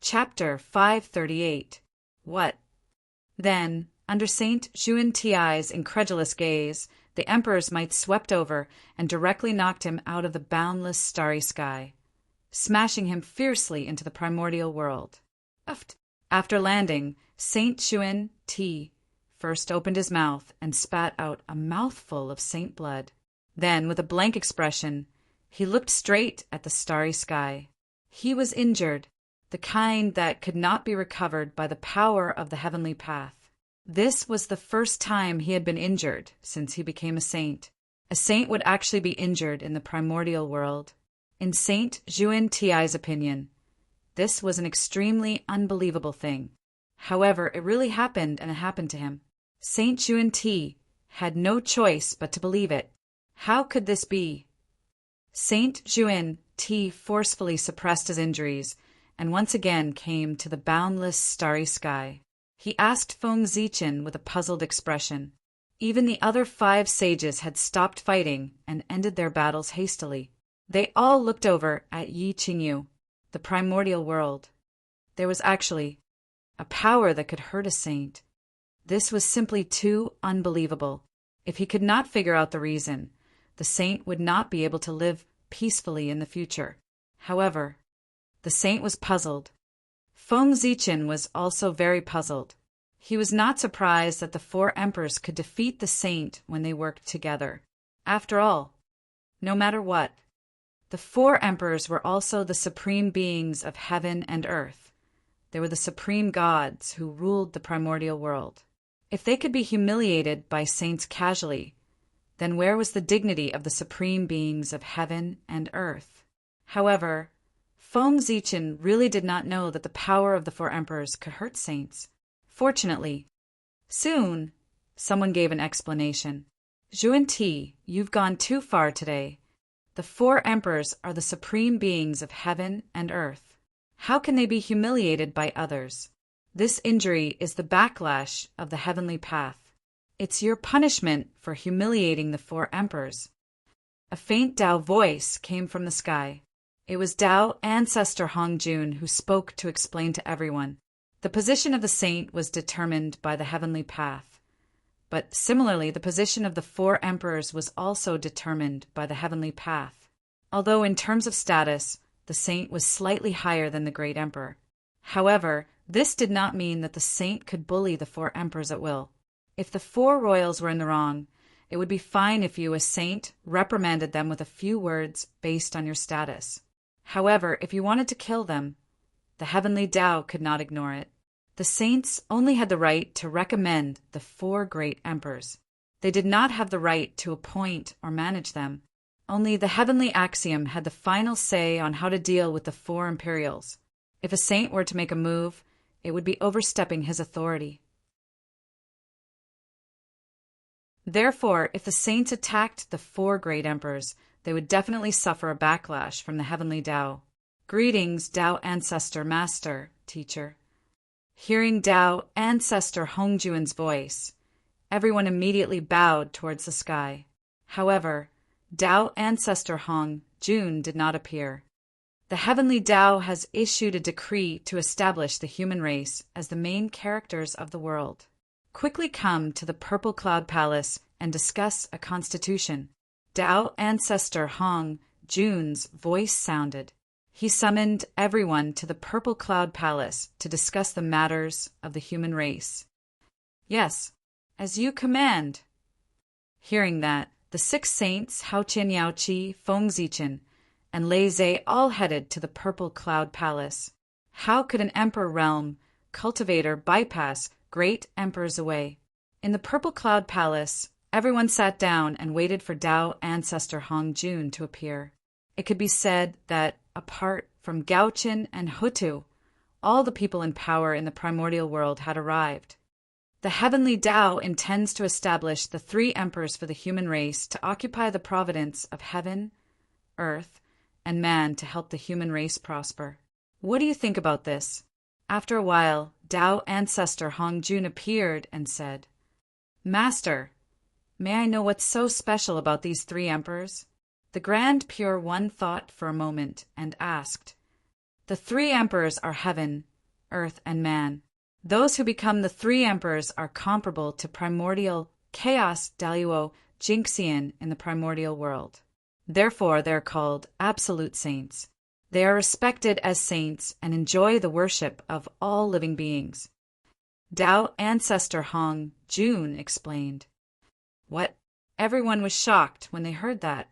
Chapter 538. What? Then, under Saint Xuan-Ti's incredulous gaze, the Emperor's might swept over and directly knocked him out of the boundless starry sky, smashing him fiercely into the primordial world. After landing, Saint Xuan-Ti first opened his mouth and spat out a mouthful of saint blood. Then, with a blank expression, he looked straight at the starry sky. He was injured, the kind that could not be recovered by the power of the heavenly path. This was the first time he had been injured since he became a saint. A saint would actually be injured in the primordial world. In Saint Xuan-Ti's opinion, this was an extremely unbelievable thing. However, it really happened, and it happened to him. Saint Xuan-Ti had no choice but to believe it. How could this be? Saint Xuan-Ti forcefully suppressed his injuries and once again came to the boundless starry sky. He asked Feng Zichen with a puzzled expression. Even the other 5 sages had stopped fighting and ended their battles hastily. They all looked over at Yi Qingyu, the primordial world. There was actually a power that could hurt a saint. This was simply too unbelievable. If he could not figure out the reason, the saint would not be able to live peacefully in the future. However, the saint was puzzled. Feng Zichen was also very puzzled. He was not surprised that the four emperors could defeat the saint when they worked together. After all, no matter what, the four emperors were also the supreme beings of heaven and earth. They were the supreme gods who ruled the primordial world. If they could be humiliated by saints casually, then where was the dignity of the supreme beings of heaven and earth? However, Feng Zichen really did not know that the power of the four emperors could hurt saints. Fortunately, soon, someone gave an explanation. Zhuan-Ti, you've gone too far today. The four emperors are the supreme beings of heaven and earth. How can they be humiliated by others? This injury is the backlash of the heavenly path. It's your punishment for humiliating the four emperors. A faint Tao voice came from the sky. It was Tao ancestor Hongjun who spoke to explain to everyone. The position of the saint was determined by the heavenly path. But similarly, the position of the four emperors was also determined by the heavenly path. Although in terms of status, the saint was slightly higher than the great emperor. However, this did not mean that the saint could bully the four emperors at will. If the four royals were in the wrong, it would be fine if you, as saint, reprimanded them with a few words based on your status. However, if you wanted to kill them, the heavenly Tao could not ignore it. The saints only had the right to recommend the four great emperors. They did not have the right to appoint or manage them. Only the heavenly axiom had the final say on how to deal with the four imperials. If a saint were to make a move, it would be overstepping his authority. Therefore, if the saints attacked the four great emperors, they would definitely suffer a backlash from the heavenly Tao. Greetings, Tao ancestor master, teacher. Hearing Tao ancestor Hongjuan's voice, everyone immediately bowed towards the sky. However, Tao ancestor Hong Jun did not appear. The heavenly Tao has issued a decree to establish the human race as the main characters of the world. Quickly come to the Purple Cloud Palace and discuss a constitution. Tao ancestor Hong Jun's voice sounded. He summoned everyone to the Purple Cloud Palace to discuss the matters of the human race. Yes, as you command. Hearing that, the six saints, Haoqian Yaoqi, Feng Zichen, and Lei Zhe all headed to the Purple Cloud Palace. How could an emperor realm cultivator bypass great emperors away? In the Purple Cloud Palace, everyone sat down and waited for Tao ancestor Hong Jun to appear. It could be said that, apart from Gaoqin and Hutu, all the people in power in the primordial world had arrived. The heavenly Tao intends to establish the three emperors for the human race to occupy the providence of heaven, earth, and man to help the human race prosper. What do you think about this? After a while, Tao ancestor Hong Jun appeared and said, Master, may I know what's so special about these three emperors? The Grand Pure One thought for a moment and asked, The three emperors are heaven, earth, and man. Those who become the three emperors are comparable to primordial chaos Daluo Jinxian in the primordial world. Therefore, they are called absolute saints. They are respected as saints and enjoy the worship of all living beings. Tao ancestor Hong Jun explained. What? Everyone was shocked when they heard that.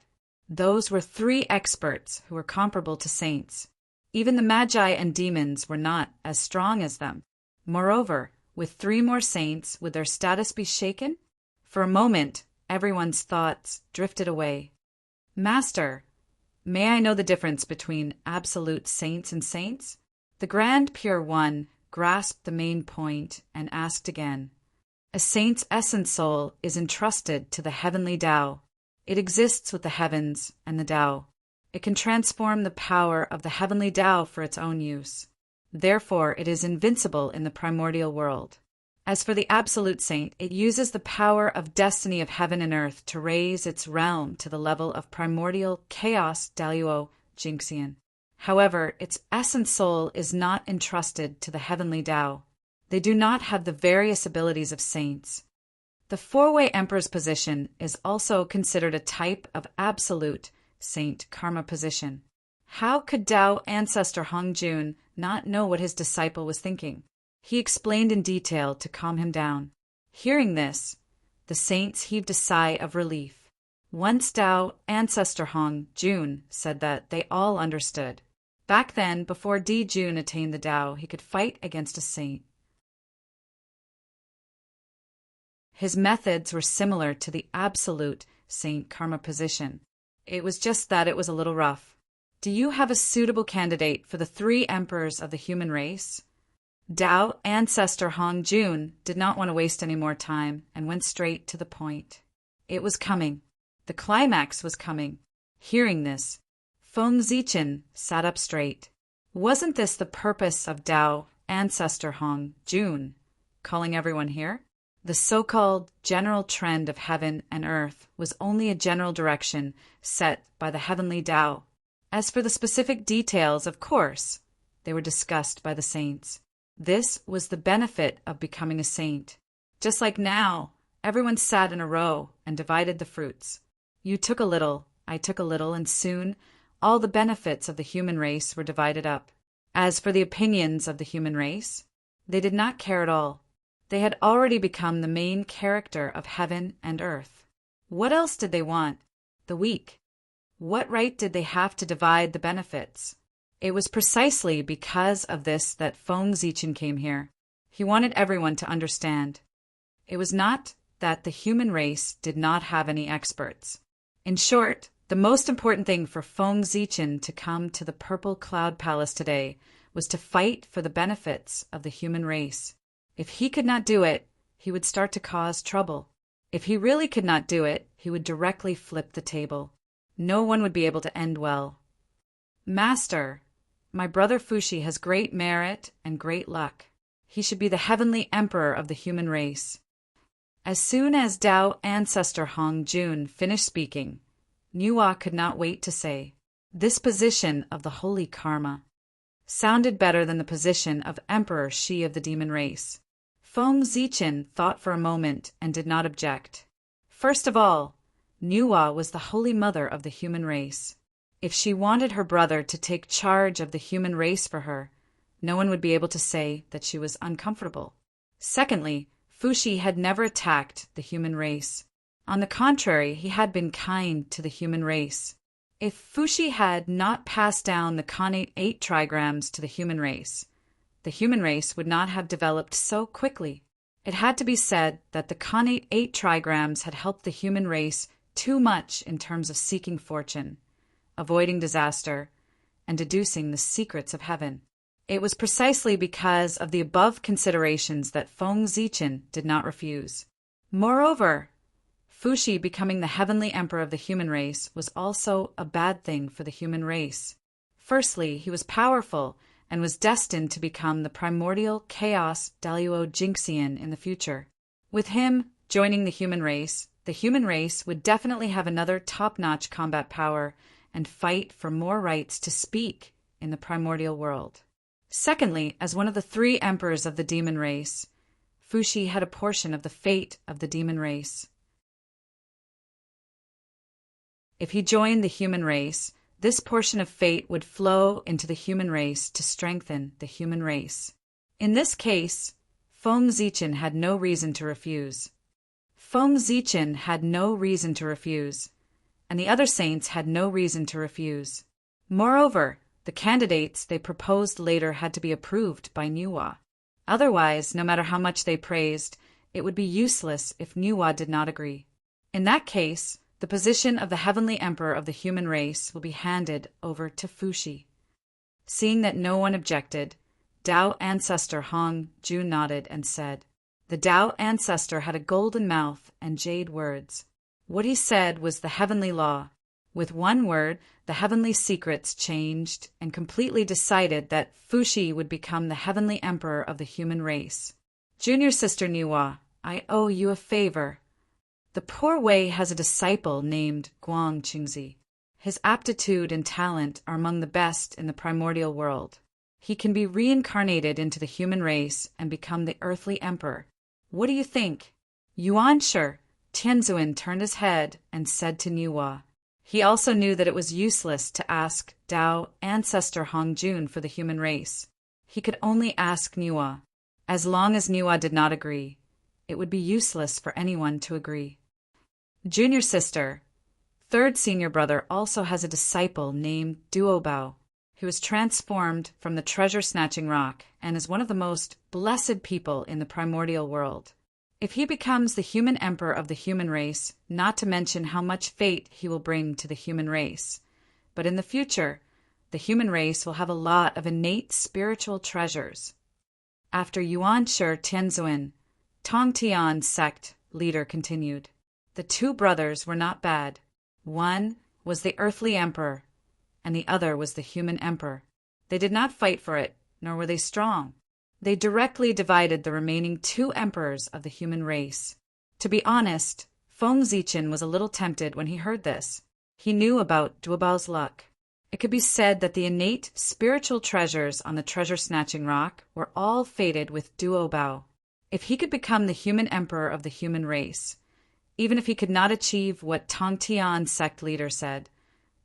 Those were three experts who were comparable to saints. Even the magi and demons were not as strong as them. Moreover, with three more saints, would their status be shaken? For a moment, everyone's thoughts drifted away. Master, may I know the difference between absolute saints and saints? The Grand Pure One grasped the main point and asked again. A saint's essence soul is entrusted to the heavenly Tao. It exists with the heavens and the Tao. It can transform the power of the heavenly Tao for its own use. Therefore, it is invincible in the primordial world. As for the absolute saint, it uses the power of destiny of heaven and earth to raise its realm to the level of primordial chaos Daluo Jinxian. However, its essence soul is not entrusted to the heavenly Tao. They do not have the various abilities of saints. The four-way emperor's position is also considered a type of absolute saint karma position. How could Tao ancestor Hong Jun not know what his disciple was thinking? He explained in detail to calm him down. Hearing this, the saints heaved a sigh of relief. Once Tao ancestor Hong Jun said that they all understood. Back then, before Di Jun attained the Tao, he could fight against a saint. His methods were similar to the absolute Saint Karma position. It was just that it was a little rough. Do you have a suitable candidate for the 3 emperors of the human race? Tao ancestor Hong Jun did not want to waste any more time and went straight to the point. It was coming. The climax was coming. Hearing this, Feng Zichen sat up straight. Wasn't this the purpose of Tao ancestor Hong Jun calling everyone here? The so-called general trend of heaven and earth was only a general direction set by the heavenly Tao. As for the specific details, of course, they were discussed by the saints. This was the benefit of becoming a saint. Just like now, everyone sat in a row and divided the fruits. You took a little, I took a little, and soon all the benefits of the human race were divided up. As for the opinions of the human race, they did not care at all. They had already become the main character of heaven and earth. What else did they want? The weak. What right did they have to divide the benefits? It was precisely because of this that Feng Zichen came here. He wanted everyone to understand. It was not that the human race did not have any experts. In short, the most important thing for Feng Zichen to come to the Purple Cloud Palace today was to fight for the benefits of the human race. If he could not do it, he would start to cause trouble. If he really could not do it, he would directly flip the table. No one would be able to end well. Master, my brother Fushi has great merit and great luck. He should be the heavenly emperor of the human race. As soon as Tao ancestor Hong Jun finished speaking, Nuwa could not wait to say, "This position of the holy karma sounded better than the position of Emperor Shi of the demon race." Feng Zichen thought for a moment and did not object. First of all, Nuwa was the holy mother of the human race. If she wanted her brother to take charge of the human race for her, no one would be able to say that she was uncomfortable. Secondly, Fushi had never attacked the human race. On the contrary, he had been kind to the human race. If Fushi had not passed down the connate 8 trigrams to the human race would not have developed so quickly. It had to be said that the connate 8 trigrams had helped the human race too much in terms of seeking fortune, avoiding disaster, and deducing the secrets of heaven. It was precisely because of the above considerations that Feng Zichen did not refuse. Moreover, Fushi becoming the heavenly emperor of the human race was also a bad thing for the human race. Firstly, he was powerful and was destined to become the primordial chaos Daluo Jinxian in the future. With him joining the human race would definitely have another top-notch combat power and fight for more rights to speak in the primordial world. Secondly, as one of the 3 emperors of the demon race, Fushi had a portion of the fate of the demon race. If he joined the human race, this portion of fate would flow into the human race to strengthen the human race. In this case, Feng Zichen had no reason to refuse. And the other saints had no reason to refuse. Moreover, the candidates they proposed later had to be approved by Nuwa. Otherwise, no matter how much they praised, it would be useless if Nuwa did not agree. In that case, the position of the heavenly emperor of the human race will be handed over to Fushi. Seeing that no one objected, Tao ancestor Hong Jun nodded and said, the Tao ancestor had a golden mouth and jade words. What he said was the heavenly law. With one word, the heavenly secrets changed and completely decided that Fushi would become the heavenly emperor of the human race. Junior sister Nuwa, I owe you a favor. The poor Wei has a disciple named Guang Qingzi. His aptitude and talent are among the best in the primordial world. He can be reincarnated into the human race and become the earthly emperor. What do you think? Yuanshi, Tianzuan turned his head and said to Nuwa. He also knew that it was useless to ask Tao ancestor Hong Jun for the human race. He could only ask Nuwa. As long as Niwa did not agree, it would be useless for anyone to agree. Junior sister, third senior brother, also has a disciple named Duobao, who was transformed from the treasure-snatching rock and is one of the most blessed people in the primordial world. If he becomes the human emperor of the human race, not to mention how much fate he will bring to the human race, but in the future, the human race will have a lot of innate spiritual treasures. After Yuan Shi Tianzuan, Tongtian sect leader continued, the two brothers were not bad. One was the earthly emperor, and the other was the human emperor. They did not fight for it, nor were they strong. They directly divided the remaining two emperors of the human race. To be honest, Feng Zichen was a little tempted when he heard this. He knew about Duobao's luck. It could be said that the innate spiritual treasures on the treasure-snatching rock were all fated with Duobao. If he could become the human emperor of the human race, even if he could not achieve what Tongtian sect leader said,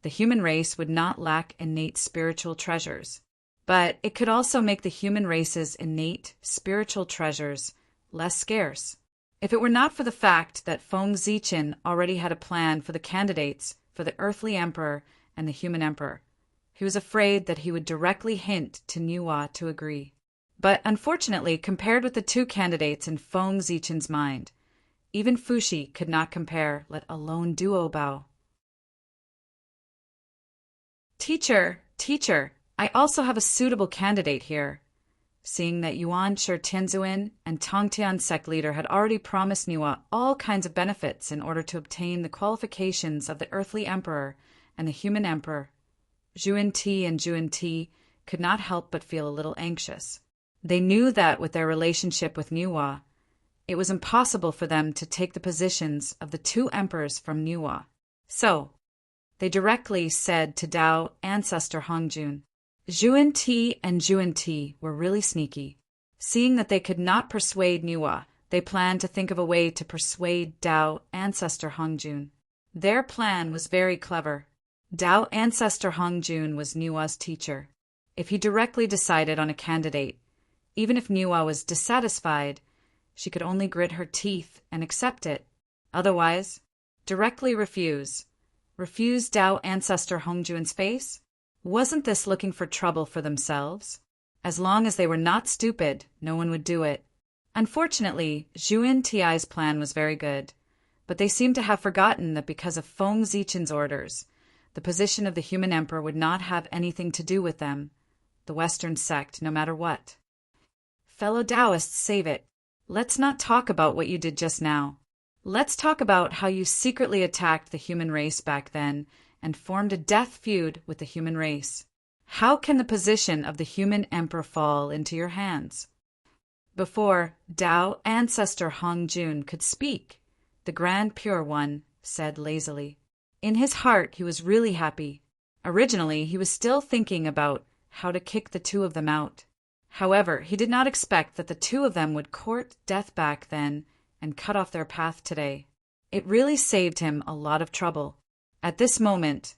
the human race would not lack innate spiritual treasures. But it could also make the human race's innate spiritual treasures less scarce. If it were not for the fact that Feng Zichen already had a plan for the candidates for the earthly emperor and the human emperor, he was afraid that he would directly hint to Niwa to agree. But unfortunately, compared with the two candidates in Feng Zichen's mind, even Fushi could not compare, let alone Duobao. Teacher, I also have a suitable candidate here. Seeing that Yuan Shi Tianzuan and Tongtian sect leader had already promised Niwa all kinds of benefits in order to obtain the qualifications of the earthly emperor and the human emperor, Zhuan Ti and Zhuan Ti could not help but feel a little anxious. They knew that with their relationship with Niwa, it was impossible for them to take the positions of the two emperors from Niwa. So, they directly said to Dao ancestor Hongjun, Zhuan Ti and Zhuan Ti were really sneaky. Seeing that they could not persuade Niwa, they planned to think of a way to persuade Dao ancestor Hongjun. Their plan was very clever. Dao ancestor Hongjun was Niwa's teacher. If he directly decided on a candidate, even if Niwa was dissatisfied, she could only grit her teeth and accept it. Otherwise, directly refuse. Refuse Dao ancestor Hongjun's face? Wasn't this looking for trouble for themselves? As long as they were not stupid, no one would do it. Unfortunately, Zhuan Ti's plan was very good, but they seemed to have forgotten that because of Feng Zichen's orders, the position of the human emperor would not have anything to do with them, the Western sect, no matter what. Fellow Taoists, save it. Let's not talk about what you did just now. Let's talk about how you secretly attacked the human race back then and formed a death feud with the human race. How can the position of the human emperor fall into your hands? Before Dao ancestor Hongjun could speak, the Grand Pure One said lazily. In his heart, he was really happy. Originally, he was still thinking about how to kick the two of them out. However, he did not expect that the two of them would court death back then and cut off their path today. It really saved him a lot of trouble. At this moment,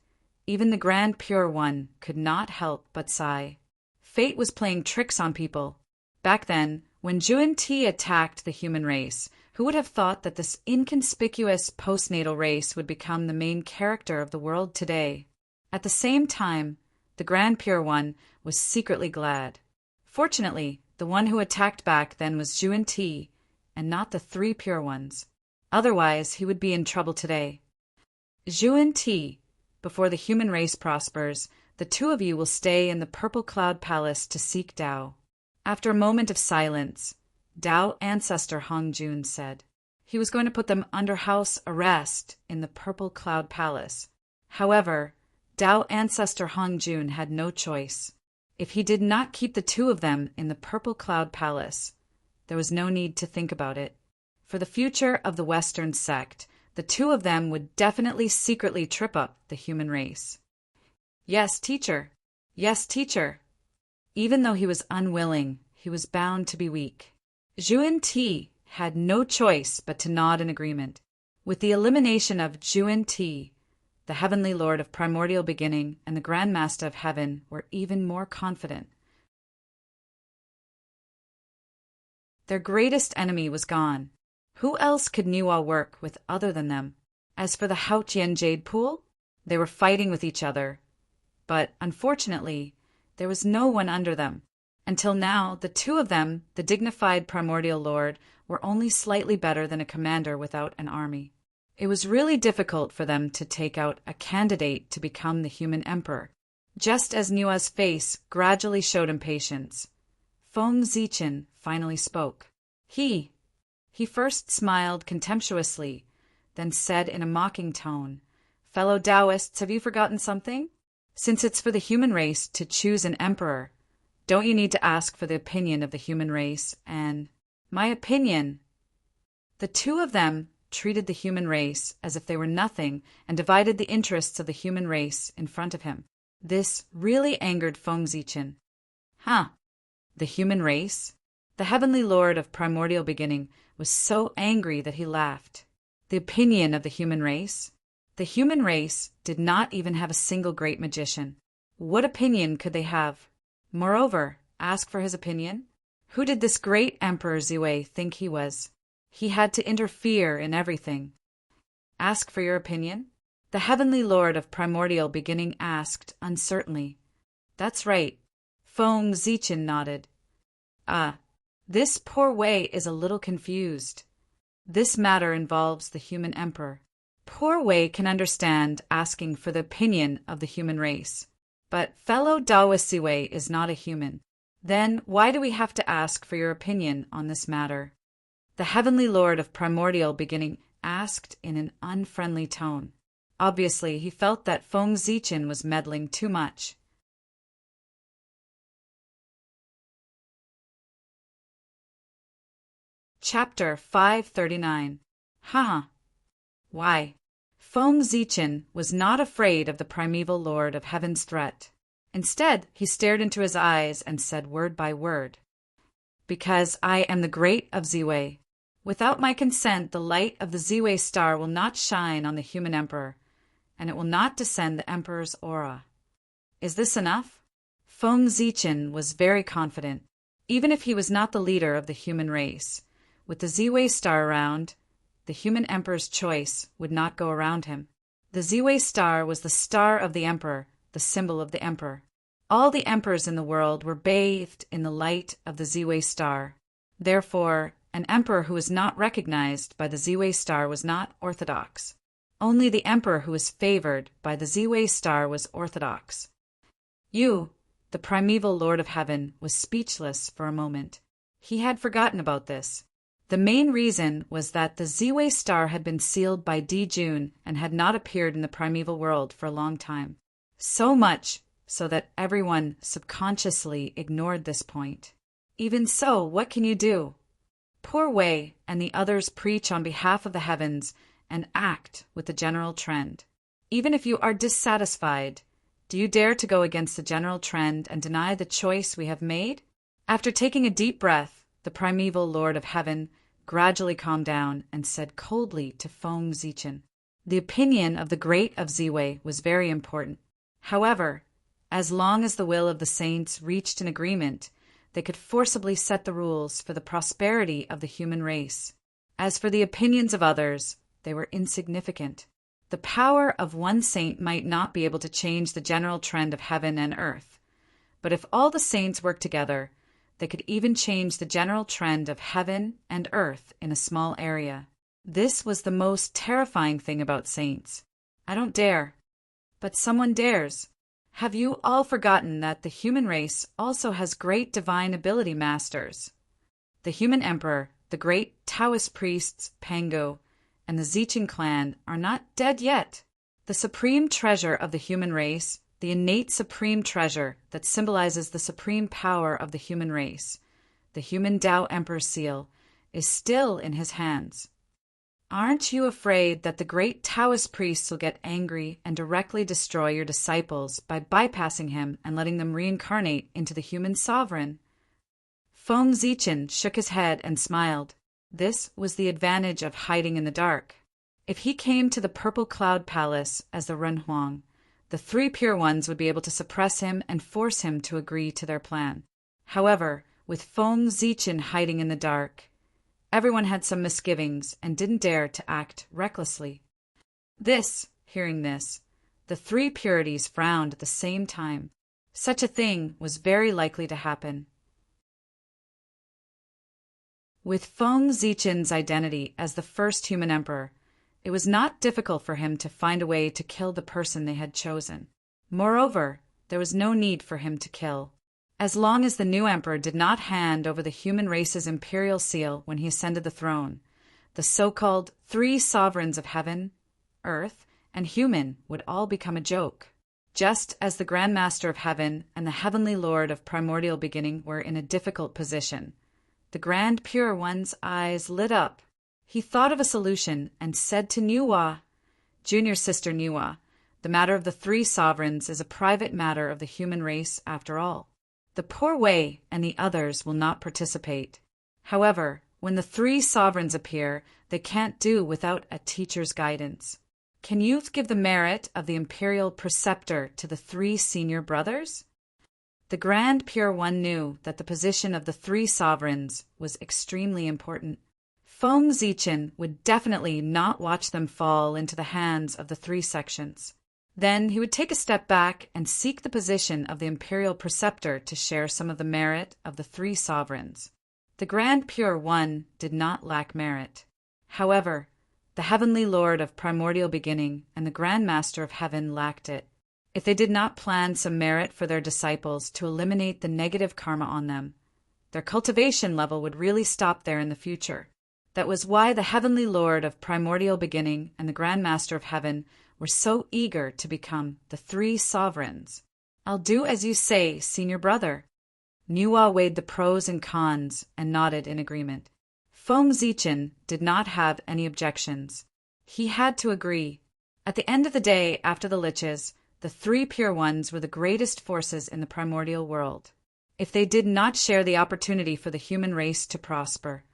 even the Grand Pure One could not help but sigh. Fate was playing tricks on people. Back then, when Zhuan Ti attacked the human race, who would have thought that this inconspicuous postnatal race would become the main character of the world today? At the same time, the Grand Pure One was secretly glad. Fortunately, the one who attacked back then was Zhuan Ti, and not the three Pure Ones. Otherwise, he would be in trouble today. Zhuan Ti, before the human race prospers, the two of you will stay in the Purple Cloud Palace to seek Dao. After a moment of silence, Dao ancestor Hongjun said he was going to put them under house arrest in the Purple Cloud Palace. However, Dao ancestor Hongjun had no choice. If he did not keep the two of them in the Purple Cloud Palace, there was no need to think about it. For the future of the Western sect, the two of them would definitely secretly trip up the human race. Yes, teacher. Yes, teacher. Even though he was unwilling, he was bound to be weak. Zhuan Ti had no choice but to nod in agreement. With the elimination of Zhuan Ti, the Heavenly Lord of Primordial Beginning and the Grand Master of Heaven were even more confident. Their greatest enemy was gone. Who else could Niwa work with other than them? As for the Haotian Jade Pool, they were fighting with each other. But, unfortunately, there was no one under them. Until now, the two of them, the dignified primordial lord, were only slightly better than a commander without an army. It was really difficult for them to take out a candidate to become the human emperor. Just as Niwa's face gradually showed impatience, Feng Zichen finally spoke. He first smiled contemptuously, then said in a mocking tone, "Fellow Taoists, have you forgotten something? Since it's for the human race to choose an emperor, don't you need to ask for the opinion of the human race? And my opinion." The two of them treated the human race as if they were nothing and divided the interests of the human race in front of him. This really angered Feng Zichen. The human race? The heavenly lord of primordial beginning was so angry that he laughed. The opinion of the human race? The human race did not even have a single great magician. What opinion could they have? Moreover, ask for his opinion? Who did this great Emperor Ziwei think he was? He had to interfere in everything. Ask for your opinion? The heavenly lord of primordial beginning asked uncertainly. That's right. Feng Zichen nodded. This poor Wei is a little confused. This matter involves the human emperor. Poor Wei can understand asking for the opinion of the human race. But fellow Taoist Ziwei is not a human. Then why do we have to ask for your opinion on this matter? The heavenly lord of primordial beginning asked in an unfriendly tone. Obviously, he felt that Feng Zichen was meddling too much. Chapter 539. Why? Feng Zichen was not afraid of the primeval lord of heaven's threat. Instead, he stared into his eyes and said word by word, "Because I am the great of Ziwei. Without my consent, the light of the Ziwei star will not shine on the human emperor, and it will not descend the emperor's aura." Is this enough? Feng Zichen was very confident. Even if he was not the leader of the human race, with the Ziwei star around, the human emperor's choice would not go around him. The Ziwei star was the star of the emperor, the symbol of the emperor. All the emperors in the world were bathed in the light of the Ziwei star. Therefore, an emperor who was not recognized by the Ziwei star was not orthodox. Only the emperor who was favored by the Ziwei star was orthodox. Yu, the primeval lord of heaven, was speechless for a moment. He had forgotten about this. The main reason was that the Ziwei star had been sealed by Di Jun and had not appeared in the primeval world for a long time. So much so that everyone subconsciously ignored this point. Even so, what can you do? Poor Wei and the others preach on behalf of the heavens and act with the general trend. Even if you are dissatisfied, do you dare to go against the general trend and deny the choice we have made? After taking a deep breath, the primeval lord of heaven gradually calmed down and said coldly to Feng Zichen, "The opinion of the great of Ziwei was very important. However, as long as the will of the saints reached an agreement, they could forcibly set the rules for the prosperity of the human race. As for the opinions of others, they were insignificant. The power of one saint might not be able to change the general trend of heaven and earth, but if all the saints worked together, they could even change the general trend of heaven and earth in a small area. This was the most terrifying thing about saints. I don't dare. But someone dares. Have you all forgotten that the human race also has great divine ability masters? The human emperor, the great Taoist priests, Pango, and the Zichen clan are not dead yet. The supreme treasure of the human race, the innate supreme treasure that symbolizes the supreme power of the human race, the human Tao Emperor seal, is still in his hands. Aren't you afraid that the great Taoist priests will get angry and directly destroy your disciples by bypassing him and letting them reincarnate into the human sovereign? Feng Zichen shook his head and smiled. This was the advantage of hiding in the dark. If he came to the Purple Cloud Palace as the Renhuang, the three Pure Ones would be able to suppress him and force him to agree to their plan. However, with Feng Zichen hiding in the dark. Everyone had some misgivings and didn't dare to act recklessly. Hearing this, the three purities frowned at the same time. Such a thing was very likely to happen. With Feng Zichen's identity as the first human emperor, it was not difficult for him to find a way to kill the person they had chosen. Moreover, there was no need for him to kill. As long as the new emperor did not hand over the human race's imperial seal when he ascended the throne, the so-called three sovereigns of heaven, earth, and human would all become a joke. Just as the Grand Master of Heaven and the Heavenly Lord of Primordial Beginning were in a difficult position, the Grand Pure One's eyes lit up. He thought of a solution and said to Nuwa, "Junior sister Nuwa, the matter of the three sovereigns is a private matter of the human race after all. The poor Wei and the others will not participate. However, when the three sovereigns appear, they can't do without a teacher's guidance. Can you give the merit of the imperial preceptor to the three senior brothers?" The Grand Pure One knew that the position of the three sovereigns was extremely important. Feng Zichen would definitely not watch them fall into the hands of the three sections. Then he would take a step back and seek the position of the imperial preceptor to share some of the merit of the three sovereigns. The Grand Pure One did not lack merit. However, the Heavenly Lord of Primordial Beginning and the Grand Master of Heaven lacked it. If they did not plan some merit for their disciples to eliminate the negative karma on them, their cultivation level would really stop there in the future. That was why the Heavenly Lord of Primordial Beginning and the Grand Master of Heaven were so eager to become the three sovereigns. "I'll do as you say, senior brother." Nuwa weighed the pros and cons and nodded in agreement. Feng Zichen did not have any objections. He had to agree. At the end of the day, after the liches, the three pure ones were the greatest forces in the primordial world. If they did not share the opportunity for the human race to prosper,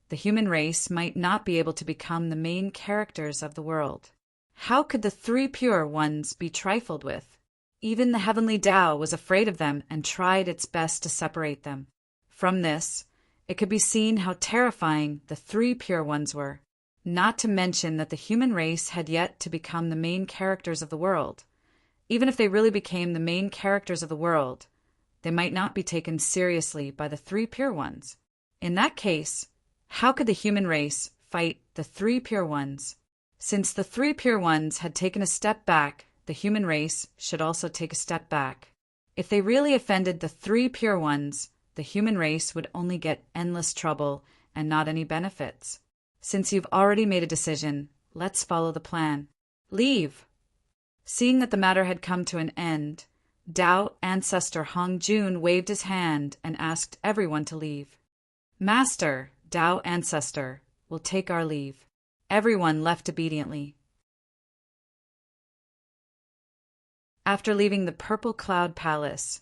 the human race might not be able to become the main characters of the world. How could the three pure ones be trifled with? Even the heavenly Tao was afraid of them and tried its best to separate them. From this, it could be seen how terrifying the three pure ones were, not to mention that the human race had yet to become the main characters of the world. Even if they really became the main characters of the world, they might not be taken seriously by the three pure ones. In that case, how could the human race fight the three pure ones? Since the three pure ones had taken a step back, the human race should also take a step back. If they really offended the three pure ones, the human race would only get endless trouble and not any benefits. Since you've already made a decision, let's follow the plan. Leave. Seeing that the matter had come to an end, Tao ancestor Hong Jun waved his hand and asked everyone to leave. "Master, Tao ancestor, will take our leave." Everyone left obediently. After leaving the Purple Cloud Palace,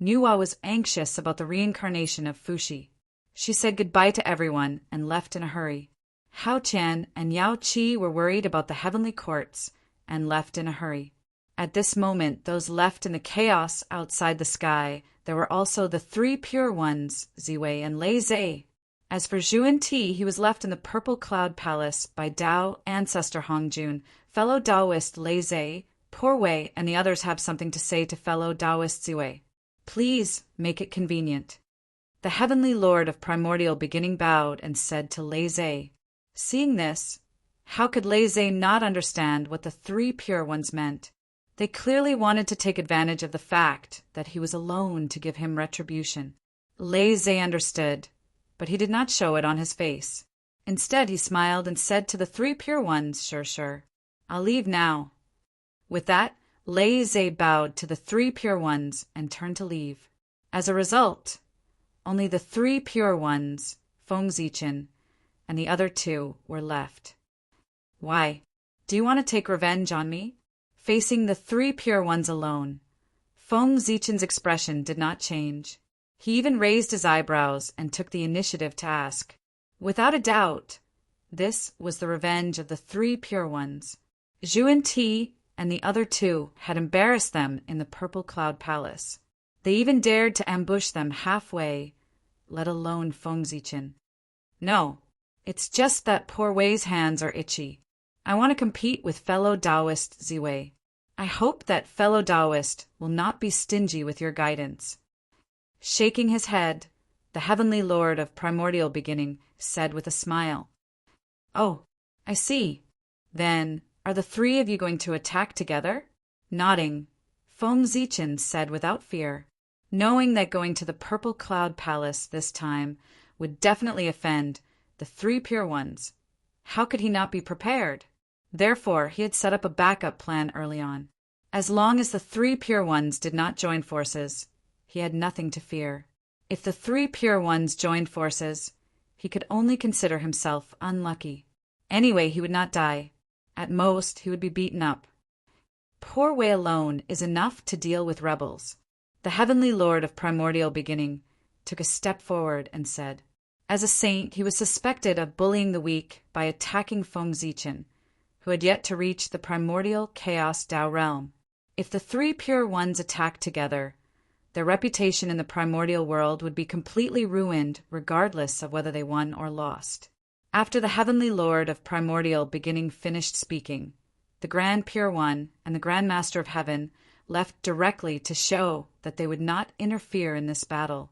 Nuwa was anxious about the reincarnation of Fushi. She said goodbye to everyone and left in a hurry. Hao Qian and Yao Qi were worried about the heavenly courts and left in a hurry. At this moment, those left in the chaos outside the sky, there were also the three pure ones, Ziwei and Lei Zhe. As for Zhuan Ti, he was left in the Purple Cloud Palace by Tao ancestor Hong Jun, fellow Taoist Lei Zhe, poor Wei, and the others have something to say to fellow Taoist Ziwei. Please make it convenient. The Heavenly Lord of Primordial Beginning bowed and said to Lei Zhe. Seeing this, how could Lei Zhe not understand what the three pure ones meant? They clearly wanted to take advantage of the fact that he was alone to give him retribution. Lei Zhe understood, but he did not show it on his face. Instead, he smiled and said to the three pure ones, Sure, I'll leave now. With that, Lei Zhe bowed to the three pure ones and turned to leave. As a result, only the three pure ones, Feng Zichen, and the other two were left. Why? Do you want to take revenge on me? Facing the three pure ones alone, Feng Zichen's expression did not change. He even raised his eyebrows and took the initiative to ask. Without a doubt, this was the revenge of the three pure ones. Zhuan Ti and the other two had embarrassed them in the Purple Cloud Palace. They even dared to ambush them halfway. let alone Feng Zichen. No, it's just that poor Wei's hands are itchy. I want to compete with fellow Taoist Ziwei. I hope that fellow Taoist will not be stingy with your guidance. Shaking his head, the Heavenly Lord of Primordial Beginning said with a smile, "Oh, I see. Then, are the three of you going to attack together?" Nodding, Feng Zichen said without fear, knowing that going to the Purple Cloud Palace this time would definitely offend the three Pure Ones. How could he not be prepared? Therefore, he had set up a backup plan early on. As long as the three Pure Ones did not join forces, he had nothing to fear. If the three Pure Ones joined forces, he could only consider himself unlucky. Anyway, he would not die. At most, he would be beaten up. Poor Wei alone is enough to deal with rebels. The Heavenly Lord of Primordial Beginning took a step forward and said, as a saint, he was suspected of bullying the weak by attacking Feng Zichen, who had yet to reach the primordial chaos Tao realm. If the three Pure Ones attacked together, their reputation in the primordial world would be completely ruined regardless of whether they won or lost. After the Heavenly Lord of Primordial Beginning finished speaking, the Grand Pure One and the Grand Master of Heaven left directly to show that they would not interfere in this battle.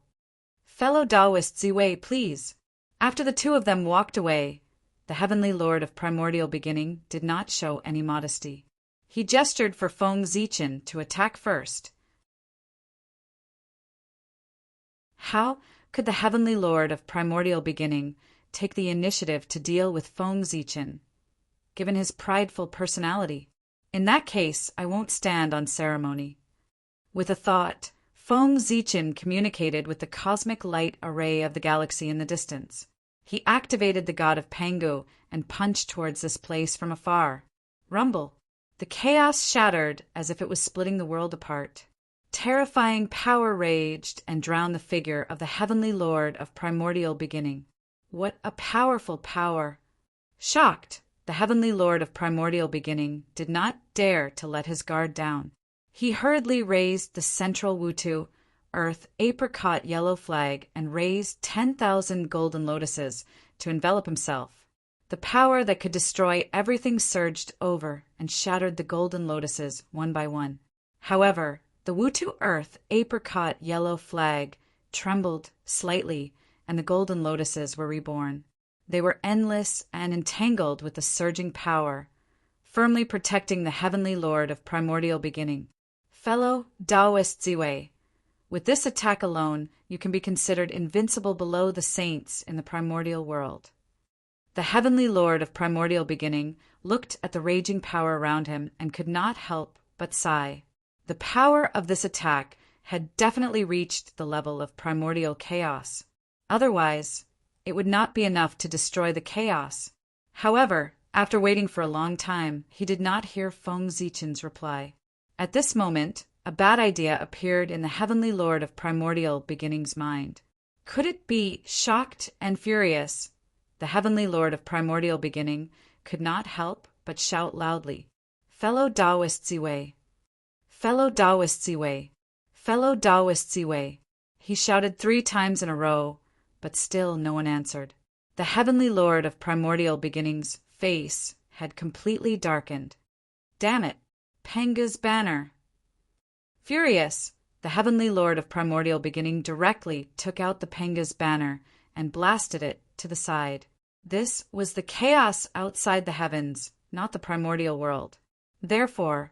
"Fellow Taoist Ziwei, please." After the two of them walked away, the Heavenly Lord of Primordial Beginning did not show any modesty. He gestured for Feng Zichen to attack first. How could the Heavenly Lord of Primordial Beginning take the initiative to deal with Feng Zichen, given his prideful personality? In that case, I won't stand on ceremony. With a thought, Feng Zichen communicated with the cosmic light array of the galaxy in the distance. He activated the god of Pangu and punched towards this place from afar. Rumble! The chaos shattered as if it was splitting the world apart. Terrifying power raged and drowned the figure of the Heavenly Lord of Primordial Beginning. What a powerful power! Shocked, the Heavenly Lord of Primordial Beginning did not dare to let his guard down. He hurriedly raised the central Wutu, Earth, apricot yellow flag and raised 10,000 golden lotuses to envelop himself. The power that could destroy everything surged over and shattered the golden lotuses one by one. However, the Wutu Earth, apricot yellow flag trembled slightly and the golden lotuses were reborn. They were endless and entangled with the surging power, firmly protecting the Heavenly Lord of Primordial Beginning. Fellow Taoist Ziwei, with this attack alone, you can be considered invincible below the saints in the primordial world. The Heavenly Lord of Primordial Beginning looked at the raging power around him and could not help but sigh. The power of this attack had definitely reached the level of primordial chaos. Otherwise, it would not be enough to destroy the chaos. However, after waiting for a long time, he did not hear Feng Zichen's reply. At this moment, a bad idea appeared in the Heavenly Lord of Primordial Beginning's mind. Could it be? Shocked and furious, the Heavenly Lord of Primordial Beginning could not help but shout loudly, "Fellow Taoist Ziwei! Fellow Taoist Ziwei! Fellow Taoist Ziwei!" He shouted 3 times in a row, but still no one answered. The Heavenly Lord of Primordial Beginning's face had completely darkened. Damn it! Panga's banner! Furious, the Heavenly Lord of Primordial Beginning directly took out the Panga's banner and blasted it to the side. This was the chaos outside the heavens, not the primordial world. Therefore,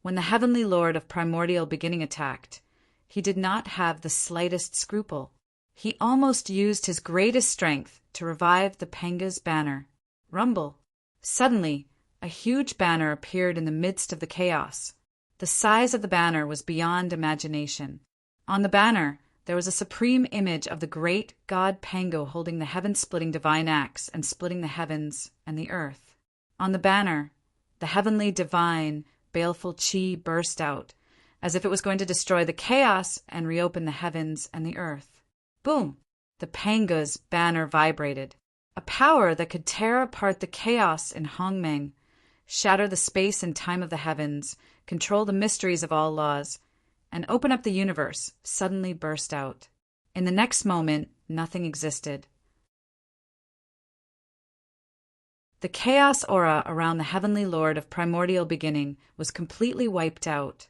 when the Heavenly Lord of Primordial Beginning attacked, he did not have the slightest scruple. He almost used his greatest strength to revive the Panga's banner. Rumble! Suddenly, a huge banner appeared in the midst of the chaos. The size of the banner was beyond imagination. On the banner, there was a supreme image of the great god Pango holding the heaven-splitting divine axe and splitting the heavens and the earth. On the banner, the heavenly divine, baleful chi burst out, as if it was going to destroy the chaos and reopen the heavens and the earth. Boom! The Panga's banner vibrated. A power that could tear apart the chaos in Hongmeng, shatter the space and time of the heavens, control the mysteries of all laws, and open up the universe, suddenly burst out. In the next moment, nothing existed. The chaos aura around the Heavenly Lord of primordial beginning was completely wiped out,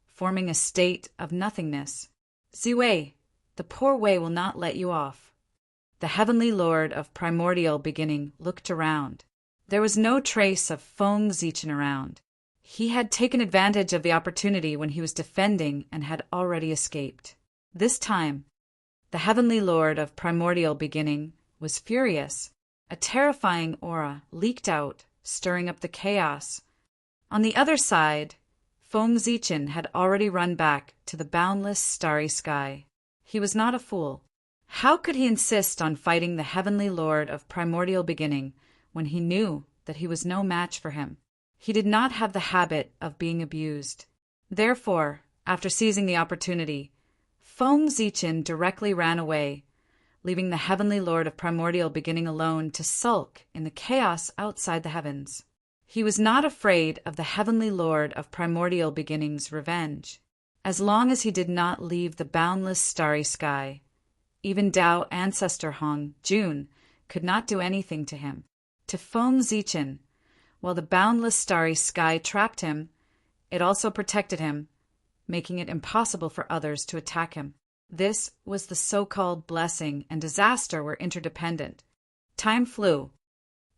forming a state of nothingness. Ziwei, the poor way will not let you off. The Heavenly Lord of primordial beginning looked around. There was no trace of Feng Zichen around. He had taken advantage of the opportunity when he was defending and had already escaped. This time, the Heavenly Lord of primordial beginning was furious. A terrifying aura leaked out, stirring up the chaos. On the other side, Feng Zichen had already run back to the boundless starry sky. He was not a fool. How could he insist on fighting the Heavenly Lord of primordial beginning when he knew that he was no match for him? He did not have the habit of being abused. Therefore, after seizing the opportunity, Feng Zichen directly ran away, leaving the Heavenly Lord of primordial beginning alone to sulk in the chaos outside the heavens. He was not afraid of the Heavenly Lord of primordial beginning's revenge. As long as he did not leave the boundless starry sky, even Tao ancestor Hong Jun could not do anything to him. To Feng Zichen, while the boundless starry sky trapped him, it also protected him, making it impossible for others to attack him. This was the so-called blessing, and disaster were interdependent. Time flew.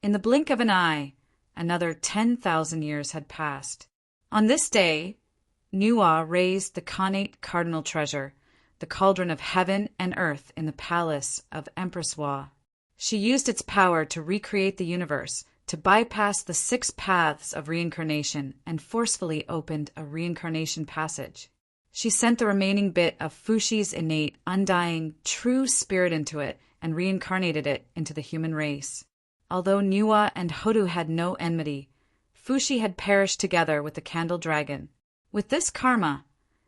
In the blink of an eye, another 10,000 years had passed. On this day, Nuwa raised the connate cardinal treasure, the cauldron of heaven and earth in the palace of Empress Hua. She used its power to recreate the universe, to bypass the 6 paths of reincarnation, and forcefully opened a reincarnation passage. She sent the remaining bit of Fushi's innate, undying, true spirit into it and reincarnated it into the human race. Although Nuwa and Hodu had no enmity, Fushi had perished together with the Candle Dragon. With this karma,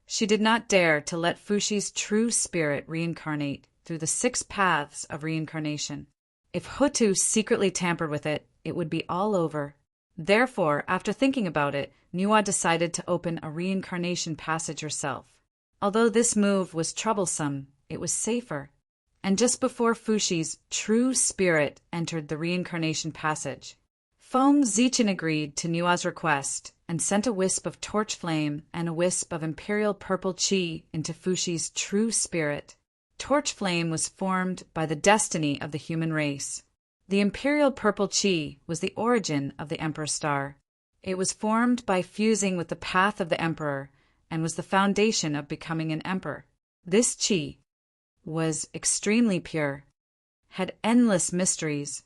she did not dare to let Fushi's true spirit reincarnate through the 6 paths of reincarnation. If Hutu secretly tampered with it, it would be all over. Therefore, after thinking about it, Nuwa decided to open a reincarnation passage herself. Although this move was troublesome, it was safer. And just before Fushi's true spirit entered the reincarnation passage, Feng Zichen agreed to Nuwa's request and sent a wisp of torch flame and a wisp of imperial purple chi into Fushi's true spirit. Torch flame was formed by the destiny of the human race. The imperial purple chi was the origin of the Emperor Star. It was formed by fusing with the path of the Emperor and was the foundation of becoming an emperor. This chi was extremely pure, had endless mysteries,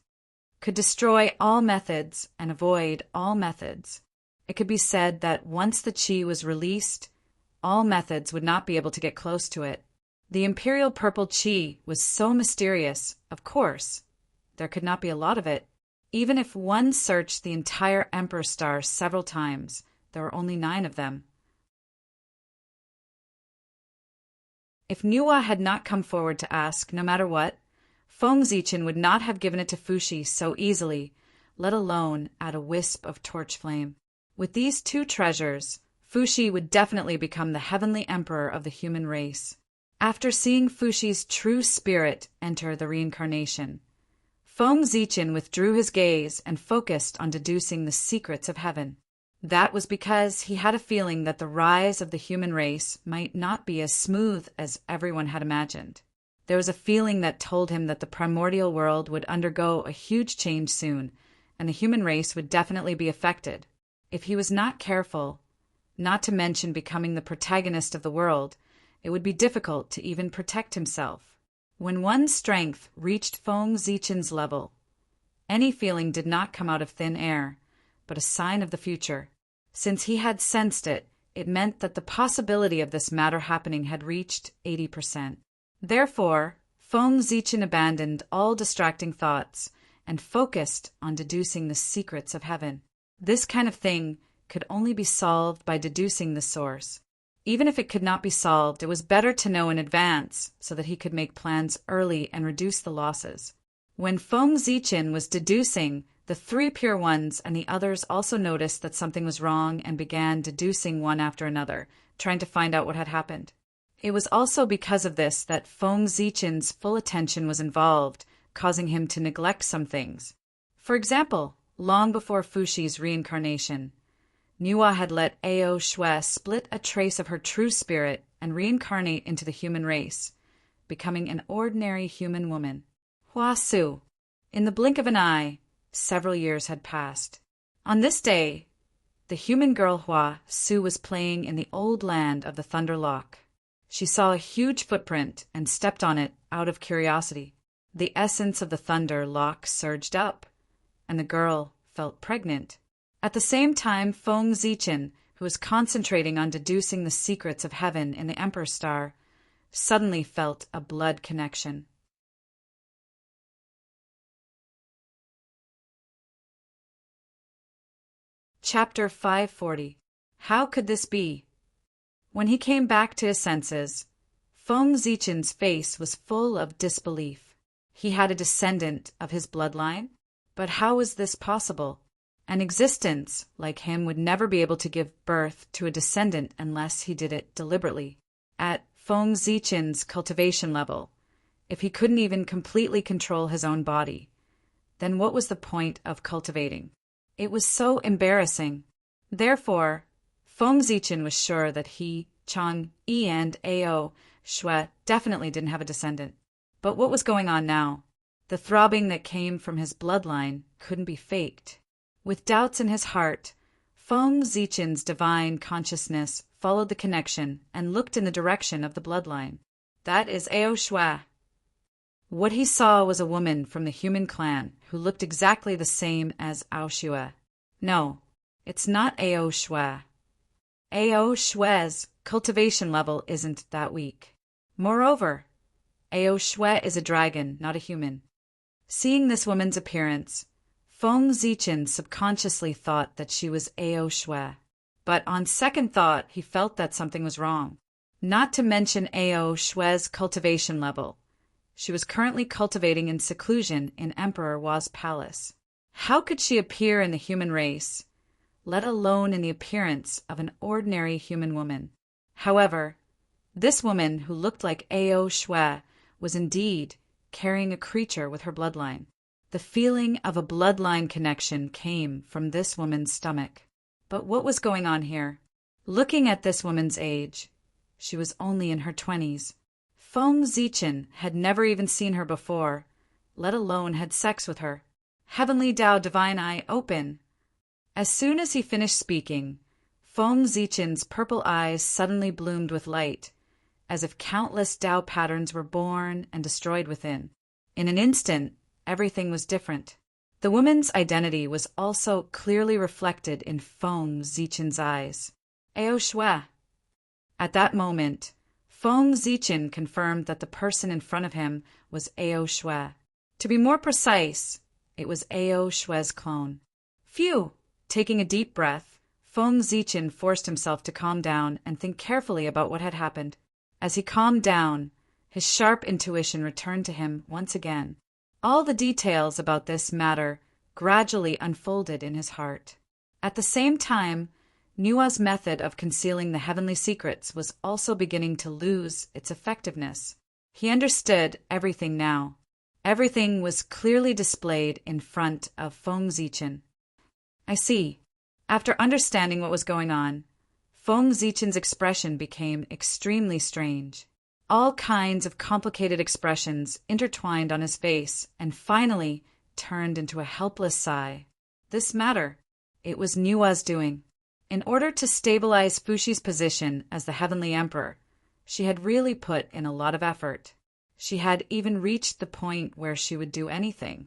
could destroy all methods and avoid all methods. It could be said that once the chi was released, all methods would not be able to get close to it. The imperial purple chi was so mysterious, of course, there could not be a lot of it. Even if one searched the entire Emperor Star several times, there were only 9 of them. If Nuwa had not come forward to ask, no matter what, Feng Zichen would not have given it to Fushi so easily, let alone add a wisp of torch flame. With these 2 treasures, Fushi would definitely become the heavenly emperor of the human race. After seeing Fushi's true spirit enter the reincarnation, Feng Zichen withdrew his gaze and focused on deducing the secrets of heaven. That was because he had a feeling that the rise of the human race might not be as smooth as everyone had imagined. There was a feeling that told him that the primordial world would undergo a huge change soon, and the human race would definitely be affected. If he was not careful, not to mention becoming the protagonist of the world, it would be difficult to even protect himself. When one's strength reached Feng Zichen's level, any feeling did not come out of thin air, but a sign of the future. Since he had sensed it, it meant that the possibility of this matter happening had reached 80%. Therefore, Feng Zichen abandoned all distracting thoughts and focused on deducing the secrets of heaven. This kind of thing could only be solved by deducing the source. Even if it could not be solved, it was better to know in advance so that he could make plans early and reduce the losses. When Feng Zichen was deducing, the 3 pure ones and the others also noticed that something was wrong and began deducing one after another, trying to find out what had happened. It was also because of this that Feng Zichen's full attention was involved, causing him to neglect some things. For example, long before Fushi's reincarnation, Nuwa had let Ao Shui split a trace of her true spirit and reincarnate into the human race, becoming an ordinary human woman. Hua Su. In the blink of an eye, several years had passed. On this day, the human girl Hua Su was playing in the old land of the Thunder Lock. She saw a huge footprint and stepped on it out of curiosity. The essence of the Thunder Lock surged up, and the girl felt pregnant. At the same time, Feng Zichen, who was concentrating on deducing the secrets of heaven in the Emperor Star, suddenly felt a blood connection. Chapter 540. How could this be? When he came back to his senses, Feng Zichen's face was full of disbelief. He had a descendant of his bloodline? But how was this possible? An existence like him would never be able to give birth to a descendant unless he did it deliberately. At Feng Zichen's cultivation level, if he couldn't even completely control his own body, then what was the point of cultivating? It was so embarrassing. Therefore, Feng Zichen was sure that he, Chang Yi, and Ao Shui definitely didn't have a descendant. But what was going on now? The throbbing that came from his bloodline couldn't be faked. With doubts in his heart, Feng Zichen's divine consciousness followed the connection and looked in the direction of the bloodline. That is Ao Shui. What he saw was a woman from the human clan who looked exactly the same as Ao Shui. No, it's not Ao Shui. Ao Shui's cultivation level isn't that weak. Moreover, Ao Shui is a dragon, not a human. Seeing this woman's appearance, Feng Zichen subconsciously thought that she was Ao Shui. But on second thought, he felt that something was wrong. Not to mention Ao Shui's cultivation level. She was currently cultivating in seclusion in Emperor Hua's palace. How could she appear in the human race, let alone in the appearance of an ordinary human woman? However, this woman who looked like Ao Shui was indeed carrying a creature with her bloodline. The feeling of a bloodline connection came from this woman's stomach. But what was going on here? Looking at this woman's age, she was only in her 20s. Feng Zichen had never even seen her before, let alone had sex with her. Heavenly Tao Divine Eye open. As soon as he finished speaking, Feng Zichen's purple eyes suddenly bloomed with light, as if countless Tao patterns were born and destroyed within. In an instant, everything was different. The woman's identity was also clearly reflected in Feng Zichen's eyes. Ao Shui. At that moment, Feng Zichen confirmed that the person in front of him was Ao Shui. To be more precise, it was Ao Shui's clone. Phew! Taking a deep breath, Feng Zichen forced himself to calm down and think carefully about what had happened. As he calmed down, his sharp intuition returned to him once again. All the details about this matter gradually unfolded in his heart. At the same time, Nua's method of concealing the heavenly secrets was also beginning to lose its effectiveness. He understood everything now. Everything was clearly displayed in front of Feng Zichen. I see. After understanding what was going on, Feng Zichen's expression became extremely strange. All kinds of complicated expressions intertwined on his face and finally turned into a helpless sigh. This matter, it was Nua's doing. In order to stabilize Fushi's position as the Heavenly Emperor, she had really put in a lot of effort. She had even reached the point where she would do anything.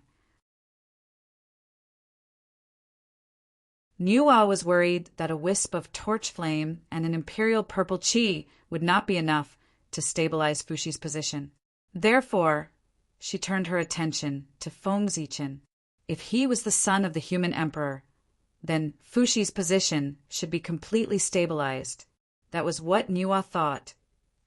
Nuwa was worried that a wisp of torch flame and an imperial purple chi would not be enough to stabilize Fushi's position. Therefore, she turned her attention to Feng Zichen. If he was the son of the human emperor, then Fushi's position should be completely stabilized. That was what Nuwa thought,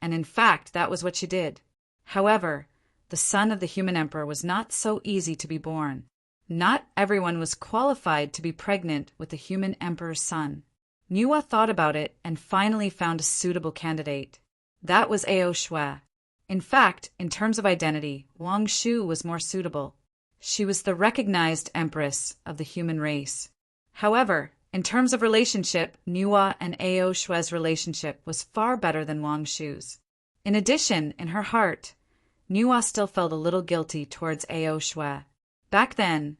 and in fact that was what she did. However, the son of the human emperor was not so easy to be born. Not everyone was qualified to be pregnant with the human emperor's son. Nuwa thought about it and finally found a suitable candidate. That was Ao Shui. In fact, in terms of identity, Wang Shu was more suitable. She was the recognized empress of the human race. However, in terms of relationship, Nuwa and Ao Shui's relationship was far better than Wang Shu's. In addition, in her heart, Nuwa still felt a little guilty towards Ao Shui. Back then,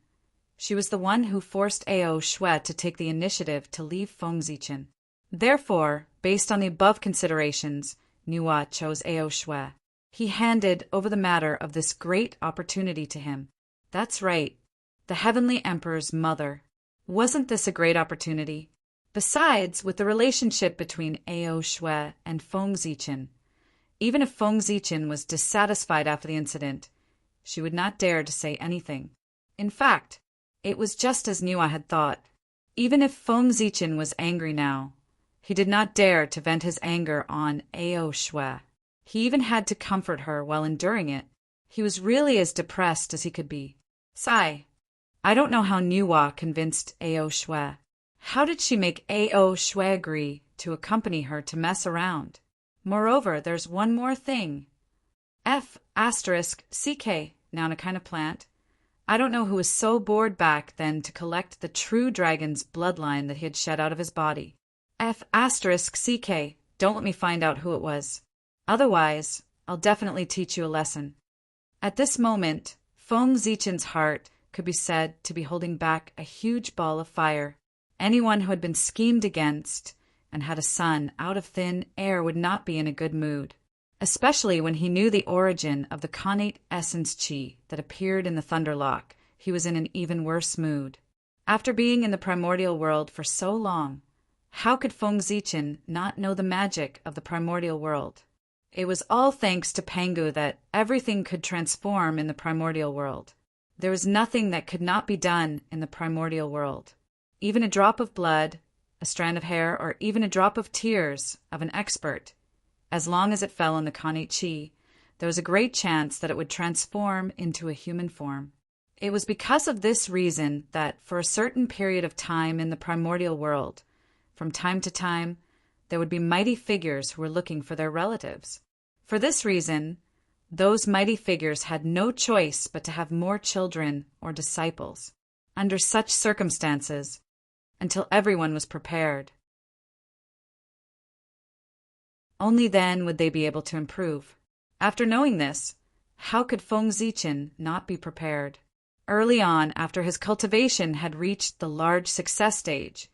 she was the one who forced Ao Shui to take the initiative to leave Feng Zichen. Therefore, based on the above considerations, Nuwa chose Ao Shui. He handed over the matter of this great opportunity to him. That's right, the Heavenly Emperor's mother. Wasn't this a great opportunity? Besides, with the relationship between Ao Shui and Feng Zichen, even if Feng Zichen was dissatisfied after the incident, she would not dare to say anything. In fact, it was just as Nuwa had thought. Even if Feng Zichen was angry now, he did not dare to vent his anger on Ao Shui. He even had to comfort her while enduring it. He was really as depressed as he could be. Sigh. I don't know how Nuwa convinced Ao Shui. How did she make Ao Shui agree to accompany her to mess around? Moreover, there's one more thing. F***CK, noun a kind of plant. I don't know who was so bored back then to collect the true dragon's bloodline that he had shed out of his body. F***CK, don't let me find out who it was. Otherwise, I'll definitely teach you a lesson. At this moment, Feng Zichen's heart could be said to be holding back a huge ball of fire. Anyone who had been schemed against and had a son out of thin air would not be in a good mood, especially when he knew the origin of the connate essence chi that appeared in the Thunderlock. He was in an even worse mood. After being in the primordial world for so long, how could Feng Zichen not know the magic of the primordial world? It was all thanks to Pangu that everything could transform in the primordial world. There was nothing that could not be done in the primordial world. Even a drop of blood, a strand of hair, or even a drop of tears of an expert, as long as it fell on the connate chi, there was a great chance that it would transform into a human form. It was because of this reason that for a certain period of time in the primordial world, from time to time, there would be mighty figures who were looking for their relatives. For this reason, those mighty figures had no choice but to have more children or disciples, under such circumstances, until everyone was prepared. Only then would they be able to improve. After knowing this, how could Feng Zichen not be prepared? Early on, after his cultivation had reached the large success stage,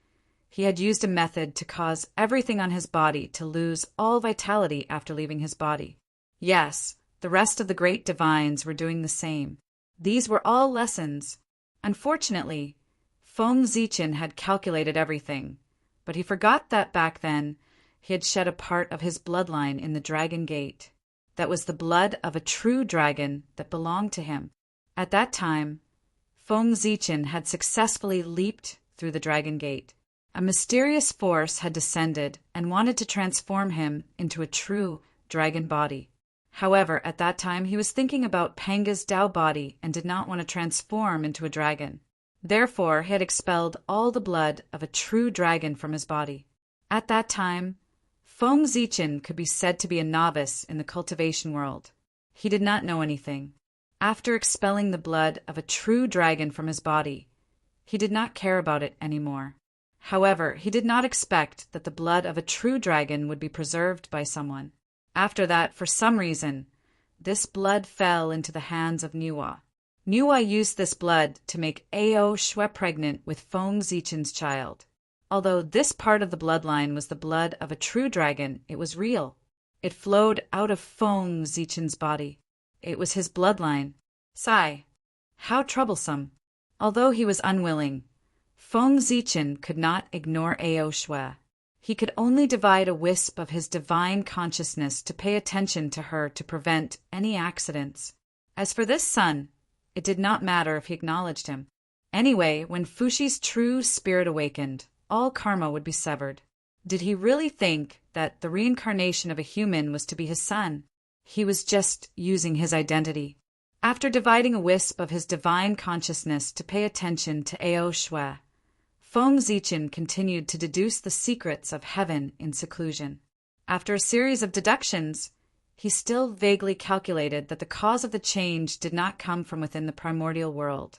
he had used a method to cause everything on his body to lose all vitality after leaving his body. Yes, the rest of the great divines were doing the same. These were all lessons. Unfortunately, Feng Zichen had calculated everything, but he forgot that back then he had shed a part of his bloodline in the Dragon Gate. That was the blood of a true dragon that belonged to him. At that time, Feng Zichen had successfully leaped through the Dragon Gate. A mysterious force had descended and wanted to transform him into a true dragon body. However, at that time he was thinking about Panga's Tao body and did not want to transform into a dragon. Therefore, he had expelled all the blood of a true dragon from his body. At that time, Feng Zichen could be said to be a novice in the cultivation world. He did not know anything. After expelling the blood of a true dragon from his body, he did not care about it anymore. However, he did not expect that the blood of a true dragon would be preserved by someone. After that, for some reason, this blood fell into the hands of Nuwa. Nuwa used this blood to make Ao Shui pregnant with Feng Zichen's child. Although this part of the bloodline was the blood of a true dragon, it was real. It flowed out of Feng Zichen's body. It was his bloodline. Sigh. How troublesome. Although he was unwilling, Feng Zichen could not ignore Ao Shui. He could only divide a wisp of his divine consciousness to pay attention to her to prevent any accidents. As for this son, it did not matter if he acknowledged him. Anyway, when Fushi's true spirit awakened, all karma would be severed. Did he really think that the reincarnation of a human was to be his son? He was just using his identity. After dividing a wisp of his divine consciousness to pay attention to Ao Shui, Feng Zichen continued to deduce the secrets of heaven in seclusion. After a series of deductions, he still vaguely calculated that the cause of the change did not come from within the primordial world,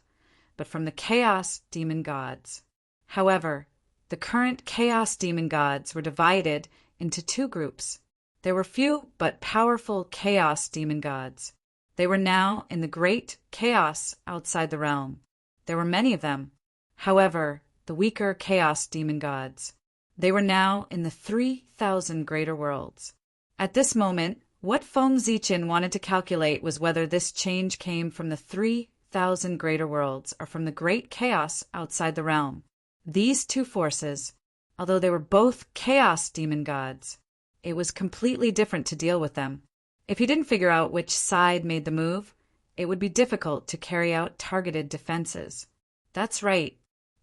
but from the chaos demon gods. However, the current chaos demon gods were divided into two groups. There were few but powerful chaos demon gods. They were now in the great chaos outside the realm. There were many of them. However, the weaker chaos demon gods. They were now in the 3,000 greater worlds. At this moment, what Feng Zichen wanted to calculate was whether this change came from the 3,000 greater worlds or from the great chaos outside the realm. These two forces, although they were both chaos demon gods, it was completely different to deal with them. If he didn't figure out which side made the move, it would be difficult to carry out targeted defenses. That's right.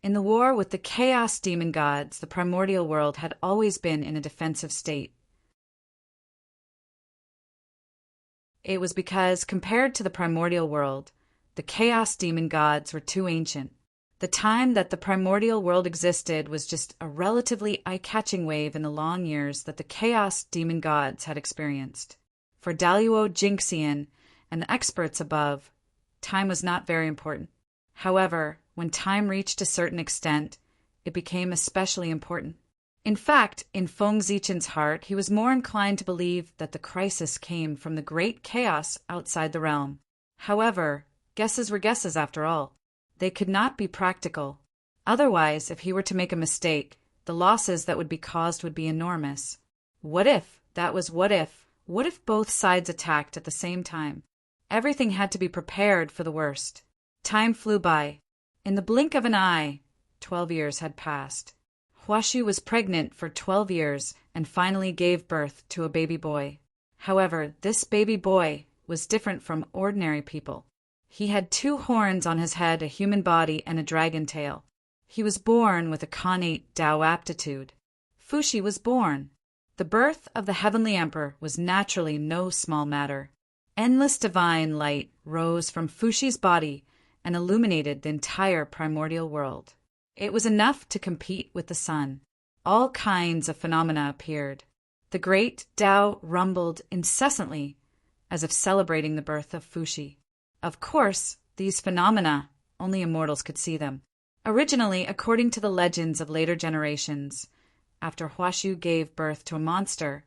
In the war with the chaos demon gods, the primordial world had always been in a defensive state. It was because, compared to the primordial world, the chaos demon gods were too ancient. The time that the primordial world existed was just a relatively eye-catching wave in the long years that the chaos demon gods had experienced. For Daluo Jinxian and the experts above, time was not very important. However, when time reached a certain extent, it became especially important. In fact, in Feng Zichen's heart, he was more inclined to believe that the crisis came from the great chaos outside the realm. However, guesses were guesses after all. They could not be practical. Otherwise, if he were to make a mistake, the losses that would be caused would be enormous. What if? That was what if. What if both sides attacked at the same time? Everything had to be prepared for the worst. Time flew by. In the blink of an eye, 12 years had passed. Huashu was pregnant for 12 years and finally gave birth to a baby boy. However, this baby boy was different from ordinary people. He had 2 horns on his head, a human body, and a dragon tail. He was born with a connate Tao aptitude. Fuxi was born. The birth of the heavenly emperor was naturally no small matter. Endless divine light rose from Fuxi's body and illuminated the entire primordial world. It was enough to compete with the sun. All kinds of phenomena appeared. The great Tao rumbled incessantly, as if celebrating the birth of Fuxi. Of course, these phenomena, only immortals could see them. Originally, according to the legends of later generations, after Huashu gave birth to a monster,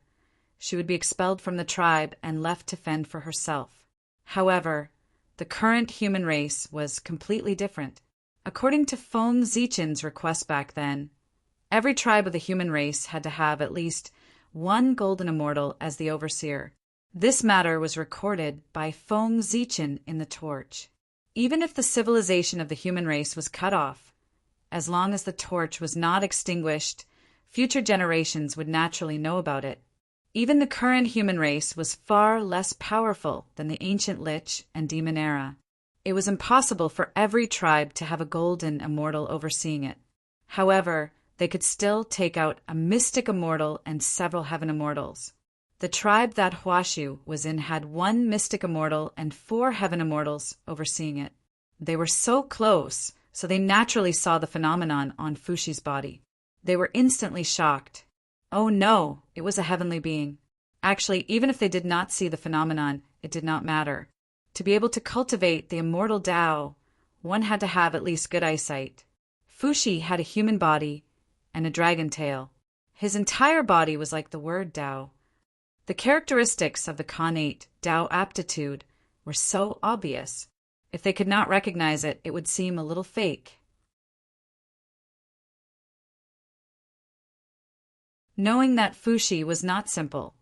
she would be expelled from the tribe and left to fend for herself. However, the current human race was completely different. According to Feng Zichen's request back then, every tribe of the human race had to have at least one golden immortal as the overseer. This matter was recorded by Feng Zichen in the torch. Even if the civilization of the human race was cut off, as long as the torch was not extinguished, future generations would naturally know about it. Even the current human race was far less powerful than the ancient Lich and Demon era. It was impossible for every tribe to have a golden immortal overseeing it. However, they could still take out a mystic immortal and several heaven immortals. The tribe that Huashu was in had 1 mystic immortal and 4 heaven immortals overseeing it. They were so close, so they naturally saw the phenomenon on Fuxi's body. They were instantly shocked. Oh no, it was a heavenly being. Actually, even if they did not see the phenomenon, it did not matter. To be able to cultivate the immortal Tao, one had to have at least good eyesight. Fuxi had a human body and a dragon tail. His entire body was like the word Tao. The characteristics of the connate Tao aptitude were so obvious. If they could not recognize it, it would seem a little fake. Knowing that Fuxi was not simple,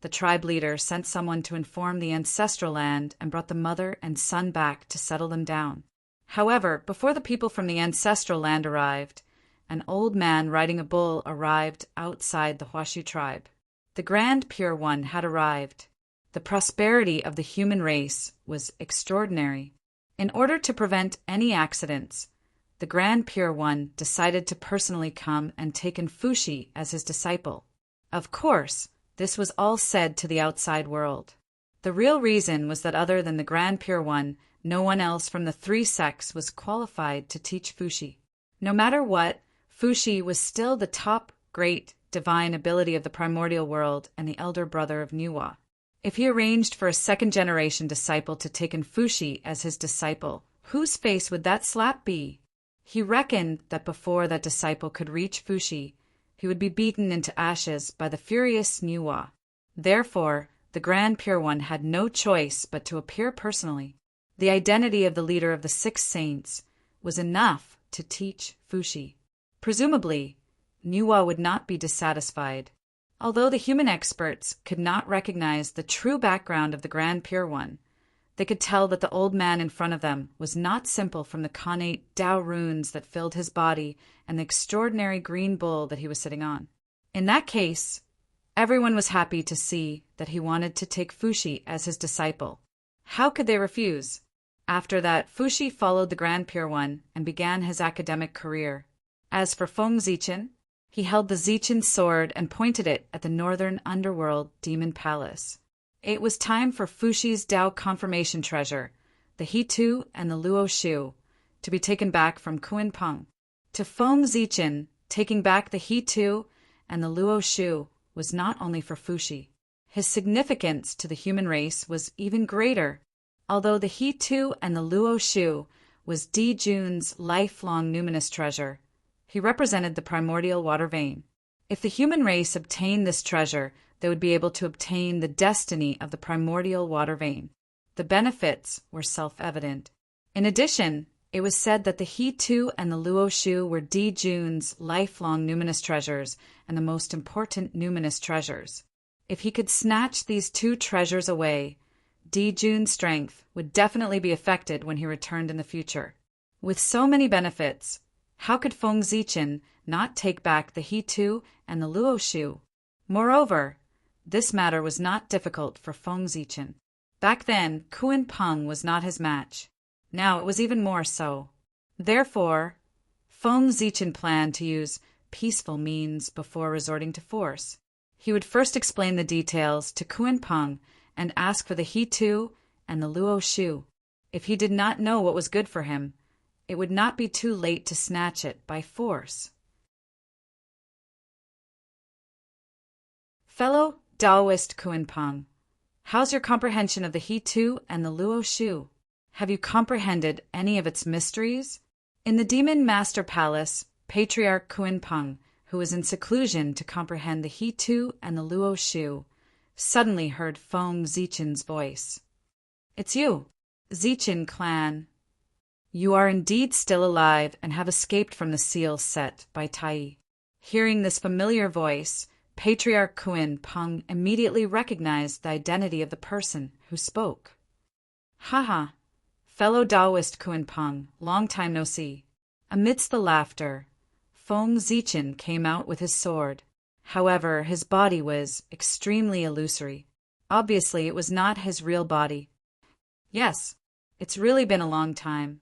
the tribe leader sent someone to inform the ancestral land and brought the mother and son back to settle them down. However, before the people from the ancestral land arrived, an old man riding a bull arrived outside the Huashu tribe. The Grand Pure One had arrived. The prosperity of the human race was extraordinary. In order to prevent any accidents, the Grand Pure One decided to personally come and take in Fuxi as his disciple. Of course, this was all said to the outside world. The real reason was that other than the Grand Pure One, no one else from the 3 sects was qualified to teach Fuxi. No matter what, Fuxi was still the top great divine ability of the primordial world and the elder brother of Nuwa. If he arranged for a second-generation disciple to take in Fushi as his disciple, whose face would that slap be? He reckoned that before that disciple could reach Fushi, he would be beaten into ashes by the furious Nuwa. Therefore, the Grand Pure One had no choice but to appear personally. The identity of the leader of the 6 saints was enough to teach Fushi. Presumably, Nuwa would not be dissatisfied. Although the human experts could not recognize the true background of the Grand Pure One, they could tell that the old man in front of them was not simple from the connate Tao runes that filled his body and the extraordinary green bull that he was sitting on. In that case, everyone was happy to see that he wanted to take Fushi as his disciple. How could they refuse? After that, Fushi followed the Grand Pure One and began his academic career. As for Feng Zichen, he held the Zichen sword and pointed it at the northern underworld demon palace. It was time for Fushi's Tao confirmation treasure, the He-Tu and the Luo Shu, to be taken back from Kuan-Peng. To Feng Zichen, taking back the He-Tu and the Luo Shu was not only for Fushi. His significance to the human race was even greater. Although the He-Tu and the Luo Shu was Di Jun's lifelong numinous treasure, he represented the primordial water vein. If the human race obtained this treasure, they would be able to obtain the destiny of the primordial water vein. The benefits were self-evident. In addition, it was said that the He-Tu and the Luo Shu were Di Jun's lifelong numinous treasures and the most important numinous treasures. If he could snatch these 2 treasures away, Di Jun's strength would definitely be affected when he returned in the future. With so many benefits, how could Feng Zichen not take back the He-Tu and the Luo Shu? Moreover, this matter was not difficult for Feng Zichen. Back then, Kuan-Peng was not his match. Now it was even more so. Therefore, Feng Zichen planned to use peaceful means before resorting to force. He would first explain the details to Kuan-Peng and ask for the He-Tu and the Luo Shu. If he did not know what was good for him, it would not be too late to snatch it by force. Fellow Taoist Kuan-Peng, how's your comprehension of the He-Tu and the Luo Shu? Have you comprehended any of its mysteries? In the Demon Master Palace, Patriarch Kuan-Peng, who was in seclusion to comprehend the He-Tu and the Luo Shu, suddenly heard Feng Zichen's voice. It's you, Zichen clan. You are indeed still alive and have escaped from the seal set by Tai. Hearing this familiar voice, Patriarch Kuan-Peng immediately recognized the identity of the person who spoke. Haha, fellow Taoist Kuan-Peng, long time no see. Amidst the laughter, Feng Zichen came out with his sword. However, his body was extremely illusory. Obviously, it was not his real body. Yes, it's really been a long time.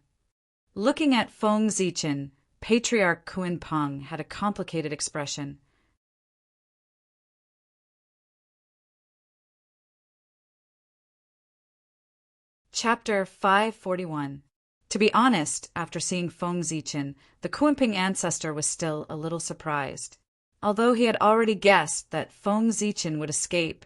Looking at Feng Zichen, Patriarch Kuan-Peng had a complicated expression. Chapter 541. To be honest, after seeing Feng Zichen, the Kuan-Peng ancestor was still a little surprised. Although he had already guessed that Feng Zichen would escape,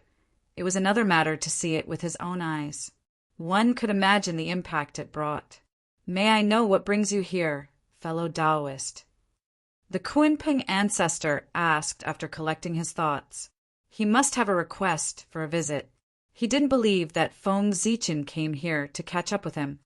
it was another matter to see it with his own eyes. One could imagine the impact it brought. May I know what brings you here, fellow Taoist? The Kuan-Peng ancestor asked after collecting his thoughts. He must have a request for a visit. He didn't believe that Feng Zichen came here to catch up with him.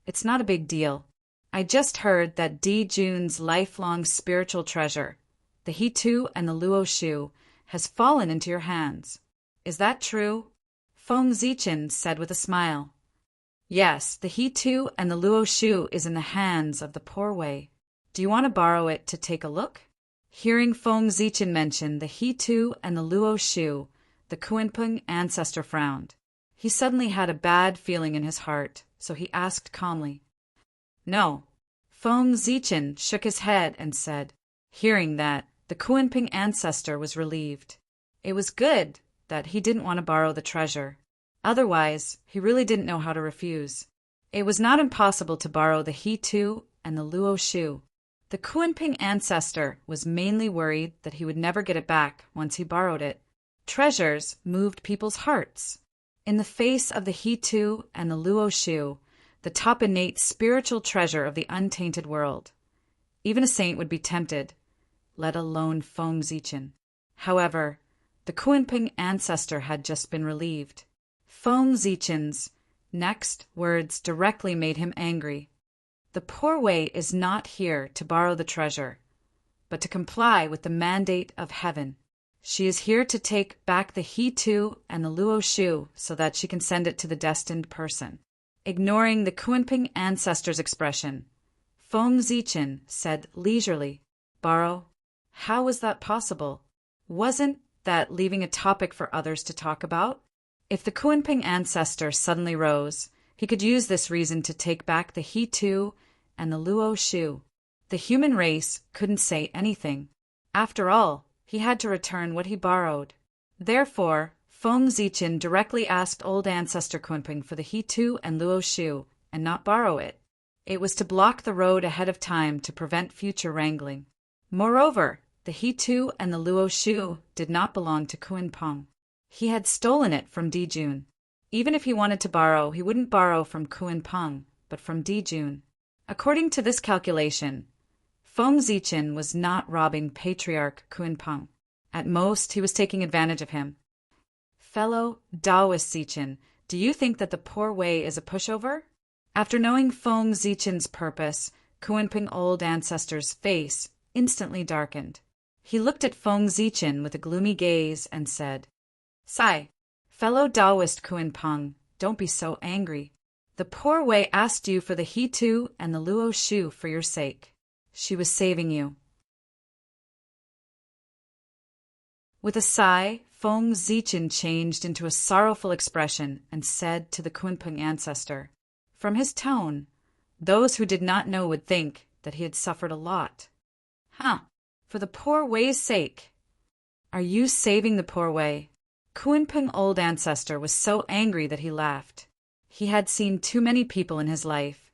It's not a big deal. I just heard that Di Jun's lifelong spiritual treasure, the He-Tu and the Luo Shu, has fallen into your hands. Is that true? Feng Zichen said with a smile. Yes, the He-Tu and the Luo Shu is in the hands of the poor Wei. Do you want to borrow it to take a look? Hearing Feng Zichen mention the He-Tu and the Luo Shu, the Kuan-Peng ancestor frowned. He suddenly had a bad feeling in his heart, so he asked calmly. No. Feng Zichen shook his head and said. Hearing that, the Kuan-Peng ancestor was relieved. It was good that he didn't want to borrow the treasure. Otherwise, he really didn't know how to refuse. It was not impossible to borrow the He-Tu and the Luo Shu. The Kuanping ancestor was mainly worried that he would never get it back once he borrowed it. Treasures moved people's hearts. In the face of the He-Tu and the Luo Shu, the top innate spiritual treasure of the untainted world, even a saint would be tempted, let alone Feng Zichen. However, the Kuanping ancestor had just been relieved. Feng Zichen's next words directly made him angry. The poor Wei is not here to borrow the treasure, but to comply with the mandate of heaven. She is here to take back the He-Tu and the Luo Shu so that she can send it to the destined person. Ignoring the Kuanping ancestor's expression, Feng Zichen said leisurely, "Borrow? How was that possible? Wasn't that leaving a topic for others to talk about?" If the Kuanping ancestor suddenly rose, he could use this reason to take back the He-Tu and the Luo Shu. The human race couldn't say anything. After all, he had to return what he borrowed. Therefore, Feng Zichen directly asked old ancestor Kuanping for the He-Tu and Luo Shu and not borrow it. It was to block the road ahead of time to prevent future wrangling. Moreover, the He-Tu and the Luo Shu did not belong to Kuanping. He had stolen it from Dijun. Even if he wanted to borrow, he wouldn't borrow from Kuanping, but from Dijun. According to this calculation, Feng Zichen was not robbing Patriarch Kuanping. At most, he was taking advantage of him. Fellow Taoist Zichen, do you think that the poor Wei is a pushover? After knowing Feng Zichen's purpose, Kuanping old ancestor's face instantly darkened. He looked at Feng Zichen with a gloomy gaze and said, "Sai, fellow Taoist Kuanping, don't be so angry. The poor Wei asked you for the He-Tu and the Luo Shu for your sake. She was saving you." With a sigh, Feng Zichen changed into a sorrowful expression and said to the Kuanping ancestor, from his tone, those who did not know would think that he had suffered a lot. For the poor Wei's sake. Are you saving the poor Wei? Kuanping old ancestor was so angry that he laughed. He had seen too many people in his life,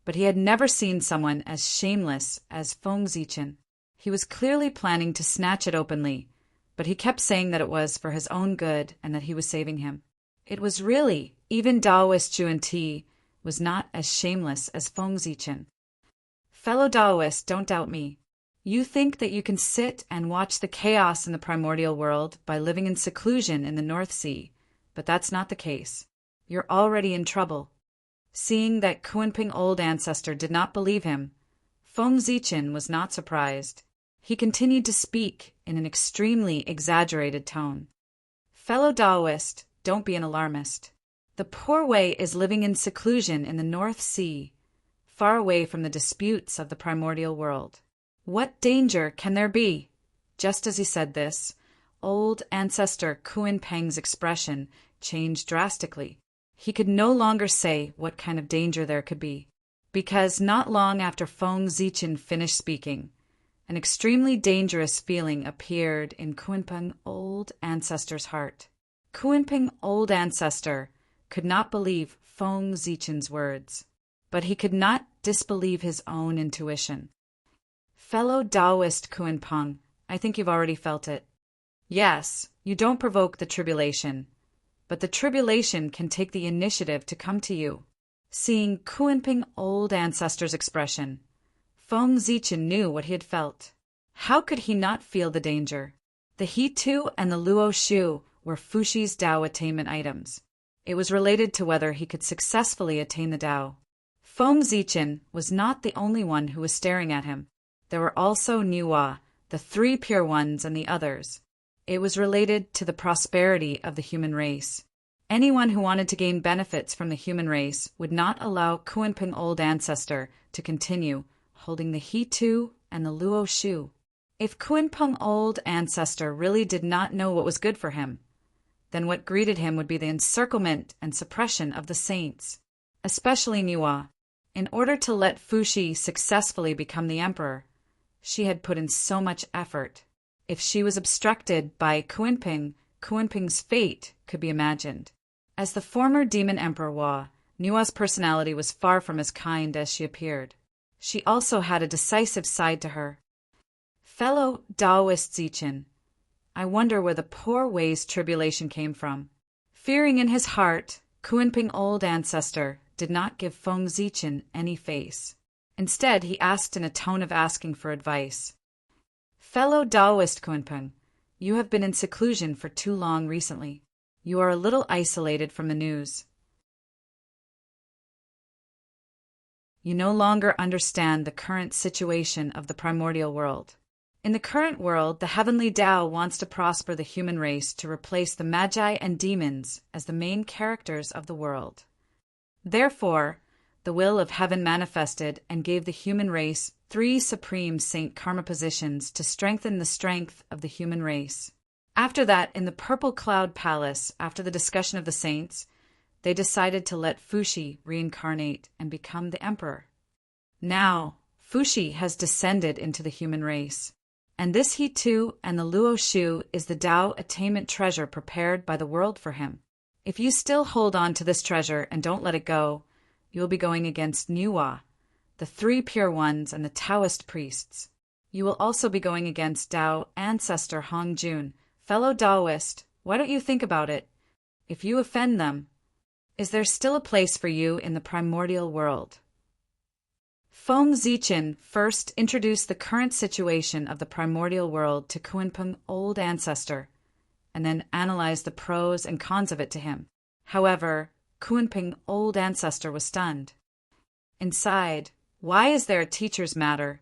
but he had never seen someone as shameless as Feng Zichen. He was clearly planning to snatch it openly, but he kept saying that it was for his own good and that he was saving him. It was really, even Taoist Juan-Ti was not as shameless as Feng Zichen. Fellow Taoists, don't doubt me. You think that you can sit and watch the chaos in the primordial world by living in seclusion in the North Sea, but that's not the case. You're already in trouble. Seeing that Kuanping old ancestor did not believe him, Feng Zichen was not surprised. He continued to speak in an extremely exaggerated tone. Fellow Taoist, don't be an alarmist. The poor Wei is living in seclusion in the North Sea, far away from the disputes of the primordial world. What danger can there be? Just as he said this, old ancestor Kuanping's expression changed drastically. He could no longer say what kind of danger there could be, because not long after Feng Zichen finished speaking, an extremely dangerous feeling appeared in Kuanping old ancestor's heart. Kuanping old ancestor could not believe Feng Zichen's words, but he could not disbelieve his own intuition. Fellow Taoist Kuanping, I think you've already felt it. Yes, you don't provoke the tribulation, but the tribulation can take the initiative to come to you. Seeing Kuanping old ancestor's expression, Feng Zichen knew what he had felt. How could he not feel the danger? The He-Tu and the Luo Shu were Fushi's Tao attainment items. It was related to whether he could successfully attain the Tao. Feng Zichen was not the only one who was staring at him. There were also Niwa, the three pure ones, and the others. It was related to the prosperity of the human race. Anyone who wanted to gain benefits from the human race would not allow Kuanping old ancestor to continue holding the He-Tu and the Luo Shu. If Kuanping old ancestor really did not know what was good for him, then what greeted him would be the encirclement and suppression of the saints, especially Niwa. In order to let Fushi successfully become the emperor, she had put in so much effort. If she was obstructed by Kuanping, Kuanping's fate could be imagined. As the former demon emperor Wa, Niwa's personality was far from as kind as she appeared. she also had a decisive side to her. Fellow Taoist Zichen, I wonder where the poor Wei's tribulation came from. Fearing in his heart, Kunping old ancestor did not give Feng Zichen any face. Instead, he asked in a tone of asking for advice. Fellow Taoist Kunpeng, you have been in seclusion for too long recently. You are a little isolated from the news. You no longer understand the current situation of the primordial world. In the current world, the heavenly Tao wants to prosper the human race to replace the magi and demons as the main characters of the world. Therefore, the will of heaven manifested and gave the human race 3 supreme saint karma positions to strengthen the strength of the human race. After that, in the Purple Cloud Palace, after the discussion of the saints, they decided to let Fuxi reincarnate and become the emperor. Now, Fuxi has descended into the human race, and this he too and the Luo Shu is the Tao attainment treasure prepared by the world for him. If you still hold on to this treasure and don't let it go, you will be going against Nuwa, the 3 pure ones and the Taoist priests. You will also be going against Tao ancestor Hongjun. Fellow Taoist, why don't you think about it? If you offend them, is there still a place for you in the primordial world? Feng Zichen first introduced the current situation of the primordial world to Kunpeng old ancestor, and then analyzed the pros and cons of it to him. However, Kunpeng old ancestor was stunned. Inside, why is there a teacher's matter?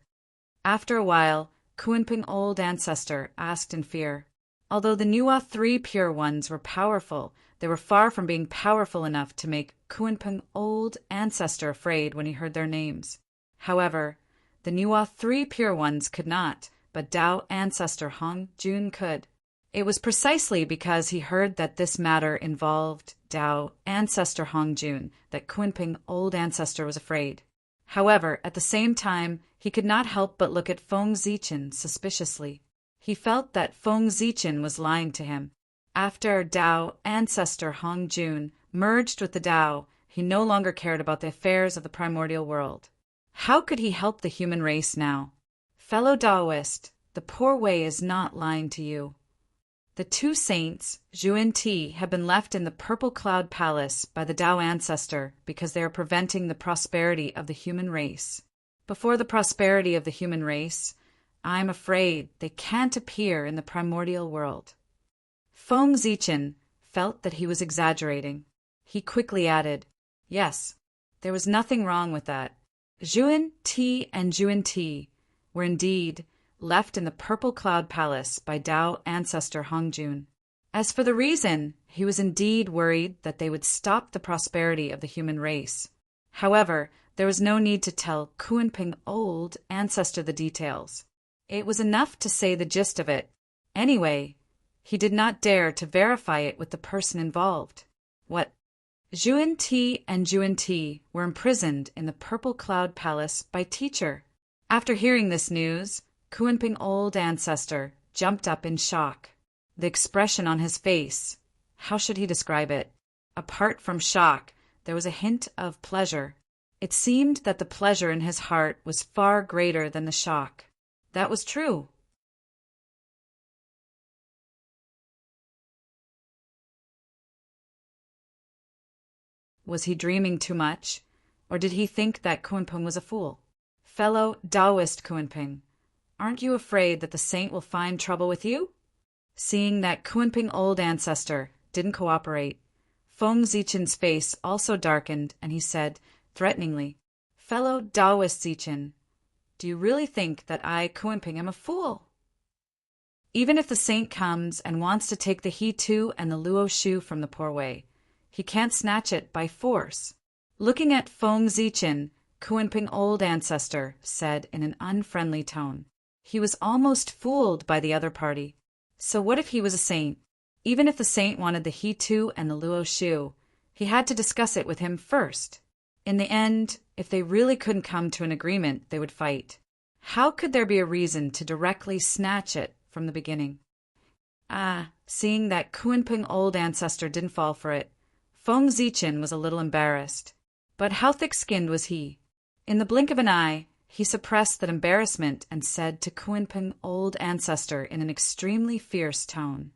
After a while, Kunpeng old ancestor asked in fear. Although the Nuwa 3 pure ones were powerful, they were far from being powerful enough to make Kunpeng old ancestor afraid when he heard their names. However, the Nuwa 3 pure ones could not, but Tao ancestor Hong Jun could. It was precisely because he heard that this matter involved Tao ancestor Hong Jun that Kunpeng old ancestor was afraid. However, at the same time, he could not help but look at Feng Zichen suspiciously. He felt that Feng Zichen was lying to him. After Tao ancestor Hong Jun merged with the Tao, he no longer cared about the affairs of the primordial world. How could he help the human race now? Fellow Taoist, the poor Wei is not lying to you. The 2 saints, Zhu and Ti, have been left in the Purple Cloud Palace by the Tao ancestor because they are preventing the prosperity of the human race. Before the prosperity of the human race, I'm afraid they can't appear in the primordial world. Feng Zichen felt that he was exaggerating. He quickly added, yes, there was nothing wrong with that. Zhuan Ti and Zhuan Ti were indeed left in the Purple Cloud Palace by Tao ancestor Hongjun. As for the reason, he was indeed worried that they would stop the prosperity of the human race. However, there was no need to tell Kunpeng old ancestor the details. It was enough to say the gist of it. Anyway, he did not dare to verify it with the person involved. What? Zhuan Ti and Zhuan Ti were imprisoned in the Purple Cloud Palace by teacher. After hearing this news, Kunpeng old ancestor jumped up in shock. The expression on his face, how should he describe it? Apart from shock, there was a hint of pleasure. It seemed that the pleasure in his heart was far greater than the shock. That was true. Was he dreaming too much, or did he think that Kunpeng was a fool? Fellow Taoist Kunpeng, aren't you afraid that the saint will find trouble with you? Seeing that Kunpeng old ancestor didn't cooperate, Feng Zichen's face also darkened, and he said, threateningly, Fellow Taoist Zichen, do you really think that I, Kunpeng, am a fool? Even if the saint comes and wants to take the He Tu and the Luo Shu from the poor Wei, he can't snatch it by force. Looking at Feng Zichen, Kunpeng old ancestor said in an unfriendly tone. He was almost fooled by the other party. So what if he was a saint? Even if the saint wanted the He Tu and the Luo Shu, he had to discuss it with him first. In the end, if they really couldn't come to an agreement, they would fight. How could there be a reason to directly snatch it from the beginning? Seeing that Kunpeng old ancestor didn't fall for it, Feng Zichen was a little embarrassed. But how thick-skinned was he? In the blink of an eye, He suppressed that embarrassment and said to Kunpeng, old ancestor, in an extremely fierce tone,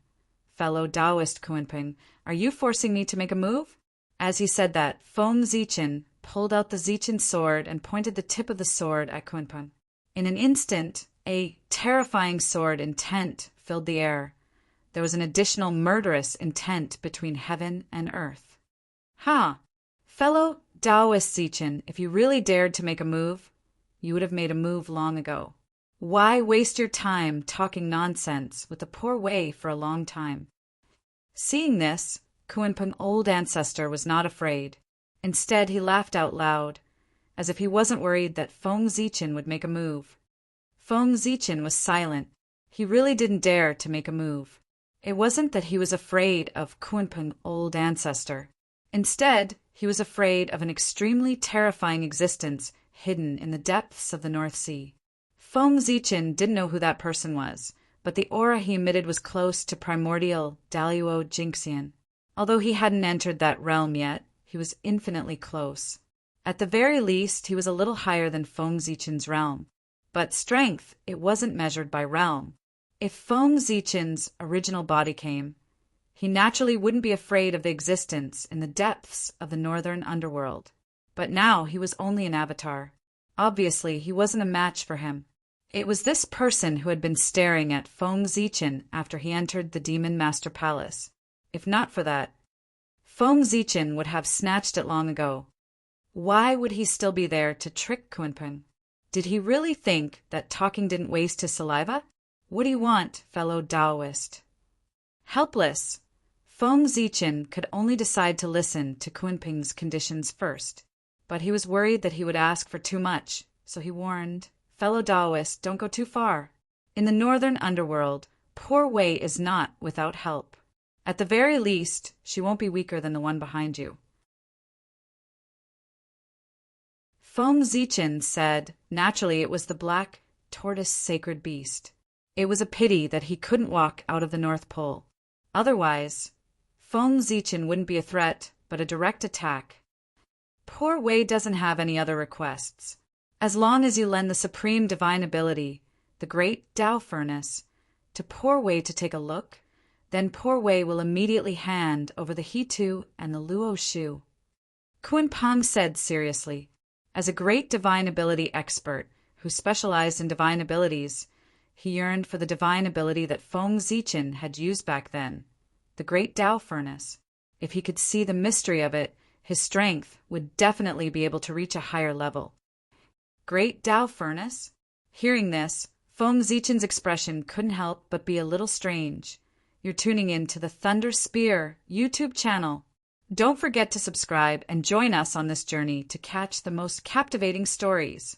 "Fellow Taoist Kunpeng, are you forcing me to make a move?" As he said that, Feng Zichen pulled out the Zichen sword and pointed the tip of the sword at Kunpeng. In an instant, a terrifying sword intent filled the air. There was an additional murderous intent between heaven and earth. "Ha! Fellow Taoist Zichen, if you really dared to make a move, you would have made a move long ago. Why waste your time talking nonsense with the poor Wei for a long time?" Seeing this, Kunpeng, old ancestor, was not afraid. Instead, he laughed out loud, as if he wasn't worried that Feng Zichen would make a move. Feng Zichen was silent. He really didn't dare to make a move. It wasn't that he was afraid of Kunpeng, old ancestor. Instead, he was afraid of an extremely terrifying existence hidden in the depths of the North Sea. Feng Zichen didn't know who that person was, but the aura he emitted was close to primordial Daluo Jinxian. Although he hadn't entered that realm yet, he was infinitely close. At the very least, he was a little higher than Feng Zichen's realm. But strength, it wasn't measured by realm. If Feng Zichen's original body came, he naturally wouldn't be afraid of the existence in the depths of the northern underworld. But now he was only an avatar. Obviously, he wasn't a match for him. It was this person who had been staring at Feng Zichen after he entered the Demon Master Palace. If not for that, Feng Zichen would have snatched it long ago. Why would he still be there to trick Kunpeng? Did he really think that talking didn't waste his saliva? What do you want, fellow Taoist? Helpless, Feng Zichen could only decide to listen to Kunpeng's conditions first. But he was worried that he would ask for too much, so he warned, "Fellow Taoist, don't go too far. In the northern underworld, poor Wei is not without help. At the very least, she won't be weaker than the one behind you." Feng Zichen said naturally it was the black tortoise sacred beast. It was a pity that he couldn't walk out of the North Pole. Otherwise, Feng Zichen wouldn't be a threat, but a direct attack. Poor Wei doesn't have any other requests. As long as you lend the supreme divine ability, the great Tao furnace, to poor Wei to take a look, then poor Wei will immediately hand over the He-Tu and the Luo Shu. Kunpeng said seriously, as a great divine ability expert who specialized in divine abilities, he yearned for the divine ability that Feng Zichen had used back then, the great Tao furnace. If he could see the mystery of it, his strength would definitely be able to reach a higher level. Great Tao furnace? Hearing this, Feng Zichen's expression couldn't help but be a little strange. You're tuning in to the Thunder Spear YouTube channel. Don't forget to subscribe and join us on this journey to catch the most captivating stories.